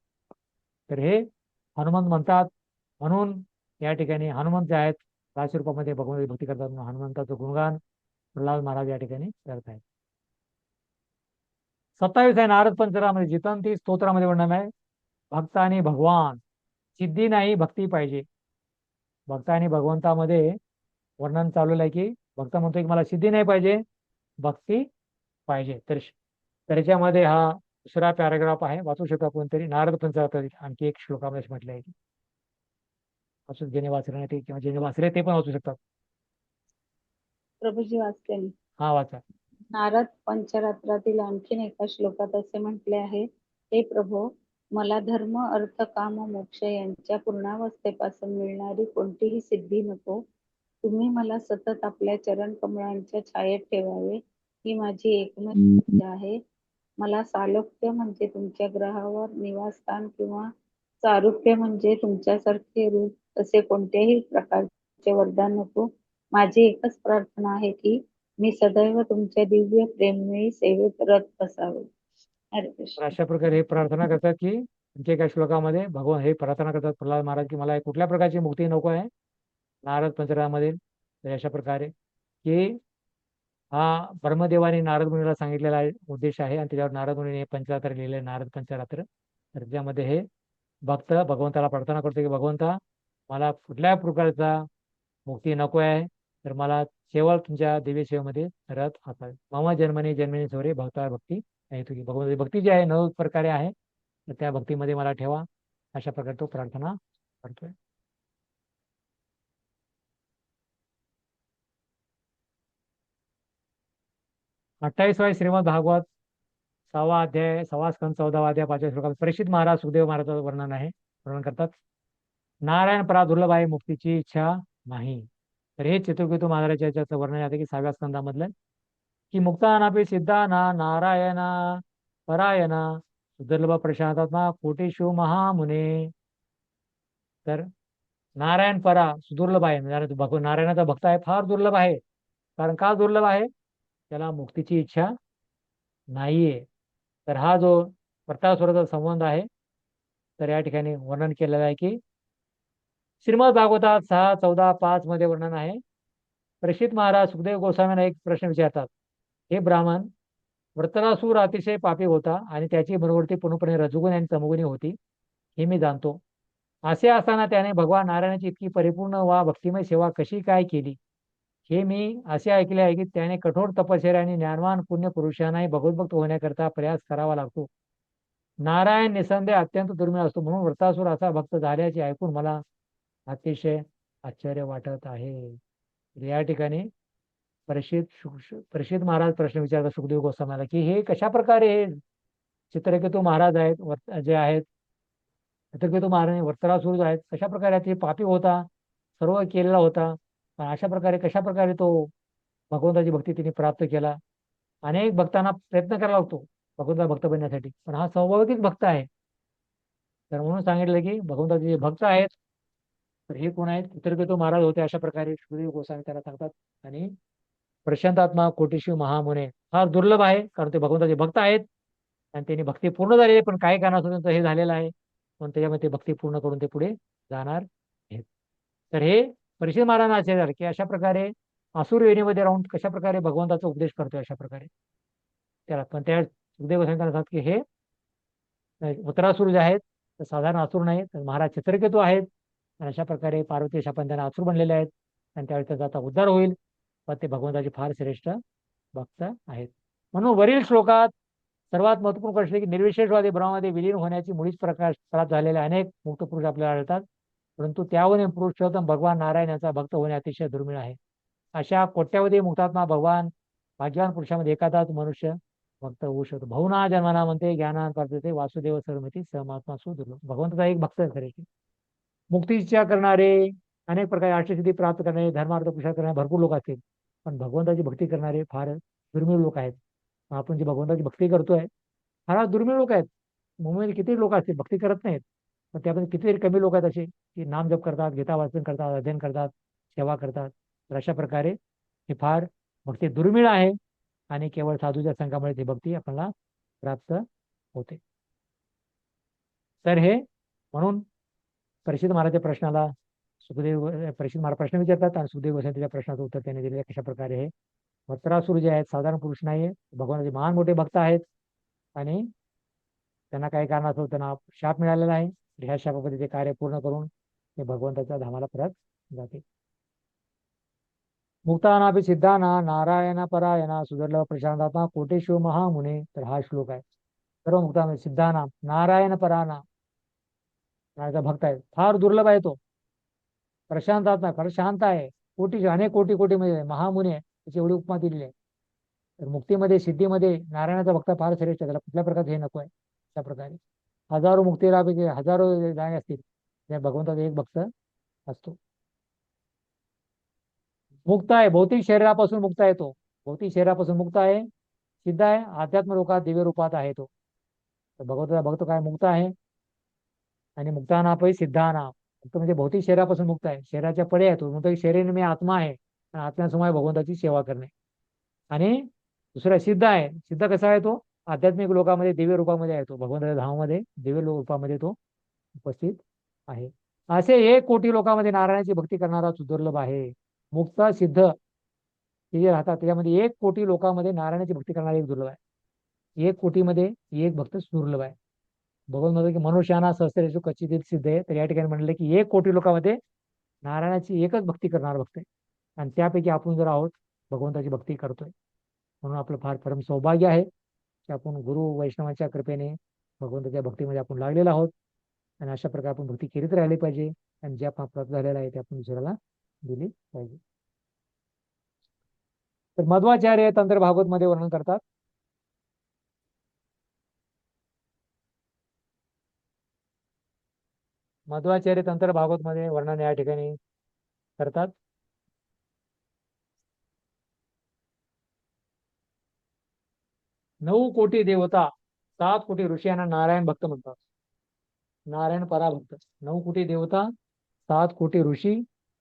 तर हे हनुमंत म्हणतात. म्हणून या ठिकाणी हनुमंत जे आहेत राशी रूपामध्ये भगवंताची भक्ती करतात, म्हणून हनुमंताचं गुणगान प्रल्हाद महाराज या ठिकाणी करत आहेत. 27 आहे नारद पंचरामध्ये जितंती स्तोत्रामध्ये वर्णन आहे. भक्त आणि भगवान, सिद्धी नाही भक्ती पाहिजे. भक्त आणि भगवंतामध्ये वर्णन चालू आहे की भक्त म्हणतोय की मला सिद्धी नाही पाहिजे, भक्ती पाहिजे. तर त्याच्यामध्ये हा दुसरा पॅराग्राफ आहे, वाचू शकतो आपण तरी. नारद पंचरात आणखी एक श्लोकामध्ये म्हटलं आहे की वाचून ज्याने वाचले नाही ते किंवा ज्याने वाचले ते पण वाचू शकतात. प्रभूजी वाचते मी. हा वाचा. नारद पंचरात्रातील आणखीन एका श्लोकात असे म्हटले आहे, हे प्रभो, मला धर्म अर्थ काम मोक्ष यांच्या पूर्णावस्थेपासून मिळणारी कोणतीही सिद्धी नको. तुम्ही मला सतत आपल्या चरण कमळांच्या छायेत ठेवावे ही माझी एकमेव इच्छा आहे. मला सालोक्य म्हणजे तुमच्या ग्रहावर निवासस्थान किंवा सारुप्य म्हणजे तुमच्यासारखे रूप असे कोणत्याही प्रकारचे वरदान नको. माझी एकच प्रार्थना आहे की मी सदैव तुमच्या दिव्य प्रेममयी सेवेत रत असावे. हरे तर कृष्ण. अशा प्रकारे हे प्रार्थना करतात की आणखी एका श्लोकामध्ये भगवान हे प्रार्थना करतात प्रल्हाद महाराज की मला कुठल्या प्रकारची मुक्ती नको आहे नारद पंचरामध्ये. तर अशा प्रकारे की हा ब्रह्मदेवाने नारद मुनीला सांगितलेला उद्देश आहे आणि त्याच्यावर नारद मुनीने हे पंचरात्र लिहिले, नारद पंचरात्र. तर त्यामध्ये हे भक्त भगवंताला प्रार्थना करतो की भगवंता मला कुठल्या प्रकारचा मुक्ती नको आहे, तर मला केवळ तुमच्या दिव्य सेवेमध्ये रत असावे. मम जन्मने जन्मने सोरे भक्ता भक्ती आहे तुझी. भगवंताची भक्ती जी आहे 9 प्रकारे आहे, तर त्या भक्तीमध्ये मला ठेवा, अशा प्रकारे तो प्रार्थना करतोय. अठ्ठावीसवा श्रीमद भागवत 6वा अध्याय 6वा स्कंद 14वा अध्याय 5व्या श्लोकात परीक्षित महाराज सुखदेव महाराजाचं वर्णन करतात. नारायण परा दुर्लभ आहे मुक्तीची इच्छा नाही. तर हे चित्रकेतू महाराजाच्या याच्याचं वर्णन आहे की 6व्या स्कंदामधलं की मुक्तानापी सिद्धाना नारायणा परायणा सुदुर्लभ प्रशांतात्मा कोटीशु महामुने. तर नारायण परा सुदुर्लभ आहे, नारायणाचा भक्त आहे फार दुर्लभ आहे. कारण का दुर्लभ आहे? त्याला मुक्तीची इच्छा नाहीये. तर हा जो परतासुराचा संबंध आहे, तर या ठिकाणी वर्णन केलेलं आहे की श्रीमद भागवतात 6:14-5 मध्ये वर्णन आहे. परीक्षित महाराज सुखदेव गोस्वामींना एक प्रश्न विचारतात, हे ब्राह्मण, वृत्रासूर अतिशय पापी होता आणि त्याची मनोवृत्ती पूर्णपणे रजोगुणी आणि तमोगुणी होती, हे मी जाणतो. असे असताना त्याने भगवान नारायणाची इतकी परिपूर्ण वा भक्तिमय सेवा कशी काय केली, हे मी असे ऐकले आहे की त्याने कठोर तपश्चर्या आणि ज्ञानवान पुण्य पुरुषांनाही भगवतभक्त होण्याकरता प्रयास करावा लागतो. नारायण निसंदेह अत्यंत दुर्मिळ असतो, म्हणून वृत्रासूर असा भक्त झाल्याचे ऐकून मला अतिशय आश्चर्य वाटत आहे. या ठिकाणी परीक्षित महाराज प्रश्न विचारतात सुखदेव गोस्वामीला की हे कशा प्रकारे हे चित्रकेतू महाराज आहेत जे आहेत चित्रकेतू महाराज वत्सरासुर जो आहे कशा प्रकारे ते पापी होता, सर्व केलेला होता, पण अशा प्रकारे कशा प्रकारे तो भगवंताची भक्ती तिने प्राप्त केला. अनेक भक्तांना प्रयत्न करावा लागतो भगवंता भक्त बनण्यासाठी, पण हा स्वाभाविकच भक्त आहे. तर म्हणून सांगितलं की भगवंताचे जे भक्त आहेत तर हे कोण आहेत, चित्रकेतू महाराज होते. अशा प्रकारे सुखदेव गोस्वामी त्याला सांगतात. आणि प्रशांतात्मा कोटीशिव महामुने फार दुर्लभ आहे, कारण ते भगवंताचे भक्त आहेत आणि त्यांनी भक्ती पूर्ण झाली आहे, पण काही कारणास्तव त्यांचं हे झालेलं आहे, पण त्याच्यामध्ये ते भक्ती पूर्ण करून ते पुढे जाणार आहेत. तर हे परीक्षित महाराजांना आश्चर्य झालं की अशा प्रकारे आसुर योनीमध्ये राहून कशा प्रकारे भगवंताचा उपदेश करतोय अशा प्रकारे त्याला. पण त्या सुखदेव गोस्वामी त्यांना सांगतात की हे उत्तरासुर जे आहेत तर साधारण असुर नाही, तर महाराज चित्रकेतू आहेत. आणि अशा प्रकारे पार्वती शापन त्यांना असुर बनलेले आहेत आणि त्यावेळी त्याचा आता उद्धार होईल. पण ते भगवंताचे फार श्रेष्ठ भक्त आहेत. म्हणून वरील श्लोकात सर्वात महत्वपूर्ण गोष्ट की निर्विशेषवादी ब्रह्मामध्ये विलीन होण्याची मुळीच प्रकाश प्राप्त झालेले अनेक मुक्त पुरुष आपल्याला आढळतात, परंतु त्याहून पुरुषोत्तम भगवान नारायण यांचा भक्त होणे अतिशय दुर्मिळ आहे. अशा कोट्यावधी मुक्तात्मा भगवान भाग्यवान पुरुषामध्ये एखादाच मनुष्य भक्त होऊ शकतो. भावना जन्माना म्हणते ज्ञानान प्राप्तते वासुदेव सर्वमती सहमात्मा सुदुर्लभ. भगवंताचा एक भक्त खरे मुक्ती इच्छा करणारे अनेक प्रकारे अष्टसिद्धी प्राप्त करणारे धर्मार्थ पुरुषार्थ करणारे भरपूर लोक असतील, पण भगवंताची भक्ती करणारे फार दुर्मिळ लोक आहेत. आपण जी भगवंताची भक्ती करतोय फार दुर्मिळ लोक आहेत. मुंबईमध्ये किती लोक असतील भक्ती करत नाहीत, पण त्यामध्ये कितीतरी कमी लोक आहेत असे की नाम जप करतात, गीता वाचन करतात, अध्ययन करतात, सेवा करतात. तर अशा प्रकारे हे फार भक्ती दुर्मिळ आहे आणि केवळ साधूच्या संघामुळे ती भक्ती आपल्याला प्राप्त होते. तर हे म्हणून परीक्षित महाराजच्या प्रश्नाला सुखदेव परीक्षित महाराज प्रश्न विचारतात आणि सुखदेव गोस्वामी त्या प्रश्नाचं उत्तर त्यांनी दिलेलं कशा प्रकारे हे वत्सरासुर जे आहेत साधारण पुरुष नाहीये, भगवानाचे महान मोठे भक्त आहेत आणि त्यांना काही कारणास्तव त्यांना शाप मिळालेला आहे. ह्या शापामध्ये ते कार्य पूर्ण करून ते भगवंताच्या धामाला परत जाते. मुक्तानापि सिद्धाना नारायण परायणा सुदर्लभ प्रशांतात्मा कोटेश्वर महामुने. तर हा श्लोक आहे. सर्व मुक्ताना सिद्धाना नारायण पराना भक्त आहे, फार दुर्लभ आहे तो. प्रशांतात्मा फार शांत आहे, कोटी अनेक कोटी कोटी मध्ये महामुनी आहे, त्याची एवढी उपमा दिलेली आहे. तर मुक्तीमध्ये सिद्धीमध्ये नारायणाचा भक्त फार श्रेष्ठ आहे, त्याला कुठल्या प्रकारचे हे नको आहे. त्या प्रकारे हजारो मुक्तीलापैकी हजारो जागे असतील त्या भगवंताचा एक भक्त असतो. मुक्त आहे, भौतिक शरीरापासून मुक्त आहे तो, भौतिक शरीरापासून मुक्त आहे, सिद्ध आहे, अध्यात्म लोकात दिव्य रूपात आहे तो. तर भगवंताचा भक्त काय मुक्त आहे. आणि मुक्तानापै सिद्धाना मुक्त म्हणजे भौतिक शरीरापासून मुक्त आहे, शरीराच्या पडे आहे तो. म्हणजे शरीर मी आत्मा आहे आणि आत्म्यासमोर भगवंताची सेवा करणे. आणि दुसरा सिद्ध आहे, सिद्ध कसा आहे तो आध्यात्मिक लोकांमध्ये दिव्य रूपामध्ये आहे तो, भगवंताच्या धामामध्ये दिव्य रूपामध्ये तो उपस्थित आहे. असे 1 कोटी लोकांमध्ये नारायणाची भक्ती करणारा दुर्लभ आहे. मुक्त सिद्ध हे जे राहतात त्याच्यामध्ये 1 कोटी लोकांमध्ये नारायणाची भक्ती करणारा एक दुर्लभ आहे. 1 कोटीमध्ये एक भक्त दुर्लभ आहे. भगवान म्हणतो की मनुष्याना सहस्रेषु कच्चित सिद्ध आहे. तर या ठिकाणी म्हणले की 1 कोटी लोकांमध्ये नारायणाची एकच भक्ती करणार भक्त आहे आणि त्यापैकी आपण जर आहोत भगवंताची भक्ती करतोय. म्हणून आपलं फार परम सौभाग्य आहे की आपण गुरु वैष्णवांच्या कृपेने भगवंताच्या भक्तीमध्ये आपण लागलेलो आहोत. आणि अशा प्रकारे आपण भक्ती करीत राहिली पाहिजे आणि जे आपण प्राप्त झालेलं आहे ते आपण दुसऱ्याला दिली पाहिजे. तर मध्वाचार्य तंत्र भागवत मध्ये वर्णन करतात. मध्वाचार्य तंत्र भागवत मध्ये वर्णन या ठिकाणी करतात. नऊ कोटी देवता 7 कोटी ऋषी यांना नारायण भक्त म्हणतात. नारायण पराभक्त 9 कोटी देवता 7 कोटी ऋषी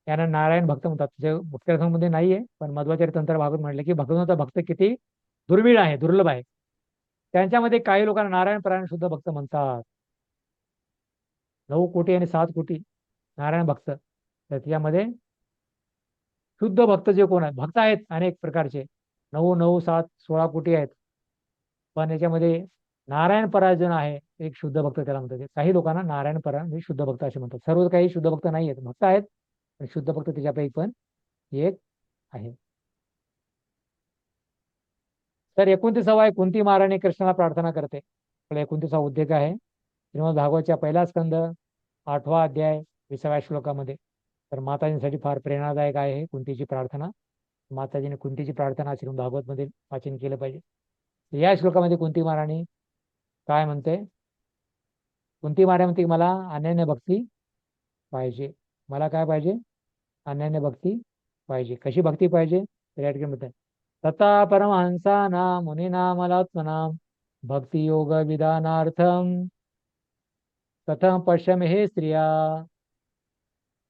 यांना नारायण भक्त म्हणतात. जे भक्तमध्ये नाहीये, पण मध्वाचार्य तंत्र भागवत म्हणले की भगवंताचा भक्त किती दुर्मिळ आहे, दुर्लभ आहे. त्यांच्यामध्ये काही लोकांना नारायण परायण शुद्ध भक्त म्हणतात. 9 कोटी आणि 7 कोटी नारायण भक्त. तर त्याच्यामध्ये शुद्ध भक्त जे कोण आहेत, भक्त आहेत अनेक प्रकारचे, 9, 9, 7, 16 कोटी आहेत. पण याच्यामध्ये नारायण परायण आहे एक शुद्ध भक्त त्याला म्हणतात. काही लोकांना नारायण परायण म्हणजे शुद्ध भक्त असे म्हणतात. सर्व काही शुद्ध भक्त नाही आहेत, भक्त आहेत पण शुद्ध भक्त त्याच्यापैकी पण एक आहे. तर 29वा आहे कुंती महाराणी कृष्णाला प्रार्थना करते. 29वा उद्देश आहे श्रीमद भागवतच्या 1ला स्कंद 8वा अध्याय 20व्या श्लोकामध्ये. तर माताजींसाठी फार प्रेरणादायक आहे हे कुंतीची प्रार्थना. माताजीने कुंतीची प्रार्थना श्रीमद भागवत मध्ये वाचन केलं पाहिजे. या श्लोकामध्ये कुंती महाराणी काय म्हणते. कुंती महाराज म्हणते की मला अनन्य भक्ती पाहिजे. मला काय पाहिजे? अनन्य भक्ती पाहिजे. कशी भक्ती पाहिजे? तर या ठिकाणी म्हणतात, तथा परमहंसाना मुनीना मलात्मनाम भक्ती योग विधानार्थम कथम पश्यम हे स्त्रिया.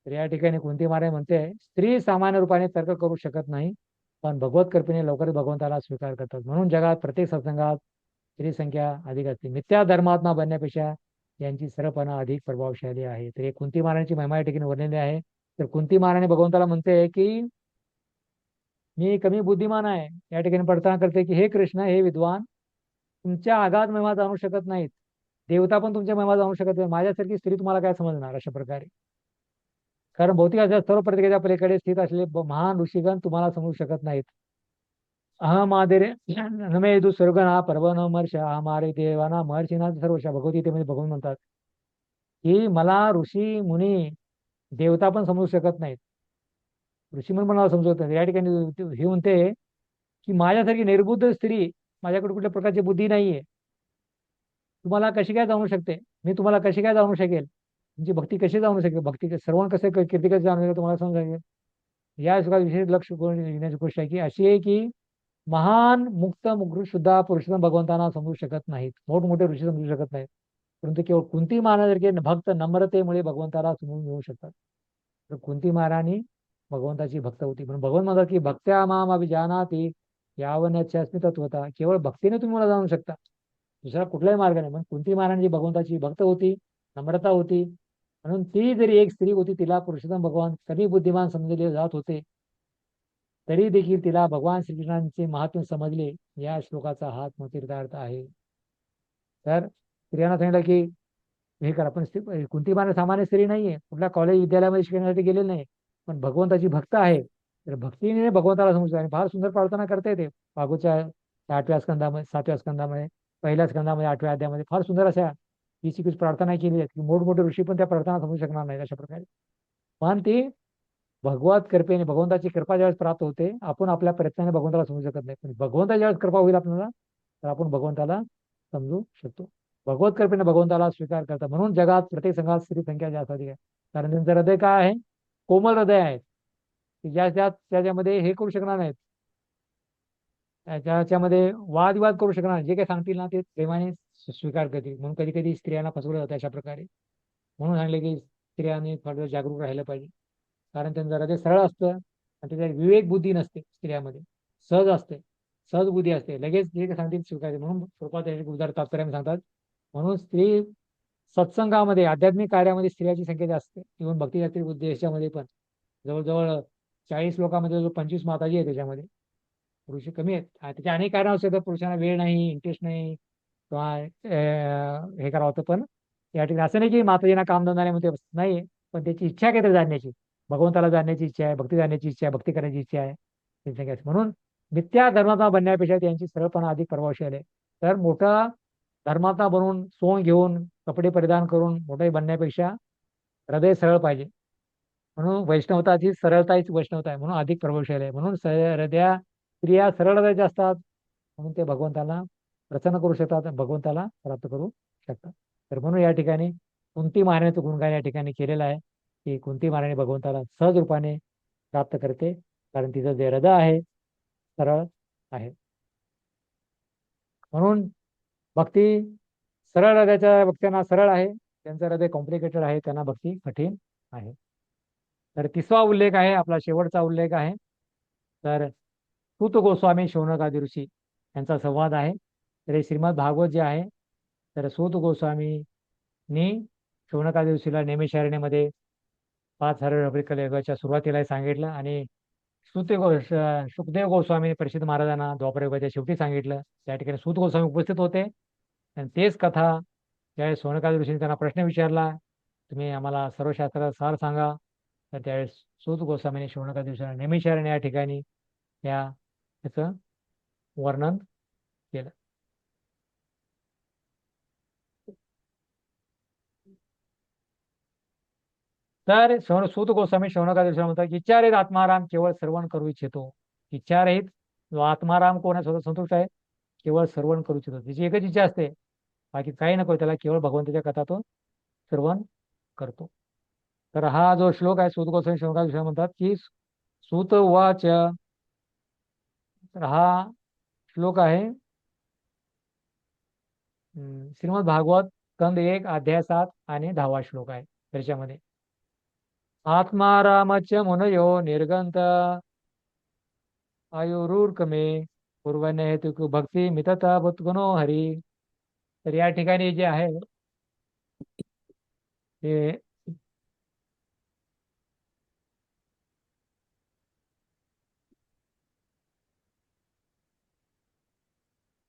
तर या ठिकाणी कुंती महाराज म्हणते, स्त्री सामान्य रूपाने तर्क करू शकत नाही, पण भगवत कृपेने लवकरच भगवंताला स्वीकार करतात. म्हणून जगात प्रत्येक सत्संगात स्त्री संख्या अधिक असते. मिथ्या धर्मात्मा बनण्यापेक्षा यांची सरळपणा अधिक प्रभावशाली आहे. तर हे कुंती महाराजांची महिमा या ठिकाणी वर्णिली आहे. तर कुंती महाराणी भगवंताला म्हणते की मी कमी बुद्धिमान आहे. या ठिकाणी प्रार्थना करते की हे कृष्ण, हे विद्वान, तुमच्या आगाध महिमा जाणू शकत नाहीत. देवता पण तुमच्या महिमा जाणू शकत नाही. माझ्यासारखी स्त्री तुम्हाला काय समजणार अशा प्रकारे. कारण भौतिक असल्या सर्व प्रत्येकाच्या पलीकडे स्थित असलेले महान ऋषीगण तुम्हाला समजू शकत नाहीत. अहमादिरे नमे यदु स्वर्गना पर्वन महर्ष अहमारे देवाना महर्षीना सर्वशा भगवद्गीतेमध्ये भगवून म्हणतात की मला ऋषी मुनी देवता पण समजू शकत नाहीत. ऋषी मुनी मला समजवत नाही. या ठिकाणी हे म्हणते की माझ्यासारखी निर्बुद्ध स्त्री, माझ्याकडे कुठल्या प्रकारची बुद्धी नाहीये, तुम्हाला कशी काय जाणू शकते? मी तुम्हाला कशी काय जाणू शकेल? तुमची भक्ती कशी जाणू शकेल? भक्ती श्रवण कसं कीर्ती कशी जाणू शकेल तुम्हाला समजायचं. या विशेष लक्ष करून घेण्याची गोष्ट आहे की अशी आहे की महान मुक्त मुग्र सुद्धा पुरुषोत्तम भगवंतांना समजू शकत नाहीत. मोठमोठे ऋषी समजू शकत नाहीत. परंतु केवळ कुंती महाराजांसारखे भक्त नम्रतेमुळे भगवंताला समजून घेऊ शकतात. तर कुंती महाराणी भगवंताची भक्त होती. म्हणून भगवंत म्हणतात की भक्त्या माम अभिजानाति यावन्यस्मी तत्वता. केवळ भक्तीने तुम्ही मला जाणू शकता, दुसरा कुठलाही मार्ग नाही. म्हणून कुंती महाराणी भगवंताची भक्त होती, नम्रता होती. म्हणून ती जरी एक स्त्री होती, तिला पुरुषोत्तम भगवान कमी बुद्धिमान समजले जात होते, तरी देखील तिला भगवान श्रीकृष्णांचे महात्म्य समजले. या श्लोकाचा हा तीर्थार्थ आहे. तर स्त्रियांना सांगितलं की हे करा, पण कुंती महाराज सामान्य स्त्री नाहीये, कुठल्या कॉलेज विद्यालयामध्ये शिकण्यासाठी गेलेले नाही, पण भगवंताची भक्त आहे. तर भक्तीने भगवंताला समजतो आणि फार सुंदर प्रार्थना करते. ते भागवतच्या 8व्या स्कंदामध्ये, 7व्या स्कंदामध्ये, पहिल्या स्कंदामध्ये, 8व्या अध्यायामध्ये फार सुंदर अशा 20-21 प्रार्थना केली आहेत की मोठमोठे ऋषी पण त्या प्रार्थना समजू शकणार नाहीत अशा प्रकारे. पण ती भगवत कृपेने, भगवंताची कृपा ज्यावेळेस प्राप्त होते, आपण आपल्या प्रयत्नाने भगवंताला समजू शकत नाही, पण भगवंता ज्यावेळेस कृपा होईल आपल्याला, तर आपण भगवंताला समजू शकतो. भगवत कृपेने भगवंताला स्वीकार करतात. म्हणून जगात प्रत्येक संघात स्त्री संख्या जास्त अधिक आहे. कारण त्यांचं हृदय काय आहे? कोमल हृदय आहे, की त्याच्यामध्ये हे करू शकणार नाहीत, त्याच्यामध्ये वादविवाद करू शकणार नाही. जे काही सांगतील ना ते प्रेमाने स्वीकार करतील. म्हणून कधी कधी स्त्रियांना फसवलं जातं अशा प्रकारे. म्हणून सांगले की स्त्रियांनी थोडं जागरूक राहिलं पाहिजे. कारण त्यांचं हृदय सरळ असतं आणि त्याच्यात विवेक बुद्धी नसते. स्त्रियामध्ये सहज असते, सहज बुद्धी असते, लगेच जे काही सांगतील स्वीकारते. म्हणून कृपा त्याचे उदार तात्पर्याने सांगतात. म्हणून स्त्री सत्संगामध्ये, आध्यात्मिक कार्यामध्ये स्त्रियाची संख्या जास्त आहे. इव्हन भक्ती जागतिक उद्देशामध्ये पण जवळजवळ 40 लोकांमध्ये जो 25 माताजी आहे, त्याच्यामध्ये पुरुष कमी आहेत. त्याचे अनेक कारण असू शकतात. पुरुषांना वेळ नाही, इंटरेस्ट नाही, किंवा हे करावं होतं. पण या ठिकाणी असं नाही की माताजींना कामधंदा नाही म्हणते, नाही, पण त्याची इच्छा आहे काहीतरी जाणण्याची, भगवंताला जाणण्याची इच्छा आहे, भक्ती जाणण्याची इच्छा आहे, भक्ती करण्याची इच्छा आहे. म्हणून मिथ्या धर्मात्मा बनण्यापेक्षा त्यांची सरळपणा अधिक प्रभावशाली आहे. तर मोठा धर्मात्मा बनवून, सोंग घेऊन, कपडे परिधान करून मोठे बनण्यापेक्षा हृदय सरळ पाहिजे. म्हणून वैष्णवताची सरळता हीच वैष्णवता आहे. म्हणून अधिक प्रभावशाली आहे. म्हणून स्त्रिया सरळ हृदयाच्या असतात. म्हणून ते भगवंताला प्रसन्न करू शकतात, भगवंताला प्राप्त करू शकतात. तर म्हणून या ठिकाणी कुंती महाराणीचं गुणगान या ठिकाणी केलेलं आहे की कुंती महाराणी भगवंताला सहज रूपाने प्राप्त करते, कारण तिचं जे हृदय आहे सरळ आहे. म्हणून भक्ती सरळ हृदयाच्या भक्तांना सरळ आहे, त्यांचं हृदय कॉम्प्लिकेटेड आहे, त्यांना भक्ती कठीण आहे. तर 3वा उल्लेख आहे, आपला शेवटचा उल्लेख आहे. तर सूत गोस्वामी शौनकादी ऋषी यांचा संवाद आहे. तर हे श्रीमद भागवत जे आहे, तर सूत गोस्वामींनी शौनकादी ऋषीला नैमिषारण्यामध्ये 5 हजार कलियुगाच्या सुरुवातीला सांगितलं, आणि सुखदेव गोस्वामी परिषद महाराजांना द्वापरयुगाच्या शेवटी सांगितलं. त्या ठिकाणी सूत गोस्वामी उपस्थित होते, आणि तेच कथा ज्यावेळेस शौनकादी ऋषीने त्यांना प्रश्न विचारला, तुम्ही आम्हाला सर्व शास्त्राचा सार सांगा, तर त्यावेळेस सूत गोस्वामीने शौनकादी ऋषीला नैमिषारण्य या ठिकाणी त्याचं वर्णन केलं. तर सूत गोस्वामी शौनकादी ऋषीला म्हणतात, इच्छारहित आत्माराम केवळ श्रवण करू इच्छितो. इच्छारहित जो आत्माराम कोण आहे, स्वतः संतुष्ट आहे, केवळ श्रवण करू इच्छितो. त्याची एकच इच्छा असते, बाकी काही नको, त्याला केवळ भगवंताच्या कथा तो श्रवण करतो. तर हा जो श्लोक आहे सूत गोस्वामी श्लोका विषय म्हणतात की सूत उवाच. तर हा श्लोक आहे श्रीमद भागवत स्कंद 1 अध्याय 7 आणि 10वा श्लोक आहे त्याच्यामध्ये. आत्मारामच मुनयो निर्गंत आयुरुर्कमे पूर्वन्य हेतु भक्ती मितता बुद्गुणो हरी. तर या ठिकाणी जे आहे ते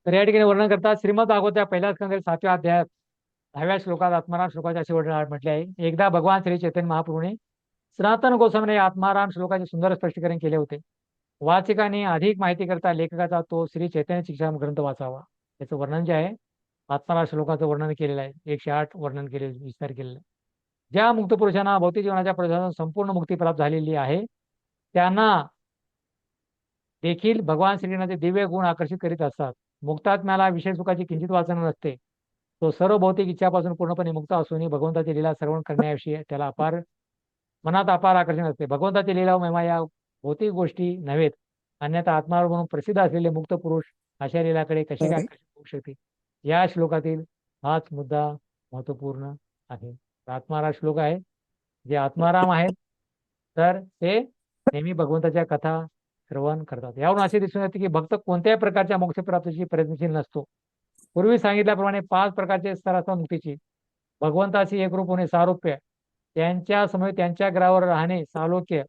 तर या ठिकाणी वर्णन करतात श्रीमद भागवत या पहिल्या स्कंदातील 7व्या अध्यायात 10व्या श्लोकात आत्माराम श्लोकाचे असे वर्णन म्हटले आहे. एकदा भगवान श्री चैतन्य महाप्रभूने सनातन गोस्वामीने आत्माराम श्लोकाचे सुंदर स्पष्टीकरण केले होते. वाचकांनी अधिक माहिती करता लेखकाचा तो श्री चैतन्य शिक्षा ग्रंथ वाचावा. याचं वर्णन जे आहे आत्माराम श्लोकाचं वर्णन केलेलं आहे. 108 वर्णन केले विस्तार केलेला आहे. ज्या मुक्त पुरुषांना भौतिक जीवनाच्या प्रयोजनातून संपूर्ण मुक्ती प्राप्त झालेली आहे त्यांना देखील भगवान श्रीकृष्णाचे दिव्य गुण आकर्षित करीत असतात. मुक्तात्म्याला विषय सुखाची किंचित वासना नसते. तो सर्व भौतिक इच्छापासून पूर्णपणे मुक्त असूनही भगवंताची लीला श्रवण करण्याविषयी त्याला मनात अपार आकर्षण असते. भगवंताची लीला व महिमा या भौतिक गोष्टी नव्हेत. अन्यथा आत्मावर म्हणून प्रसिद्ध असलेले मुक्त पुरुष अशा लीलाकडे कसे काय आकर्षित होऊ शकते. या श्लोकातील हाच मुद्दा महत्वपूर्ण आहे. आत्माराम श्लोक आहे. जे आत्माराम आहेत तर ते नेहमी भगवंताच्या कथा श्रवण करतात. यावरून असे दिसून येते की भक्त कोणत्याही प्रकारच्या मोक्ष प्राप्तीची प्रयत्नशील नसतो. पूर्वी सांगितल्याप्रमाणे 5 प्रकारचे स्तर असतात मुक्तीची. भगवंताशी एकरूप होणे सारूप्य, त्यांच्या समोर त्यांच्या ग्रहावर राहणे सालोक्य,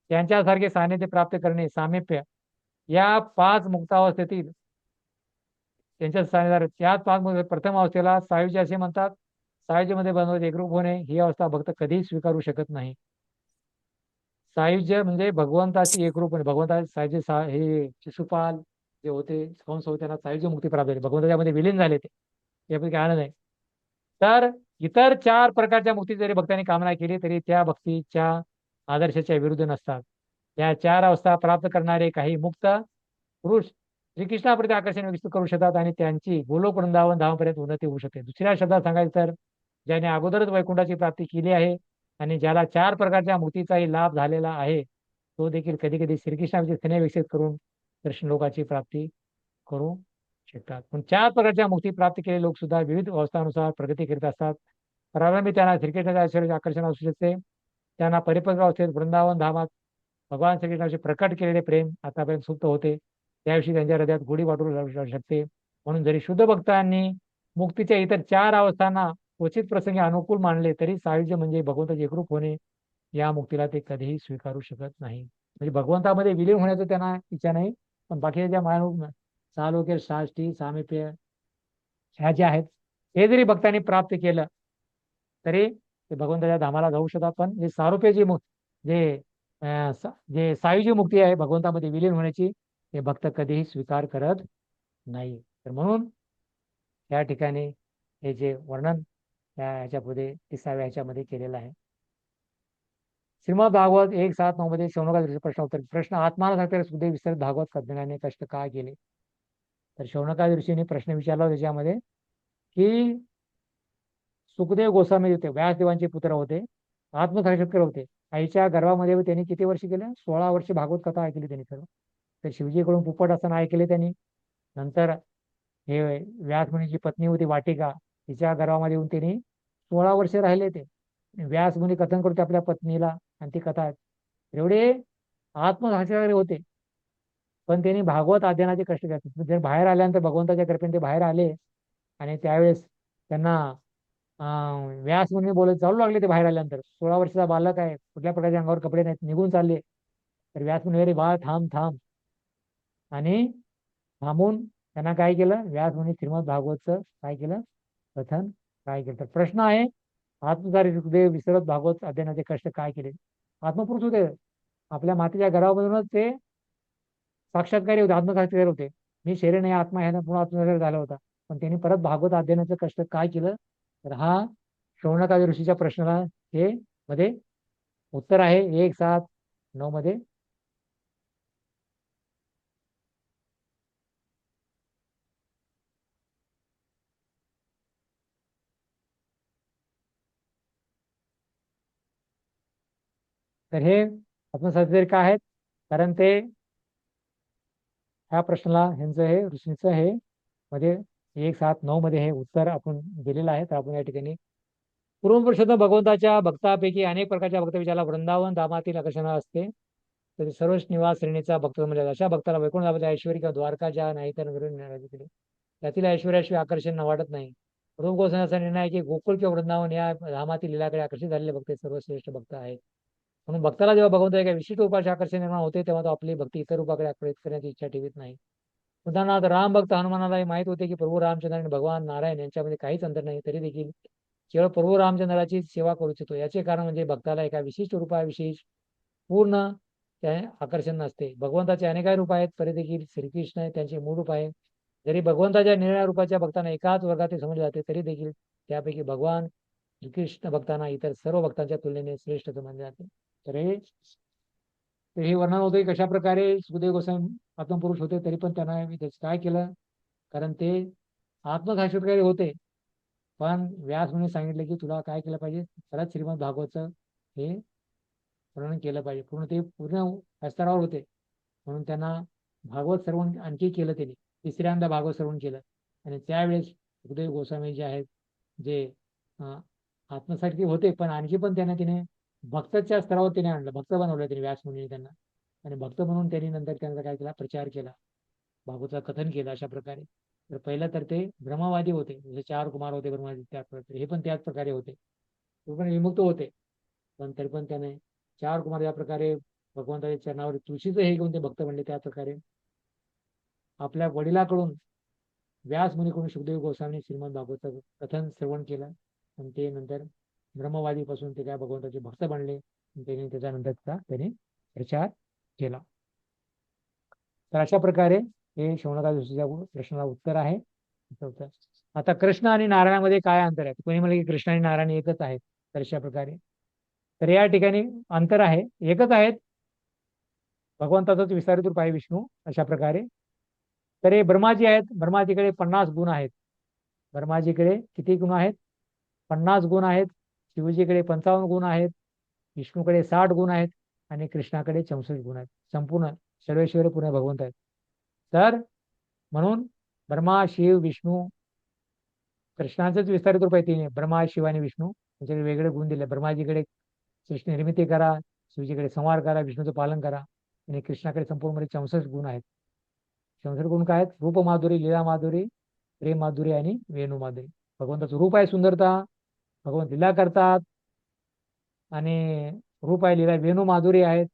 त्यांच्यासारखे सानिध्य प्राप्त करणे सामिप्य. या 5 मुक्तावस्थेतील त्यांच्या सानिध्यात त्याच 5 प्रथम अवस्थेला सायुज्य असे म्हणतात. सायुज्यामध्ये बनवत एकरूप होणे ही अवस्था भक्त कधीही स्वीकारू शकत नाही. सायुज्य म्हणजे भगवंताशी एकरूप होणे. भगवंता सायुज्य हे शिशुपाल जे होते कंस होते त्यांना सायुज्य मुक्ती प्राप्त झाली. भगवंताच्यामध्ये विलीन झाले ते यापैकी आनंद आहे. तर इतर 4 प्रकारच्या मुक्ती जरी भक्तांनी कामना केली तरी त्या भक्तीच्या आदर्शाच्या विरुद्ध नसतात. या 4 अवस्था प्राप्त करणारे काही मुक्त पुरुष श्रीकृष्णाप्रती आकर्षण विकसित करू शकतात आणि त्यांची गोलोक वृंदावन धामापर्यंत उन्नती होऊ शकते. दुसऱ्या शब्दात सांगायचं तर ज्याने अगोदरच वैकुंठाची प्राप्ती केली आहे आणि ज्याला 4 प्रकारच्या मुक्तीचाही लाभ झालेला आहे तो देखील कधी कधी श्रीकृष्णाची स्नेह विकसित करून कृष्ण लोकाची प्राप्ती करू शकतात. पण 4 प्रकारच्या मुक्ती प्राप्त केलेले लोक सुद्धा विविध अवस्थानुसार प्रगती करीत असतात. प्रारंभी त्यांना श्रीकृष्णाच्या आकर्षण असू शकते. त्यांना परिपक्व अवस्थेत वृंदावन धामात भगवान श्रीकृष्णाचे प्रकट केलेले प्रेम आतापर्यंत सुप्त होते त्याविषयी त्यांच्या हृदयात गोडी वाटू लागू शकते. म्हणून जरी शुद्ध भक्तांनी मुक्तीच्या इतर 4 अवस्थांना क्वचित प्रसंगी अनुकूल मानले तरी सायुज्य म्हणजे भगवंताचे एकरूप होणे या मुक्तीला ते कधीही स्वीकारू शकत नाही. म्हणजे भगवंतामध्ये विलीन होण्याचं त्यांना इच्छा नाही. पण बाकीच्या ज्या मानव सालोक्य साष्टी सामिप्य ह्या ज्या आहेत हे जरी भक्तांनी प्राप्त केलं तरी ते भगवंताच्या धामाला जाऊ शकतात. पण जे सारूप्याची जे सायुजी मुक्ती आहे भगवंतामध्ये विलीन होण्याची ते भक्त कधीही स्वीकार करत नाही. तर म्हणून या ठिकाणी हे जे वर्णन ह्याच्यामध्ये 30व्या ह्याच्यामध्ये केलेलं आहे. श्रीमद भागवत 1:7-9 मध्ये शौनकादिशी प्रश्न उत्तर. प्रश्न आत्माला सांगते सुखदेव विसरत भागवत कथनाने कष्ट का केले. तर शौनकादी ऋषीने प्रश्न विचारला त्याच्यामध्ये की सुखदेव गोस्वामी होते व्यासदेवांचे पुत्र होते आत्मसाक्षात्कार होते. आईच्या गर्भामध्ये त्यांनी किती वर्ष केले 16 वर्ष भागवत कथा ऐकली त्यांनी सर्व. तर शिवजीकडून पुपट असताना ऐकले त्यांनी. नंतर हे व्यास मुनीची पत्नी होती वाटिका तिच्या गर्भामध्ये येऊन त्यांनी 16 वर्ष राहिले. ते व्यास मुनी कथन करते आपल्या पत्नीला आणि ती कथा एवढे आत्मसाक्षात्कारी होते. पण त्यांनी भागवत अध्ययनाचे कष्ट घेतले. जर बाहेर आल्यानंतर भगवंताच्या कृपेने ते बाहेर आले आणि त्यावेळेस त्यांना व्यास मुनी बोलत चालू लागले. ते बाहेर आल्यानंतर 16 वर्षाचा बालक आहे कुठल्या प्रकारच्या अंगावर कपडे नाहीत निघून चालले. तर व्यास मुनी अरे बाळ थांब थांब आणि थांबून त्यांना काय केलं व्यास मुनी श्रीमद भागवतचं काय केलं कथन काय केलं. तर प्रश्न आहे आत्मधारी सुखदेव विसरत भागवत अध्ययनाचे कष्ट काय केले. आत्मपुरुष होते आपल्या मातेच्या घरामधूनच ते साक्षात्कारी होते आत्मसाक्षात्कारी होते. मी शरीर नाही आत्मा ह्यानं पुन्हा आत्मसाक्षात्कार झाला होता. पण त्यांनी परत भागवत अध्ययनाचं कष्ट काय केलं. तर हा शौनकादी ऋषीच्या प्रश्नाला हे मध्ये उत्तर आहे 1:7-9 मध्ये. तर हे आत्मसाक्षी काय आहेत, कारण ते ह्या प्रश्नाला ह्यांचं हे ऋषींचं हे मध्ये 1-7-9 मध्ये हे उत्तर आपण दिलेलं आहे. तर आपण या ठिकाणी पूर्वपुरुषोत्तम भगवंताच्या भक्तापैकी अनेक प्रकारच्या भक्त विचाराला वृंदावन धामातील आकर्षण असते. तर सर्व निवास श्रेणीचा भक्त म्हणजे अशा भक्ताला वैकुंठ धामातील ऐश्वर्य किंवा द्वारका ज्या नाही तर केले त्यातील ऐश्वर्याशिवाय आकर्षण वाटत नाही. रूप गोसाव्यांचा निर्णय आहे की गोकुळ किंवा वृंदावन या धामातील लीलाकडे आकर्षित झालेले भक्त हे सर्वश्रेष्ठ भक्त आहेत. म्हणून भक्ताला जेव्हा भगवंत एका विशिष्ट रूपाचे आकर्षण निर्माण होते तेव्हा तो आपली भक्ती इतर रूपाकडे आकर्षित करण्याची इच्छा ठेवत नाही. उदाहरणार्थ राम भक्त हनुमानालाही माहित होते की प्रभू रामचंद्र आणि भगवान नारायण यांच्यामध्ये काहीच अंतर नाही, तरी देखील केवळ प्रभू रामचंद्राची सेवा करू इच्छितो. याचे कारण म्हणजे भक्ताला एका विशिष्ट रूपाविषयी पूर्ण त्या आकर्षण नसते. भगवंताचे अनेक रूप आहेत, तरी देखील श्रीकृष्ण त्यांचे मूळ रूप आहे. जरी भगवंताच्या निराळ्या रूपाच्या भक्तांना एकाच वर्गात समजले जाते, तरी देखील त्यापैकी भगवान श्रीकृष्ण भक्तांना इतर सर्व भक्तांच्या तुलनेने श्रेष्ठ समजले जाते. तर हे वर्णन होते कशा प्रकारे सुखदेव गोस्वामी आत्मपुरुष होते, तरी पण त्यांना काय केलं, कारण ते आत्मसाक्षात्कारी होते. पण व्यास म्हणून सांगितलं की तुला काय केलं पाहिजे, खरंच श्रीमद भागवतचं हे वर्णन केलं पाहिजे. ते पूर्ण स्तरावर होते, म्हणून त्यांना भागवत श्रवण आणखी केलं त्यांनी, तिसऱ्यांदा भागवत श्रवण केलं. आणि त्यावेळेस सुखदेव गोस्वामी जे आहेत, जे आत्मसाक्षी होते, पण आणखी पण तिने भक्तच्या स्तरावर तिने आणलं, भक्त बनवलं त्यांनी व्यास मुनी त्यांना. आणि भक्त म्हणून त्यांनी नंतर त्यांचा काय केला, प्रचार केला, भागवतचं कथन केलं अशा प्रकारे. तर पहिलं तर ते ब्रह्मवादी होते, जसे 4 कुमार होते ब्रह्मवादी, त्या प्रकारे हे पण त्याच प्रकारे होते, ते पण विमुक्त होते. पण तरी पण त्याने 4 कुमार या प्रकारे भगवंताच्या चरणावर तुळशीचं हे घेऊन ते भक्त बनले. त्या प्रकारे आपल्या वडिलाकडून व्यास मुनीकडून सुखदेव गोस्वामी श्रीमद भागवतचं कथन श्रवण केलं, आणि ते नंतर ब्रह्मवादीपासून ते काय भगवंताचे भक्त बनले. त्याने त्याच्यानंतर त्याने प्रचार केला. तर अशा प्रकारे हे शौनकादी ऋषीच्या प्रश्नाला उत्तर आहे. आता कृष्ण आणि नारायणामध्ये काय अंतर आहे, कोणी म्हणलं की कृष्ण आणि नारायण एकच आहेत. तर अशा प्रकारे तर या ठिकाणी अंतर आहे, एकच आहेत, भगवंताचाच विस्तारित रूप आहे विष्णू अशा प्रकारे. तर हे ब्रह्माजी आहेत, ब्रह्माजीकडे 50 गुण आहेत. ब्रह्माजीकडे किती गुण आहेत, 50 गुण आहेत. शिवजीकडे 55 गुण आहेत, विष्णूकडे 60 गुण आहेत, आणि कृष्णाकडे 64 गुण आहेत. संपूर्ण सर्वेश्वर पूर्ण भगवंत आहेत. तर म्हणून ब्रह्मा, शिव, विष्णू, कृष्णाचंच विस्तारित रूप आहे. तिने ब्रह्मा, शिव आणि विष्णू यांच्याकडे वेगळे गुण दिले. ब्रह्माजीकडे सृष्टी निर्मिती करा, शिवजीकडे संहार करा, विष्णूचं पालन करा, आणि कृष्णाकडे संपूर्ण 64 गुण आहेत. 64 गुण काय आहेत, रूप माधुरी, लीला माधुरी, प्रेम माधुरी आणि वेणू माधुरी. भगवंताचं रूप आहे सुंदरता, भगवंत लीला करतात, आणि रूप आहे लीला, वेणू माधुरी आहेत,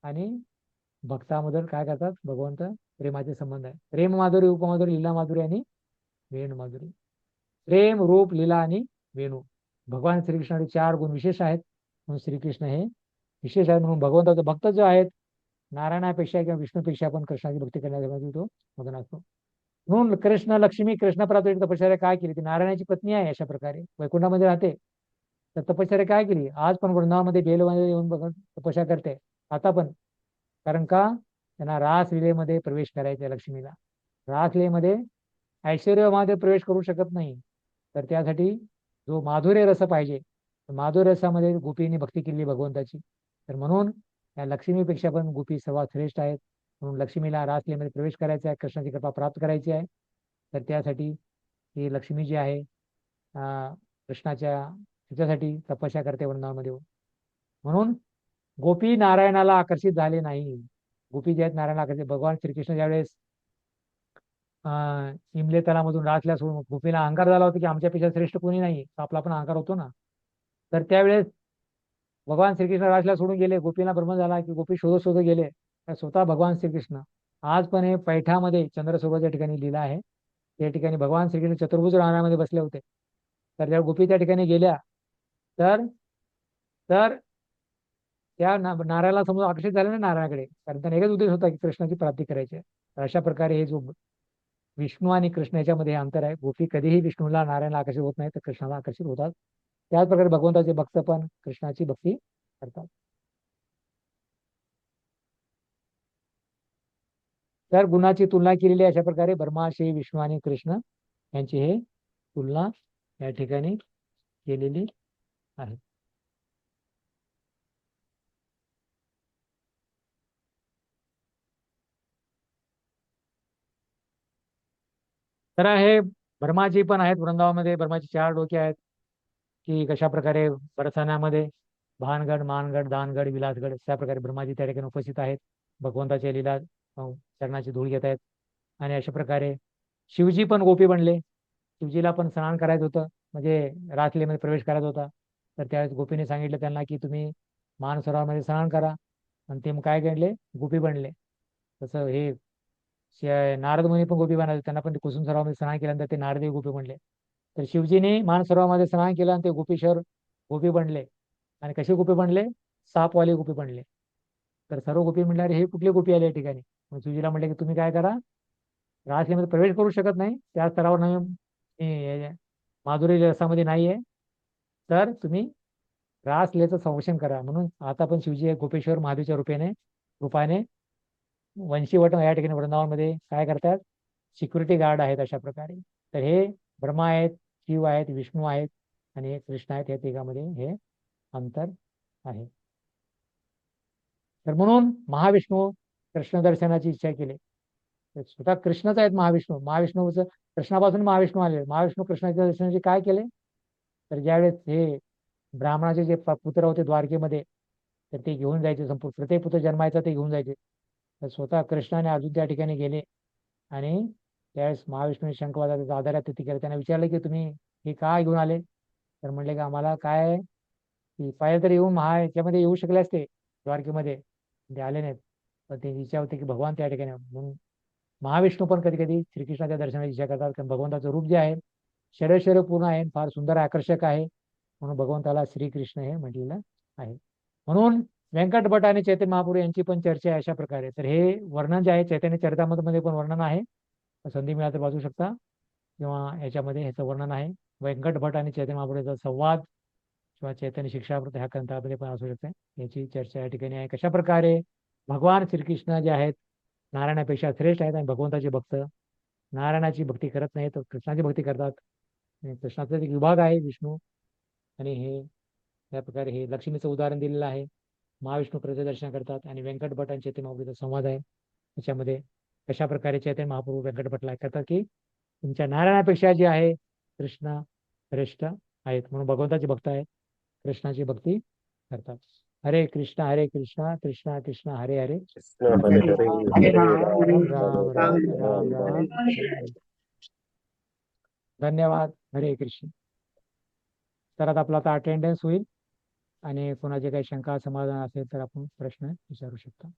आणि भक्तामधून काय करतात, भगवंत प्रेमाचे संबंध आहे. प्रेम माधुरी, रूप माधुरी, लीला माधुरी आणि वेणू माधुरी. प्रेम, रूप, लीला आणि वेणू, भगवान श्रीकृष्णाचे 4 गुण विशेष आहेत, म्हणून श्रीकृष्ण हे विशेष आहेत. म्हणून भगवंताचे भक्त जो आहेत, नारायणापेक्षा किंवा विष्णूपेक्षा पण कृष्णाची भक्ती करण्यासाठी तो मगन असतो. म्हणून कृष्ण लक्ष्मी, कृष्ण प्राप्त तपश्चर्या काय केली, ती नारायणाची पत्नी आहे, अशा प्रकारे वैकुंठामध्ये राहते. तर तपश्चर्या काय केली, आज पण वृंदावनामध्ये बेलमध्ये येऊन बघत तपस्या करते आता पण. कारण का, त्यांना रासलीलेमध्ये प्रवेश करायचा आहे. लक्ष्मीला रासलीलेमध्ये ऐश्वर्यमध्ये प्रवेश करू शकत नाही, तर त्यासाठी जो माधुर्य रस पाहिजे, माधुर्य रसामध्ये गोपींनी भक्ती केली भगवंताची. तर म्हणून या लक्ष्मीपेक्षा पण गोपी सर्वात श्रेष्ठ आहेत. म्हणून लक्ष्मीला रासलीलेमध्ये प्रवेश करायचा आहे, कृष्णाची कृपा प्राप्त करायची आहे. तर त्यासाठी ही लक्ष्मी जी आहे कृष्णाच्या तिच्यासाठी तपस्या करते वृंदावनमध्ये. म्हणून गोपी नारायणाला आकर्षित झाले नाही. गोपी जे आहेत नारायणाला आकर्षित, भगवान श्रीकृष्ण ज्यावेळेस इमले तलामधून रासल्या सोडून गोपीला अहंकार झाला होता की आमच्यापेक्षा श्रेष्ठ कोणी नाही, आपला पण अहंकार होतो ना. तर त्यावेळेस भगवान श्रीकृष्ण रासल्या सोडून गेले, गोपीला भ्रम झाला की गोपी शोधत शोधत गेले. तर स्वतः भगवान श्रीकृष्ण आज पण हे पैठामध्ये चंद्रसरोवरच्या ठिकाणी लिहिलं आहे, त्या ठिकाणी भगवान श्रीकृष्ण चतुर्भुज राहण्यामध्ये बसले होते. तर ज्या गोपी त्या ठिकाणी गेल्या, तर तर त्या नारायणाला समोर आकर्षित झाले ना नारायणाकडे, कारण त्यांना एकच उद्देश होता की कृष्णाची प्राप्ती करायची आहे. तर अशा प्रकारे हे जो विष्णू आणि कृष्ण याच्यामध्ये हे अंतर आहे. गोपी कधीही विष्णूला नारायणला आकर्षित होत नाही, तर कृष्णाला आकर्षित होतात. त्याच प्रकारे भगवंताचे भक्त पण कृष्णाची भक्ती करतात. तर गुणाची तुलना केलेली अशा प्रकारे ब्रह्मा, शिव, विष्णू आणि कृष्ण यांची हे तुलना या ठिकाणी केलेली आहे. तर हे ब्रह्माजी पण आहेत वृंदावनमध्ये. ब्रह्माची 4 डोके आहेत, की कशा प्रकारे बरसाण्यामध्ये भानगड, मानगड, दानगड, विलासगड अशा प्रकारे ब्रह्माजी त्या ठिकाणी उपस्थित आहेत. भगवंताच्या लीला चरणाची धूळ घेत आहेत. आणि अशा प्रकारे शिवजी पण गोपी बनले. शिवजीला पण स्नान करायचं होतं, म्हणजे रासलीमध्ये प्रवेश करायचा होता. तर त्यावेळेस गोपीने सांगितलं त्यांना की तुम्ही मानसरोवरामध्ये स्नान करा. आणि ते मग काय घडले, गोपी बनले. तसं हे नारद मुनी पण गोपी बनायचे, त्यांना पण ते कुसुम सरोवरामध्ये स्नान केल्यानंतर ते नारदी गोपी बनले. तर शिवजीने मानसरोवरामध्ये स्नान केलं आणि ते गोपीश्वर गोपी बनले. आणि कसे गोपी बनले, सापवाले गोपी बनले. तर सर्व गोपी म्हणल्यावर हे कुठली गोपी आली या ठिकाणी. मग शिवजीला म्हटले की तुम्ही काय करा, रासलीमध्ये प्रवेश करू शकत नाही, त्या स्तरावर नवीन माधुरी रसामध्ये नाहीये, तर तुम्ही रासलीलेचं संरक्षण करा. म्हणून आता पण शिवजी हे गोपेश्वर महादेवच्या रूपाने वंशीवट या ठिकाणी वृंदावनमध्ये काय करतात, सिक्युरिटी गार्ड आहेत अशा प्रकारे. तर हे ब्रह्मा आहेत, शिव आहेत, विष्णू आहेत आणि हे कृष्ण आहेत. या तिघामध्ये हे अंतर आहे. तर म्हणून महाविष्णू कृष्ण दर्शनाची इच्छा केली. तर स्वतः कृष्णच आहेत महाविष्णू. महाविष्णूचं कृष्णापासून महाविष्णू आले. महाविष्णू कृष्णाच्या दर्शनाचे काय केले, तर ज्यावेळेस हे ब्राह्मणाचे जे पुत्र होते द्वारकेमध्ये, तर ते घेऊन जायचे, संपूर्ण प्रत्येक पुत्र जन्मायचा ते घेऊन जायचे. तर स्वतः कृष्णाने अर्जुन त्या ठिकाणी गेले आणि त्यावेळेस महाविष्णूने शंखवादाचा आधार तिथे केला. त्यांना विचारलं की तुम्ही हे का घेऊन आले. तर म्हणले की आम्हाला काय की पाहिजे तर येऊन याच्यामध्ये येऊ शकले असते द्वारकेमध्ये, ते आले नाहीत. पण त्यांची इच्छा होती की भगवान त्या ठिकाणी म्हणून महाविष्णू पण कधी कधी श्रीकृष्णाच्या दर्शनाची इच्छा करतात. कारण भगवंताचं रूप जे आहे शरीर पूर्ण आहे, फार सुंदर आकर्षक आहे. म्हणून भगवंताला श्रीकृष्ण हे म्हटलेलं आहे. म्हणून व्यंकट भट आणि चैतन्य महाप्रभू यांची पण चर्चा आहे अशा प्रकारे. तर हे वर्णन जे आहे चैतन्य चरितामृतमध्ये पण वर्णन आहे, संधी मिळाली तर वाचू शकता, किंवा याच्यामध्ये ह्याचं वर्णन आहे. व्यंकट भट आणि चैतन्य महाप्रभूचा संवाद किंवा चैतन्य शिक्षामृत ह्या ग्रंथामध्ये पण असू शकते. याची चर्चा या ठिकाणी आहे. कशा प्रकारे भगवान श्रीकृष्ण जे आहेत नारायणापेक्षा श्रेष्ठ आहेत आणि भगवंताचे भक्त नारायणाची भक्ती करत नाहीत, तर कृष्णाची भक्ती करतात. आणि कृष्णाचा एक विभाग आहे विष्णू. आणि हे त्या प्रकारे हे लक्ष्मीचं उदाहरण दिलेलं आहे. महाविष्णू दर्शन करतात आणि व्यंकट भट आणि चैतन्य महाप्रभूचा संवाद आहे. त्याच्यामध्ये कशा प्रकारे चैतन्य महाप्रभू व्यंकट भटला करतात की तुमच्या नारायणापेक्षा जे आहे कृष्ण श्रेष्ठ आहेत, म्हणून भगवंताचे भक्त आहेत, कृष्णाची भक्ती करतात. हरे कृष्णा कृष्णा कृष्णा हरे हरे, हरे राम राम राम राम राम. धन्यवाद. हरे कृष्ण. तर आता आपला आता अटेंडन्स होईल आणि कोणाचे काही शंका समाधान असेल तर आपण प्रश्न विचारू शकता.